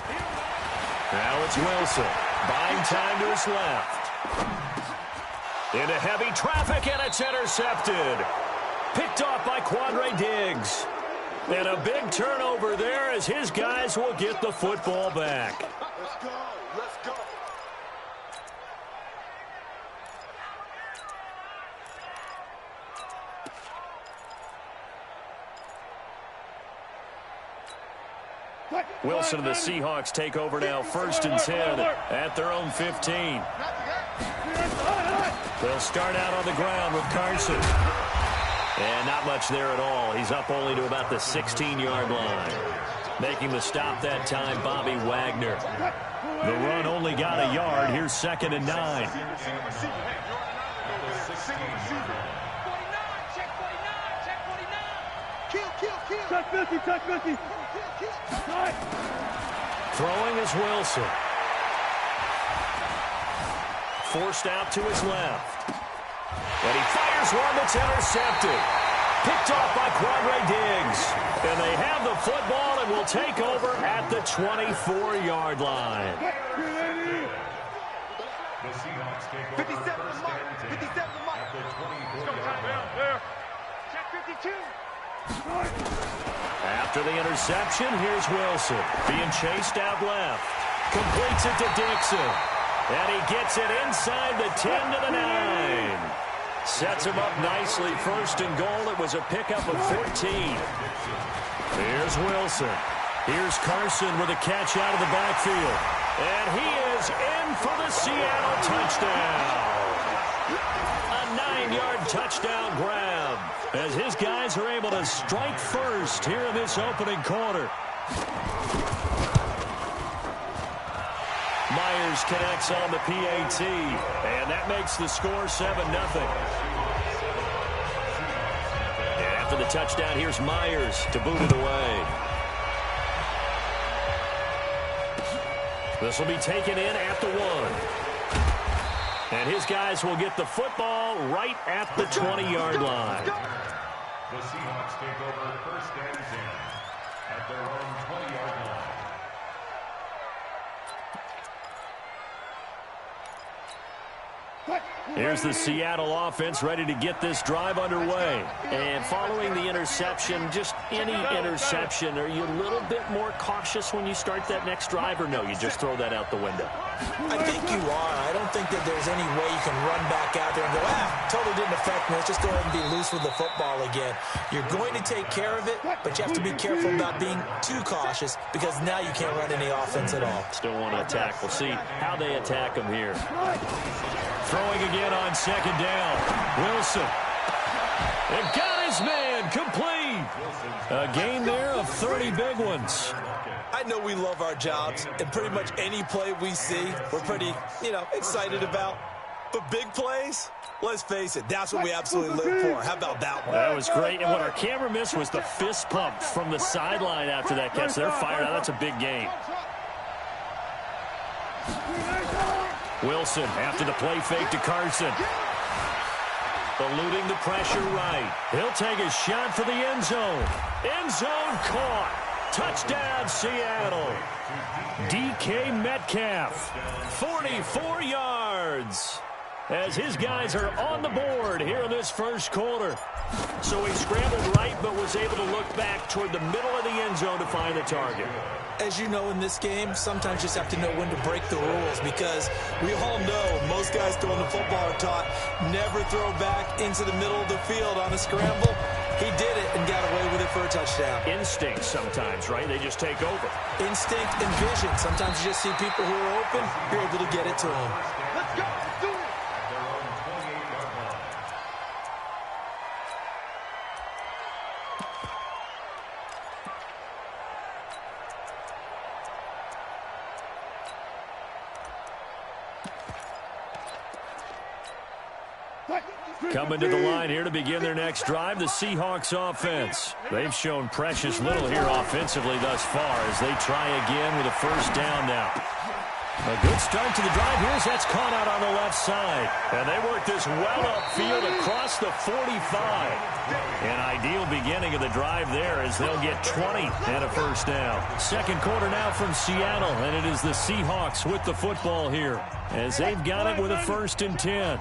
A: Now it's Wilson. Buying time to his left. Into heavy traffic, and it's intercepted. Picked off by Quandre Diggs. And a big turnover there as his guys will get the football back.
J: Let's go. Let's go.
A: Wilson and the Seahawks take over now, 1st and 10 at their own 15. They'll start out on the ground with Carson. And not much there at all. He's up only to about the 16-yard line. Making the stop that time, Bobby Wagner. The run only got a yard. Here's 2nd and 9.
J: Touch 50.
A: Throwing is Wilson. Forced out to his left. And he fires one that's intercepted. Picked off by Quandre Diggs. And they have the football and will take over at the 24-yard line.
B: The Seahawks take over
J: 57
B: first
J: Mike.
B: and 10
J: 57 Mike.
B: at the 24-yard line.
J: Check 52.
A: After the interception, here's Wilson. Being chased out left. Completes it to Dixon. And he gets it inside the 10 to the 9. Sets him up nicely. 1st and goal. It was a pickup of 14. Here's Wilson. Here's Carson with a catch out of the backfield. And he is in for the Seattle touchdown. A 9-yard touchdown grab as his guys are able to strike first here in this opening quarter. Myers connects on the PAT, and that makes the score 7-0. And after the touchdown, here's Myers to boot it away. This will be taken in at the 1. And his guys will get the football right at the 20-yard line.
B: The Seahawks take over 1st and 10 at their own 20-yard line.
A: Here's the Seattle offense ready to get this drive underway. And following the interception, just any interception, are you a little bit more cautious when you start that next drive, or no, you just throw that out the window?
C: I think you are. I don't think that there's any way you can run back out there and go, totally didn't affect me. Let's just go ahead and be loose with the football again. You're going to take care of it, but you have to be careful about being too cautious because now you can't run any offense at all.
A: Still want to attack. We'll see how they attack him here. Throwing again on 2nd down. Wilson. And got his man complete. A gain there of 30 big ones.
C: I know we love our jobs, and pretty much any play we see, we're pretty, excited about. But big plays, let's face it, that's what we absolutely live for. How about that one?
A: That was great. And what our camera missed was the fist pump from the sideline after that catch. They're fired out. That's a big game. Wilson after the play fake to Carson. Eluding the pressure right. He'll take a shot for the end zone. End zone caught. Touchdown, Seattle. DK Metcalf, 44 yards. As his guys are on the board here in this first quarter. So he scrambled right, but was able to look back toward the middle of the end zone to find the target.
C: As you know, in this game, sometimes you just have to know when to break the rules, because we all know most guys throwing the football are taught never throw back into the middle of the field on a scramble. He did it and got away with it for a touchdown.
A: Instinct sometimes, right? They just take over.
C: Instinct and vision. Sometimes you just see people who are open, you're able to get it to them.
J: Let's go. Do it.
A: Coming to the line here to begin their next drive, the Seahawks offense. They've shown precious little here offensively thus far as they try again with a first down now. A good start to the drive. Here's that's caught out on the left side. And they work this well upfield across the 45. An ideal beginning of the drive there as they'll get 20 and a first down. Second quarter now from Seattle, and it is the Seahawks with the football here as they've got it with a 1st and 10.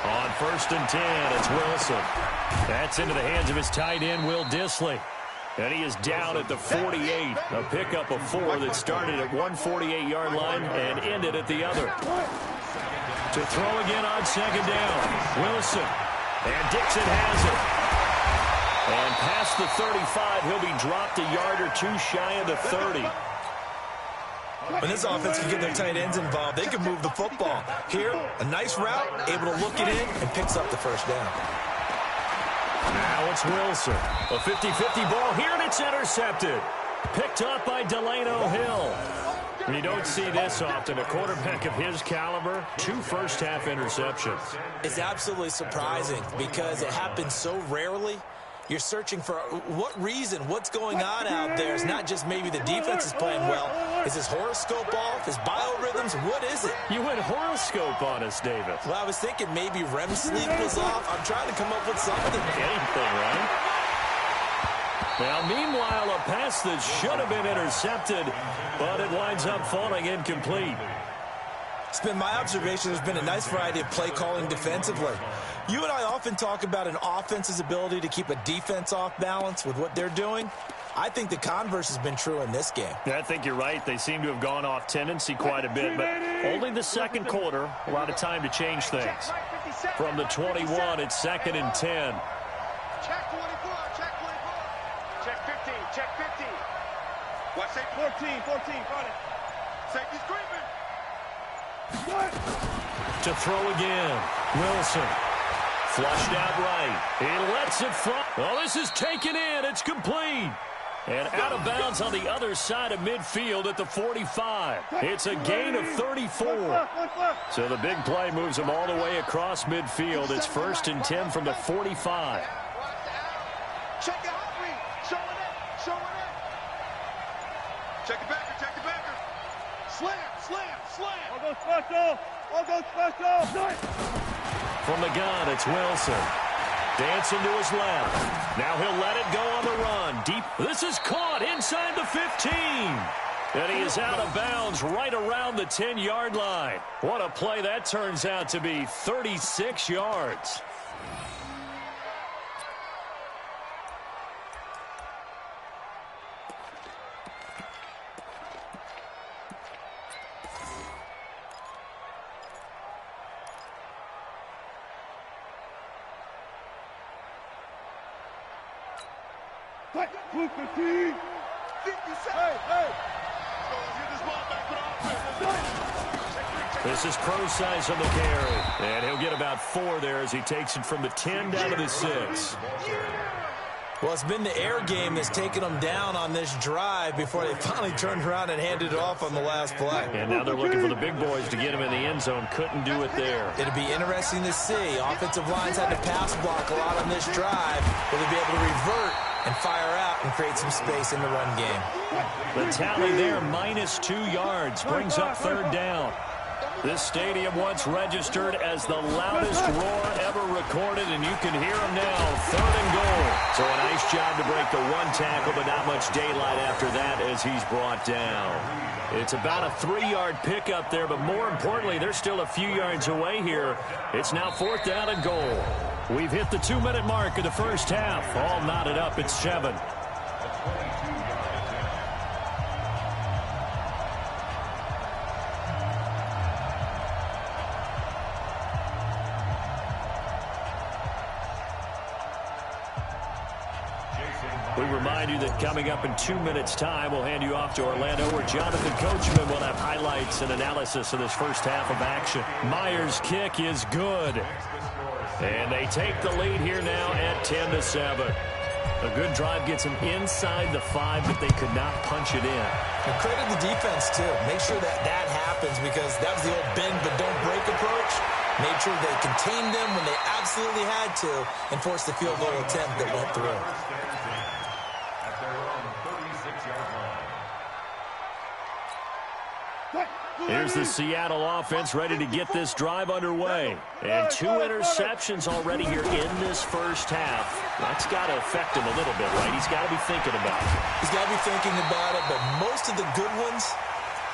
A: On 1st and 10, it's Wilson. That's into the hands of his tight end, Will Dissly. And he is down at the 48. A pickup of 4 that started at 148-yard line and ended at the other. To throw again on 2nd down, Wilson. And Dixon has it. And past the 35, he'll be dropped a yard or 2 shy of the 30.
C: When this offense can get their tight ends involved, they can move the football. Here, a nice route, able to look it in, and picks up the first down.
A: Now it's Wilson. A 50-50 ball here, and it's intercepted. Picked up by Delano Hill. And you don't see this often. A quarterback of his caliber, 2 first-half interceptions.
C: It's absolutely surprising because it happens so rarely. You're searching for what reason, what's going on out there. It's not just maybe the defense is playing well. Is his horoscope off? His biorhythms? What is it?
A: You went horoscope on us, David.
C: Well, I was thinking maybe REM sleep was off. I'm trying to come up with something.
A: Anything, right? Now, meanwhile, a pass that should have been intercepted, but it winds up falling incomplete.
C: It's been my observation there's been a nice variety of play calling defensively. You and I often talk about an offense's ability to keep a defense off balance with what they're doing. I think the converse has been true in this game.
A: Yeah, I think you're right. They seem to have gone off tendency quite a bit, but only the second quarter, a lot of time to change things. From the 21, it's 2nd and 10.
J: Check 24, check 24. Check 15, check 15. Watch say 14, got it. Safety screaming.
A: To throw again, Wilson. Flushed out right. He lets it fly. Oh, this is taken in. It's complete. And out of bounds on the other side of midfield at the 45. It's a gain of 34. So the big play moves him all the way across midfield. It's 1st and 10 from the 45.
J: Check it out, show it in. Check the backer, check the backer. Slam. All go special.
A: From the gun, it's Wilson. Dancing to his left. Now he'll let it go on the run. Deep. This is caught inside the 15. And he is out of bounds right around the 10-yard line. What a play that turns out to be. 36 yards. This is Pro-Size on the carry. And he'll get about 4 there as he takes it from the 10 down to the 6.
C: Well, it's been the air game that's taken them down on this drive before they finally turned around and handed it off on the last play.
A: And now they're looking for the big boys to get him in the end zone. Couldn't do it there.
C: It'll be interesting to see. Offensive lines had to pass block a lot on this drive. Will they be able to revert and fire out and create some space in the run game?
A: The tally there, -2 yards, brings up 3rd down. This stadium once registered as the loudest roar ever recorded, and you can hear them now, 3rd and goal. So a nice job to break the 1 tackle, but not much daylight after that as he's brought down. It's about a 3-yard pickup there, but more importantly, they're still a few yards away here. It's now 4th down and goal. We've hit the 2-minute mark of the first half. All knotted up at 7. We remind you that coming up in 2 minutes' time, we'll hand you off to Orlando, where Jonathan Coachman will have highlights and analysis of this first half of action. Myers' kick is good. And they take the lead here now at 10-7. A good drive gets them inside the 5, but they could not punch it in.
C: And credit the defense, too. Make sure that that happens, because that was the old bend but don't break approach. Made sure they contained them when they absolutely had to and forced the field goal attempt that went through.
A: Here's the Seattle offense ready to get this drive underway. And 2 interceptions already here in this first half. That's got to affect him a little bit, right? He's got to be thinking about it.
C: He's got to be thinking about it, but most of the good ones,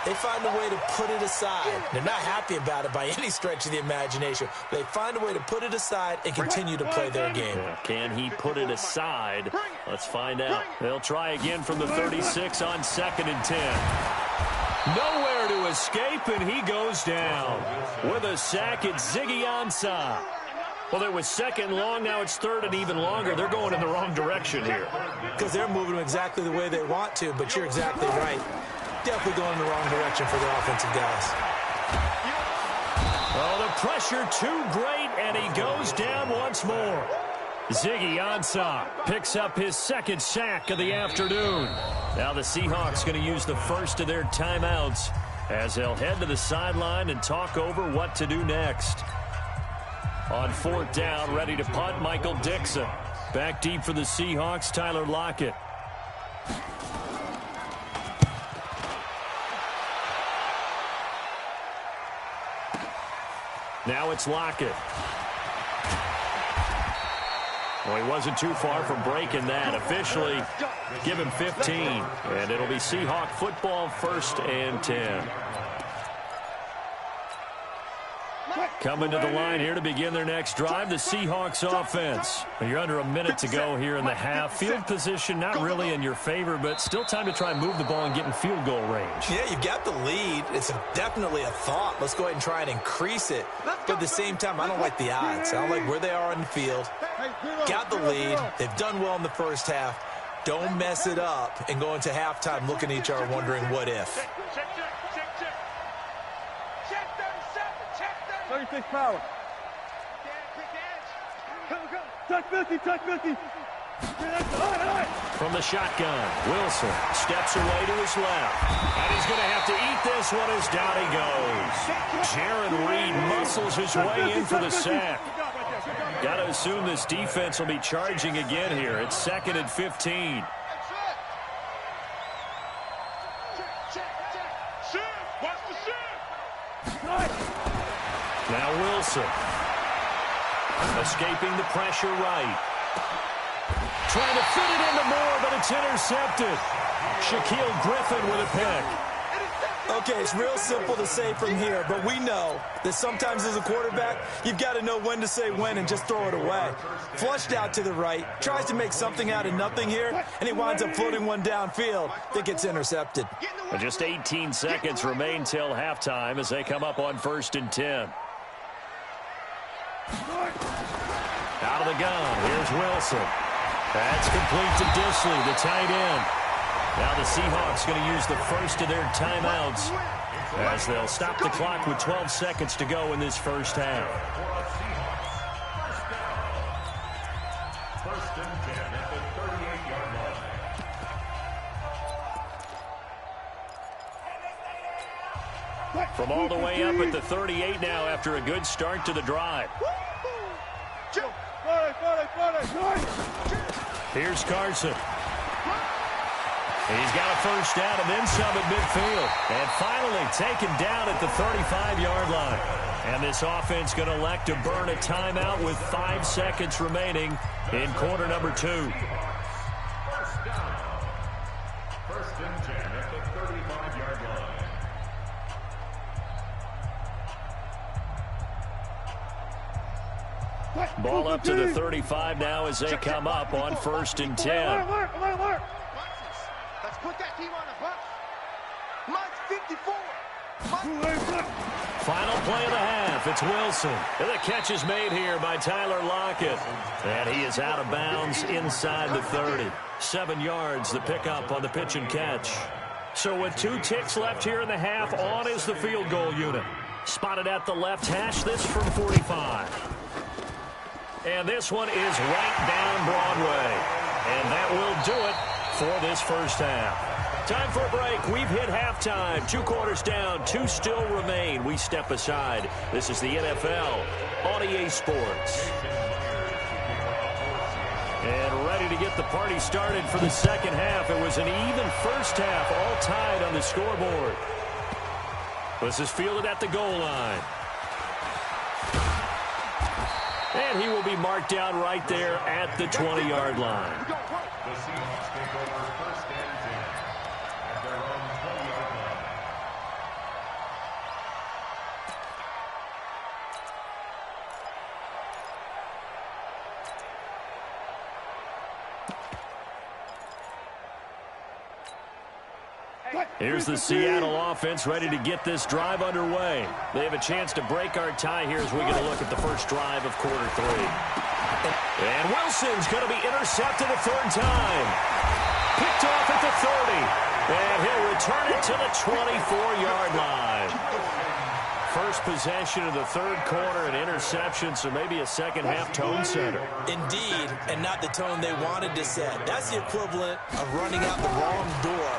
C: they find a way to put it aside. They're not happy about it by any stretch of the imagination. They find a way to put it aside and continue to play their game.
A: Can he put it aside? Let's find out. They'll try again from the 36 on 2nd and 10. Nowhere to escape, and he goes down. With a sack, it's Ziggy Ansah. Well, it was 2nd long, now it's 3rd and even longer. They're going in the wrong direction here.
C: Because they're moving them exactly the way they want to, but you're exactly right. Definitely going in the wrong direction for the offensive guys.
A: Oh, the pressure too great, and he goes down once more. Ziggy Ansah picks up his 2nd sack of the afternoon. Now the Seahawks going to use the first of their timeouts as they'll head to the sideline and talk over what to do next. On 4th down, ready to punt, Michael Dixon. Back deep for the Seahawks, Tyler Lockett. Now it's Lockett. Well, he wasn't too far from breaking that. Officially, give him 15. And it'll be Seahawk football, 1st and 10. Coming to the line here to begin their next drive, the Seahawks offense. You're under a minute to go here in the half. Field position not really in your favor, but still time to try and move the ball and get in field goal range.
C: Yeah, you've got the lead. It's definitely a thought. Let's go ahead and try and increase it. But at the same time, I don't like the odds. I don't like where they are in the field. Got the lead. They've done well in the first half. Don't mess it up and go into halftime looking at each other wondering what if.
J: 36 power. Touch 50, touch 50.
A: From the shotgun, Wilson steps away to his left. And he's going to have to eat this one as down he goes. Jaron Reed muscles his way in for the sack. Got to assume this defense will be charging again here. It's 2nd and 15. Now Wilson. Escaping the pressure right. Trying to fit it into Moore, but it's intercepted. Shaquille Griffin with a pick.
C: Okay, it's real simple to say from here, but we know that sometimes as a quarterback, you've got to know when to say when and just throw it away. Flushed out to the right, tries to make something out of nothing here, and he winds up floating one downfield that gets intercepted.
A: And just 18 seconds remain till halftime as they come up on 1st and 10. Out of the gun, here's Wilson. That's complete to Disley, the tight end. Now the Seahawks going to use the first of their timeouts as they'll stop the clock with 12 seconds to go in this first half.
B: 1st and 10 at the 38.
A: From all the way up at the 38 now after a good start to the drive. Here's Carson. He's got a first down and then some at midfield. And finally taken down at the 35-yard line. And this offense going to elect to burn a timeout with 5 seconds remaining in quarter number 2.
B: First and 10 at the 35-yard line.
A: Ball up to the 35 now as they come up on first and 10.
J: Let's put that team on the bus. Mine's 54.
A: Final play of the half. It's Wilson. And the catch is made here by Tyler Lockett. And he is out of bounds inside the 30. 7 yards, the pickup on the pitch and catch. So with 2 ticks left here in the half, on is the field goal unit. Spotted at the left hash, this from 45. And this one is right down Broadway. And that will do it for this first half. Time for a break. We've hit halftime. 2 quarters down. 2 still remain. We step aside. This is the NFL on EA Sports. And ready to get the party started for the second half. It was an even first half, all tied on the scoreboard. This is fielded at the goal line. And he will be marked down right there at the 20-yard line.
B: The Seahawks take over first and 10 at their own 20-yard line.
A: Here's the Seattle offense ready to get this drive underway. They have a chance to break our tie here as we get a look at the first drive of quarter 3. And Wilson's going to be intercepted a third time. Picked off at the 30. And he'll return it to the 24-yard line. First possession of the third quarter, an interception, so maybe a second-half tone setter.
C: Indeed, and not the tone they wanted to set. That's the equivalent of running out the wrong door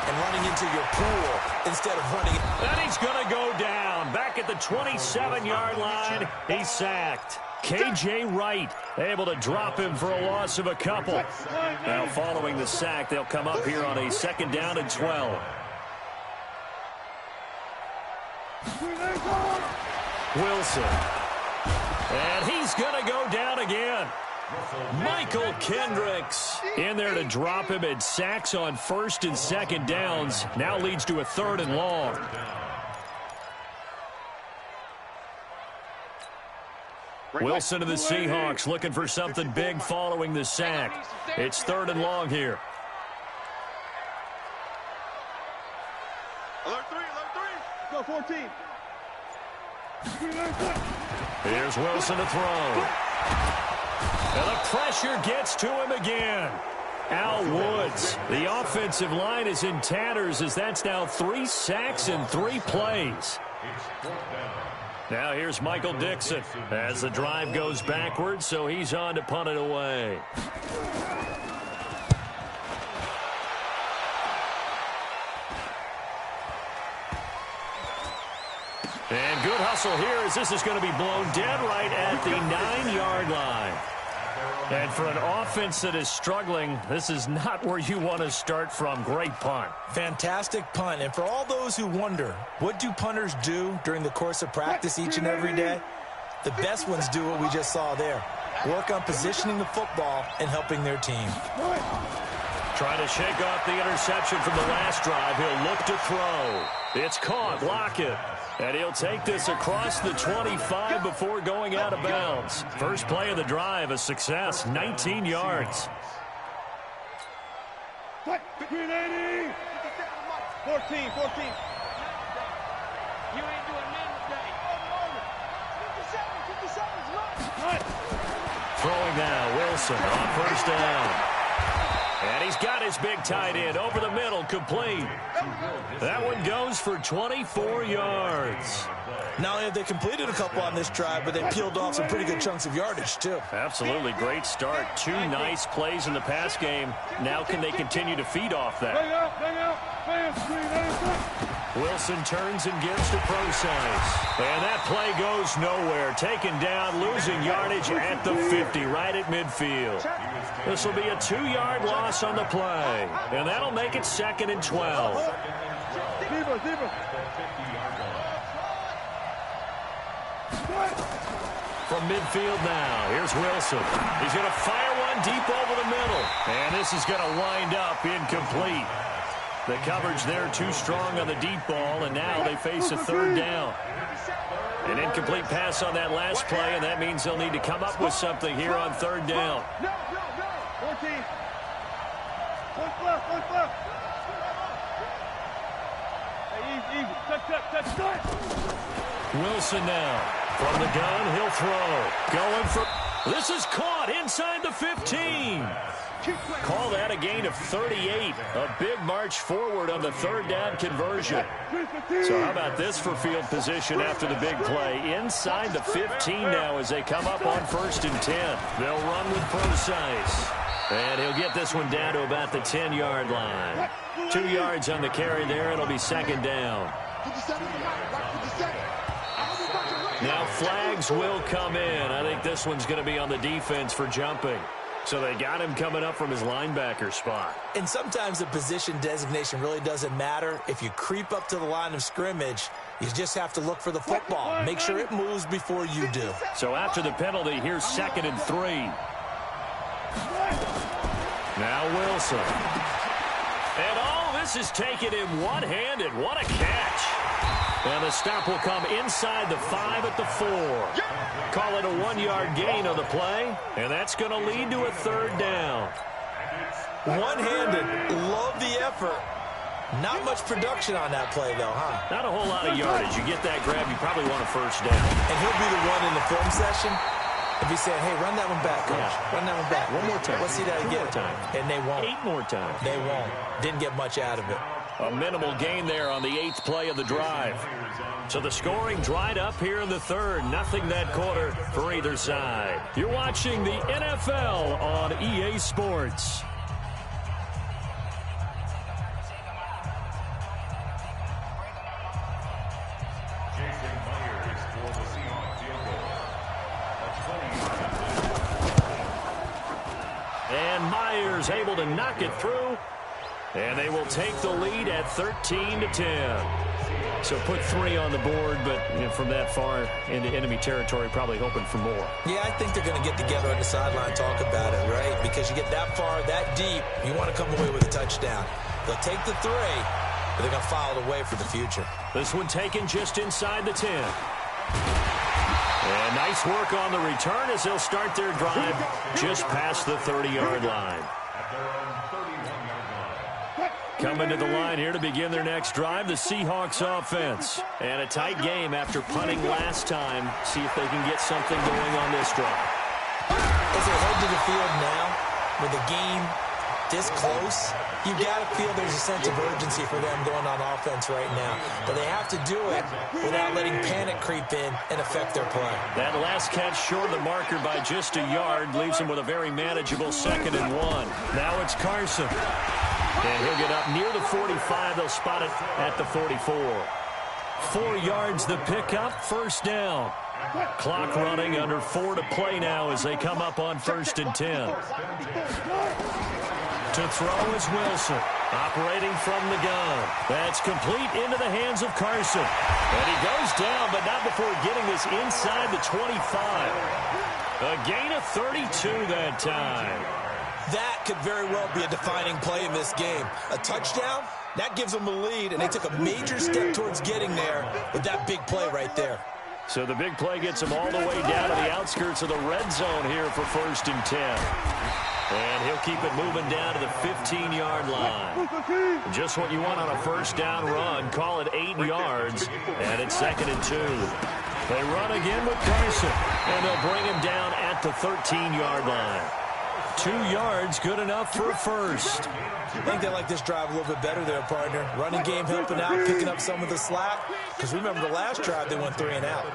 C: and running into your pool instead of running.
A: And he's going to go down. Back at the 27-yard line, he's sacked. K.J. Wright able to drop him for a loss of a couple. Now following the sack, they'll come up here on a second down and 12. Wilson. And he's going to go down again. Michael Kendricks in there to drop him, and sacks on first and second downs. Now leads to a third and long. Wilson of the Seahawks looking for something big following the sack. It's third and long here.
J: Alert 3, alert 3. Go 14.
A: Here's Wilson to throw. And the pressure gets to him again. Al Woods. The offensive line is in tatters as that's now 3 sacks in 3 plays. Now here's Michael Dixon as the drive goes backwards, so he's on to punt it away. And good hustle here as this is going to be blown dead right at the 9-yard line. And for an offense that is struggling, this is not where you want to start from. Great punt.
C: Fantastic punt. And for all those who wonder, what do punters do during the course of practice each and every day? The best ones do what we just saw there. Work on positioning the football and helping their team.
A: Trying to shake off the interception from the last drive. He'll look to throw. It's caught. Lockett. And he'll take this across the 25 before going out of bounds. First play of the drive, a success, 19 yards.
J: 14, 14. You ain't doing nothing today. 57's mine.
A: Throwing now, Wilson on first down. And he's got his big tight end over the middle, complete. That one goes for 24 yards.
C: Not only have they completed a couple on this drive, but they peeled off some pretty good chunks of yardage, too.
A: Absolutely great start. 2 nice plays in the pass game. Now can they continue to feed off that? Wilson turns and gives to Procise. And that play goes nowhere. Taken down, losing yardage at the 50, right at midfield. This will be a 2-yard loss on the play. And that'll make it 2nd and 12. From midfield now, here's Wilson. He's going to fire one deep over the middle. And this is going to wind up incomplete. The coverage there too strong on the deep ball, and now they face a 3rd down. An incomplete pass on that last play, and that means they'll need to come up with something here on 3rd down. Wilson now. From the gun, he'll throw. Going for... This is caught inside the 15. Call that a gain of 38. A big march forward on the 3rd down conversion. So how about this for field position after the big play? Inside the 15 now as they come up on 1st and 10. They'll run with Procise. And he'll get this one down to about the 10-yard line. 2 yards on the carry there. It'll be 2nd down. Now flags will come in. I think this one's going to be on the defense for jumping. So they got him coming up from his linebacker spot.
C: And sometimes the position designation really doesn't matter. If you creep up to the line of scrimmage, you just have to look for the football. Make sure it moves before you do.
A: So after the penalty, here's 2nd and 3. Now Wilson. And all this is taken in one-handed. What a catch. And the stop will come inside the 5 at the 4. Call it a 1-yard gain on the play, and that's going to lead to a 3rd down.
C: One-handed. Love the effort. Not much production on that play, though, huh?
A: Not a whole lot of yardage. You get that grab, you probably want a 1st down.
C: And he'll be the one in the film session. If he's saying, hey, run that one back, coach.
A: Yeah.
C: Run that one back.
A: One more time.
C: Let's see that again.
A: 2 more times.
C: And they won't.
A: 8 more times.
C: They won't. Didn't get much out of it.
A: A minimal gain there on the 8th play of the drive. So the scoring dried up here in the 3rd. Nothing that quarter for either side. You're watching the NFL on EA Sports. And Myers able to knock it through. And they will take the lead at 13-10. So put 3 on the board, but from that far into enemy territory, probably hoping for more.
C: Yeah, I think they're going to get together on the sideline, talk about it, right? Because you get that far, that deep, you want to come away with a touchdown. They'll take the 3, but they're going to file it away for the future.
A: This one taken just inside the 10. And nice work on the return as they'll start their drive just past the 30-yard line. Coming to the line here to begin their next drive, the Seahawks offense. And a tight game after punting last time. See if they can get something going on this drive.
C: As they head to the field now, with the game this close, you've got to feel there's a sense of urgency for them going on offense right now. But they have to do it without letting panic creep in and affect their play.
A: That last catch short of the marker by just a yard leaves them with a very manageable 2nd and 1. Now it's Carson. And he'll get up near the 45. They'll spot it at the 44. 4 yards the pickup, 1st down. Clock running, under 4 to play now as they come up on 1st and 10. To throw is Wilson, operating from the gun. That's complete into the hands of Carson. And he goes down, but not before getting this inside the 25. A gain of 32 that time.
C: That could very well be a defining play in this game. A touchdown, that gives them a lead, and they took a major step towards getting there with that big play right there.
A: So the big play gets them all the way down to the outskirts of the red zone here for 1st and 10. And he'll keep it moving down to the 15-yard line. Just what you want on a 1st down run. Call it 8 yards, and it's 2nd and 2. They run again with Carson, and they'll bring him down at the 13-yard line. 2 yards, good enough for a first.
C: I think they like this drive a little bit better there, partner. Running game helping out, picking up some of the slack. Because remember the last drive, they went 3 and out.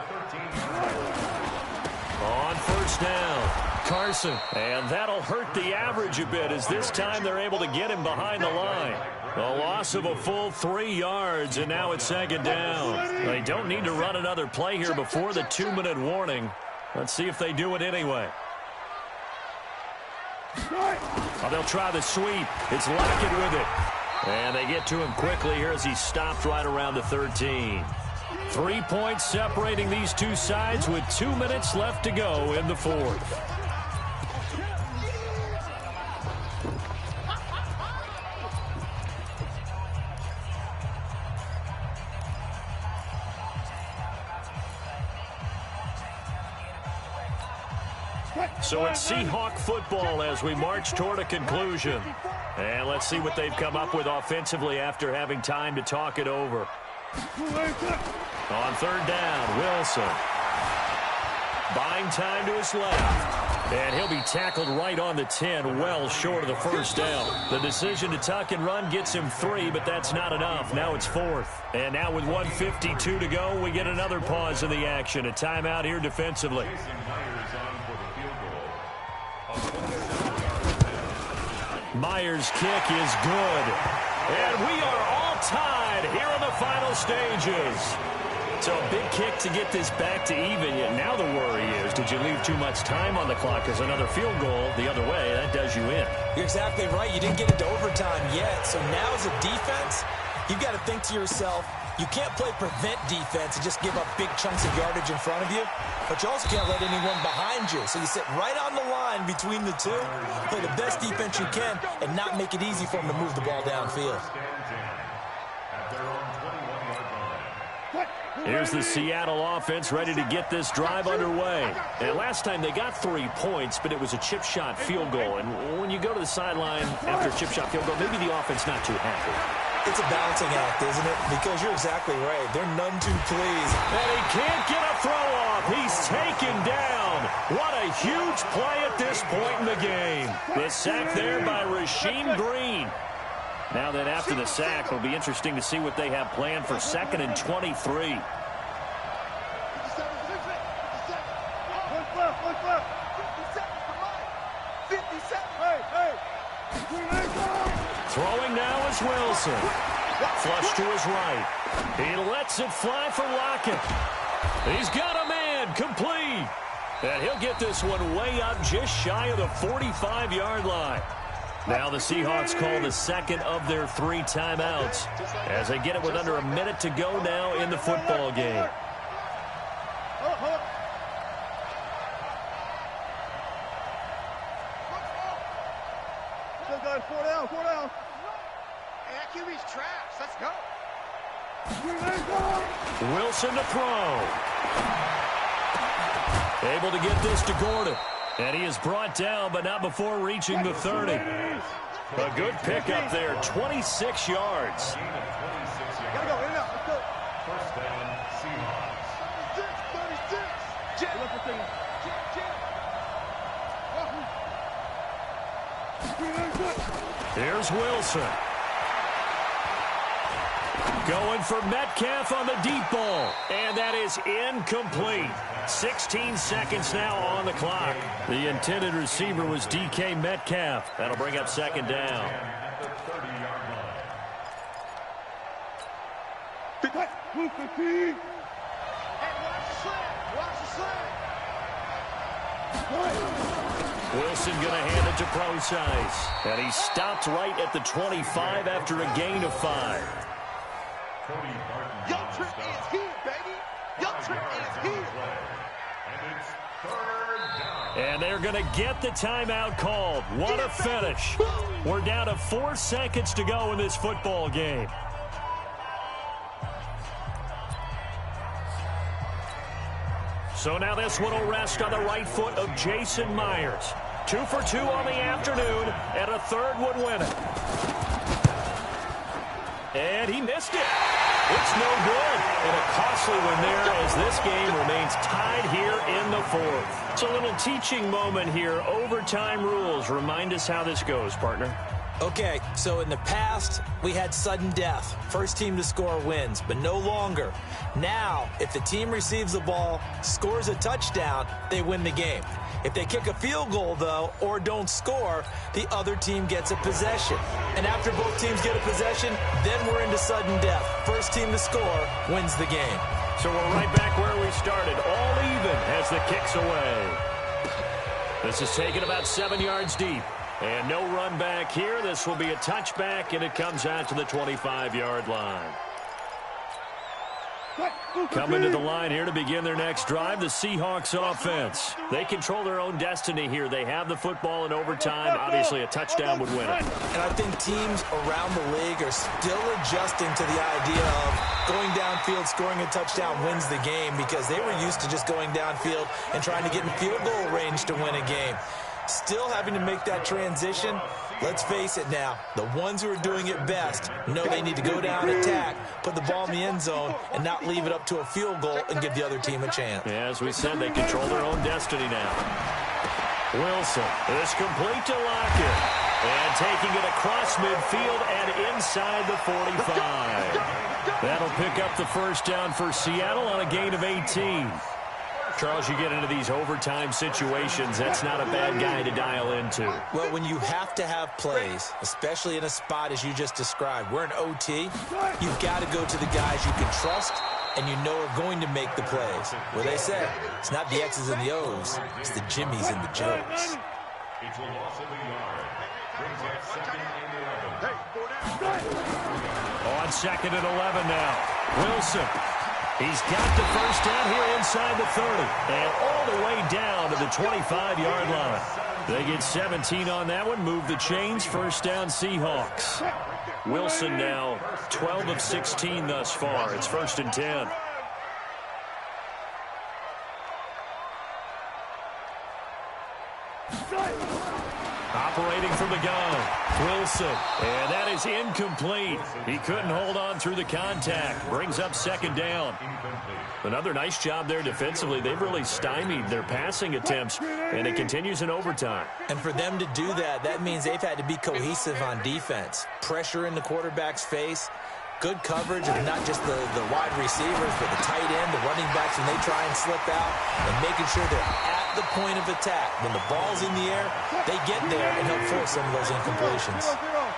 A: On first down, Carson. And that'll hurt the average a bit as this time they're able to get him behind the line. A loss of a full 3 yards, and now it's second down. They don't need to run another play here before the 2-minute warning. Let's see if they do it anyway. Oh, they'll try the sweep. It's Lockett with it. And they get to him quickly here as he stopped right around the 13. 3 points separating these two sides with 2 minutes left to go in the fourth. So it's Seahawk football as we march toward a conclusion. And let's see what they've come up with offensively after having time to talk it over. On third down, Wilson. Buying time to his left. And he'll be tackled right on the 10, well short of the first down. The decision to tuck and run gets him 3, but that's not enough. Now it's fourth. And now with 1:52 to go, we get another pause in the action. A timeout here defensively. Myers' kick is good. And we are all tied here in the final stages. So a big kick to get this back to even, yet now the worry is, did you leave too much time on the clock? Because another field goal the other way, that does you in.
C: You're exactly right. You didn't get into overtime yet. So now as a defense, you've got to think to yourself, you can't play prevent defense and just give up big chunks of yardage in front of you, but you also can't let anyone behind you. So you sit right on the line between the two, play the best defense you can, and not make it easy for them to move the ball downfield.
A: Here's the Seattle offense ready to get this drive underway. And last time they got 3 points, but it was a chip shot field goal. And when you go to the sideline after a chip shot field goal, maybe the offense not too happy.
C: It's a balancing act, isn't it? Because you're exactly right. They're none too pleased.
A: And he can't get a throw off. He's taken down. What a huge play at this point in the game. The sack there by Rasheem Green. Now that after the sack, it'll be interesting to see what they have planned for 2nd and 23. Throwing now is Wilson. Flush to his right. He lets it fly for Lockett. He's got a man, complete. And he'll get this one way up just shy of the 45-yard line. Now the Seahawks call the second of their 3 timeouts as they get it with under a minute to go now in the football game.
J: Four down. Hey, that QB's trash. Let's go.
A: Wilson to throw. Able to get this to Gordon. And he is brought down, but not before reaching the 30. A good pickup there, 26 yards.
J: Gotta go, in and out. Let's go.
B: First down, Seahawks.
J: 36.
A: Here's Wilson. Going for Metcalf on the deep ball. And that is incomplete. 16 seconds now on the clock. The intended receiver was DK Metcalf. That'll bring up 2nd down.
B: At the 30-yard
J: Hey,
B: line.
J: watch the slant. Watch the slant.
A: Wilson going to hand it to Procise. And he stopped right at the 25 after a gain of 5.
J: Young Trent is here, baby. Young Trent is here.
B: And it's 3rd down.
A: And they're going to get the timeout called. What a finish. We're down to 4 seconds to go in this football game. So now this one will rest on the right foot of Jason Myers. 2 for 2 on the afternoon, and a 3rd would win it. And he missed it. It's no good. And a costly one there as this game remains tied here in the fourth. It's a little teaching moment here. Overtime rules. Remind us how this goes, partner.
C: Okay, so in the past, we had sudden death. First team to score wins, but no longer. Now, if the team receives the ball, scores a touchdown, they win the game. If they kick a field goal, though, or don't score, the other team gets a possession. And after both teams get a possession, then we're into sudden death. First team to score wins the game.
A: So we're right back where we started, all even as the kick's away. This is taken about 7 yards deep. And no run back here. This will be a touchback, and it comes out to the 25-yard line. Coming to the line here to begin their next drive, the Seahawks offense. They control their own destiny here. They have the football in overtime. Obviously, a touchdown would win it.
C: And I think teams around the league are still adjusting to the idea of going downfield, scoring a touchdown wins the game, because they were used to just going downfield and trying to get in field goal range to win a game. Still having to make that transition. Let's face it now, the ones who are doing it best know they need to go down, attack, put the ball in the end zone, and not leave it up to a field goal and give the other team a chance.
A: Yeah, as we said, they control their own destiny now. Wilson is complete to Lockett. And taking it across midfield and inside the 45. That'll pick up the first down for Seattle on a gain of 18. Charles, you get into these overtime situations, that's not a bad guy to dial into.
C: Well, when you have to have plays, especially in a spot as you just described, we're in OT, you've got to go to the guys you can trust and you know are going to make the plays. Well, they say it's not the X's and the O's, it's the Jimmies and the Joes.
B: It's a loss of a yard. Brings up second and 11.
A: On second and 11 now. Wilson. He's got the first down here inside the 30. And all the way down to the 25-yard line. They get 17 on that one. Move the chains. First down Seahawks. Wilson now 12 of 16 thus far. It's first and 10. Operating from the gun, Wilson. And that is incomplete. He couldn't hold on through the contact. Brings up second down. Another nice job there defensively. They've really stymied their passing attempts, and it continues in overtime.
C: And for them to do that, that means they've had to be cohesive on defense. Pressure in the quarterback's face. Good coverage of not just the wide receivers, but the tight end, the running backs when they try and slip out, and making sure they're at the point of attack. When the ball's in the air, they get there and help force some of those incompletions.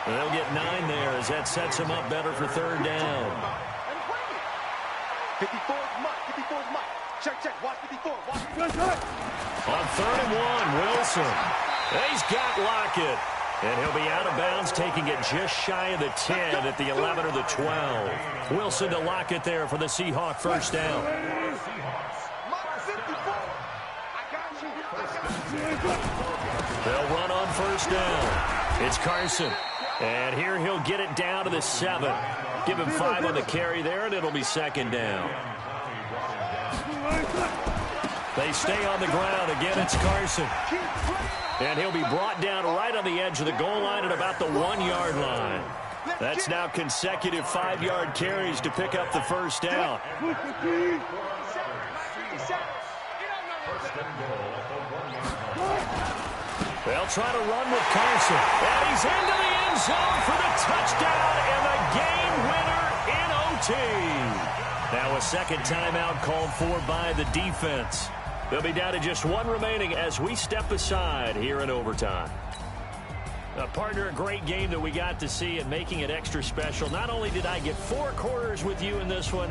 A: And they'll get 9 there as that sets them up better for third down.
E: 54 is Mike. Check. Watch 54.
A: On third and 1, Wilson. He's got Lockett. And he'll be out of bounds, taking it just shy of the 10 at the 11 or the 12. Wilson to Lockett there for the Seahawk first down. They'll run on first down. It's Carson. And here he'll get it down to the 7. Give him 5 on the carry there, and it'll be second down. They stay on the ground. Again, it's Carson. And he'll be brought down right on the edge of the goal line at about the 1-yard line. That's now consecutive 5-yard carries to pick up the first down. They'll try to run with Carson. And he's into the end zone for the touchdown and the game winner in OT. Now a second timeout called for by the defense. They'll be down to just 1 remaining as we step aside here in overtime. Partner, a great game that we got to see and making it extra special. Not only did I get 4 quarters with you in this one,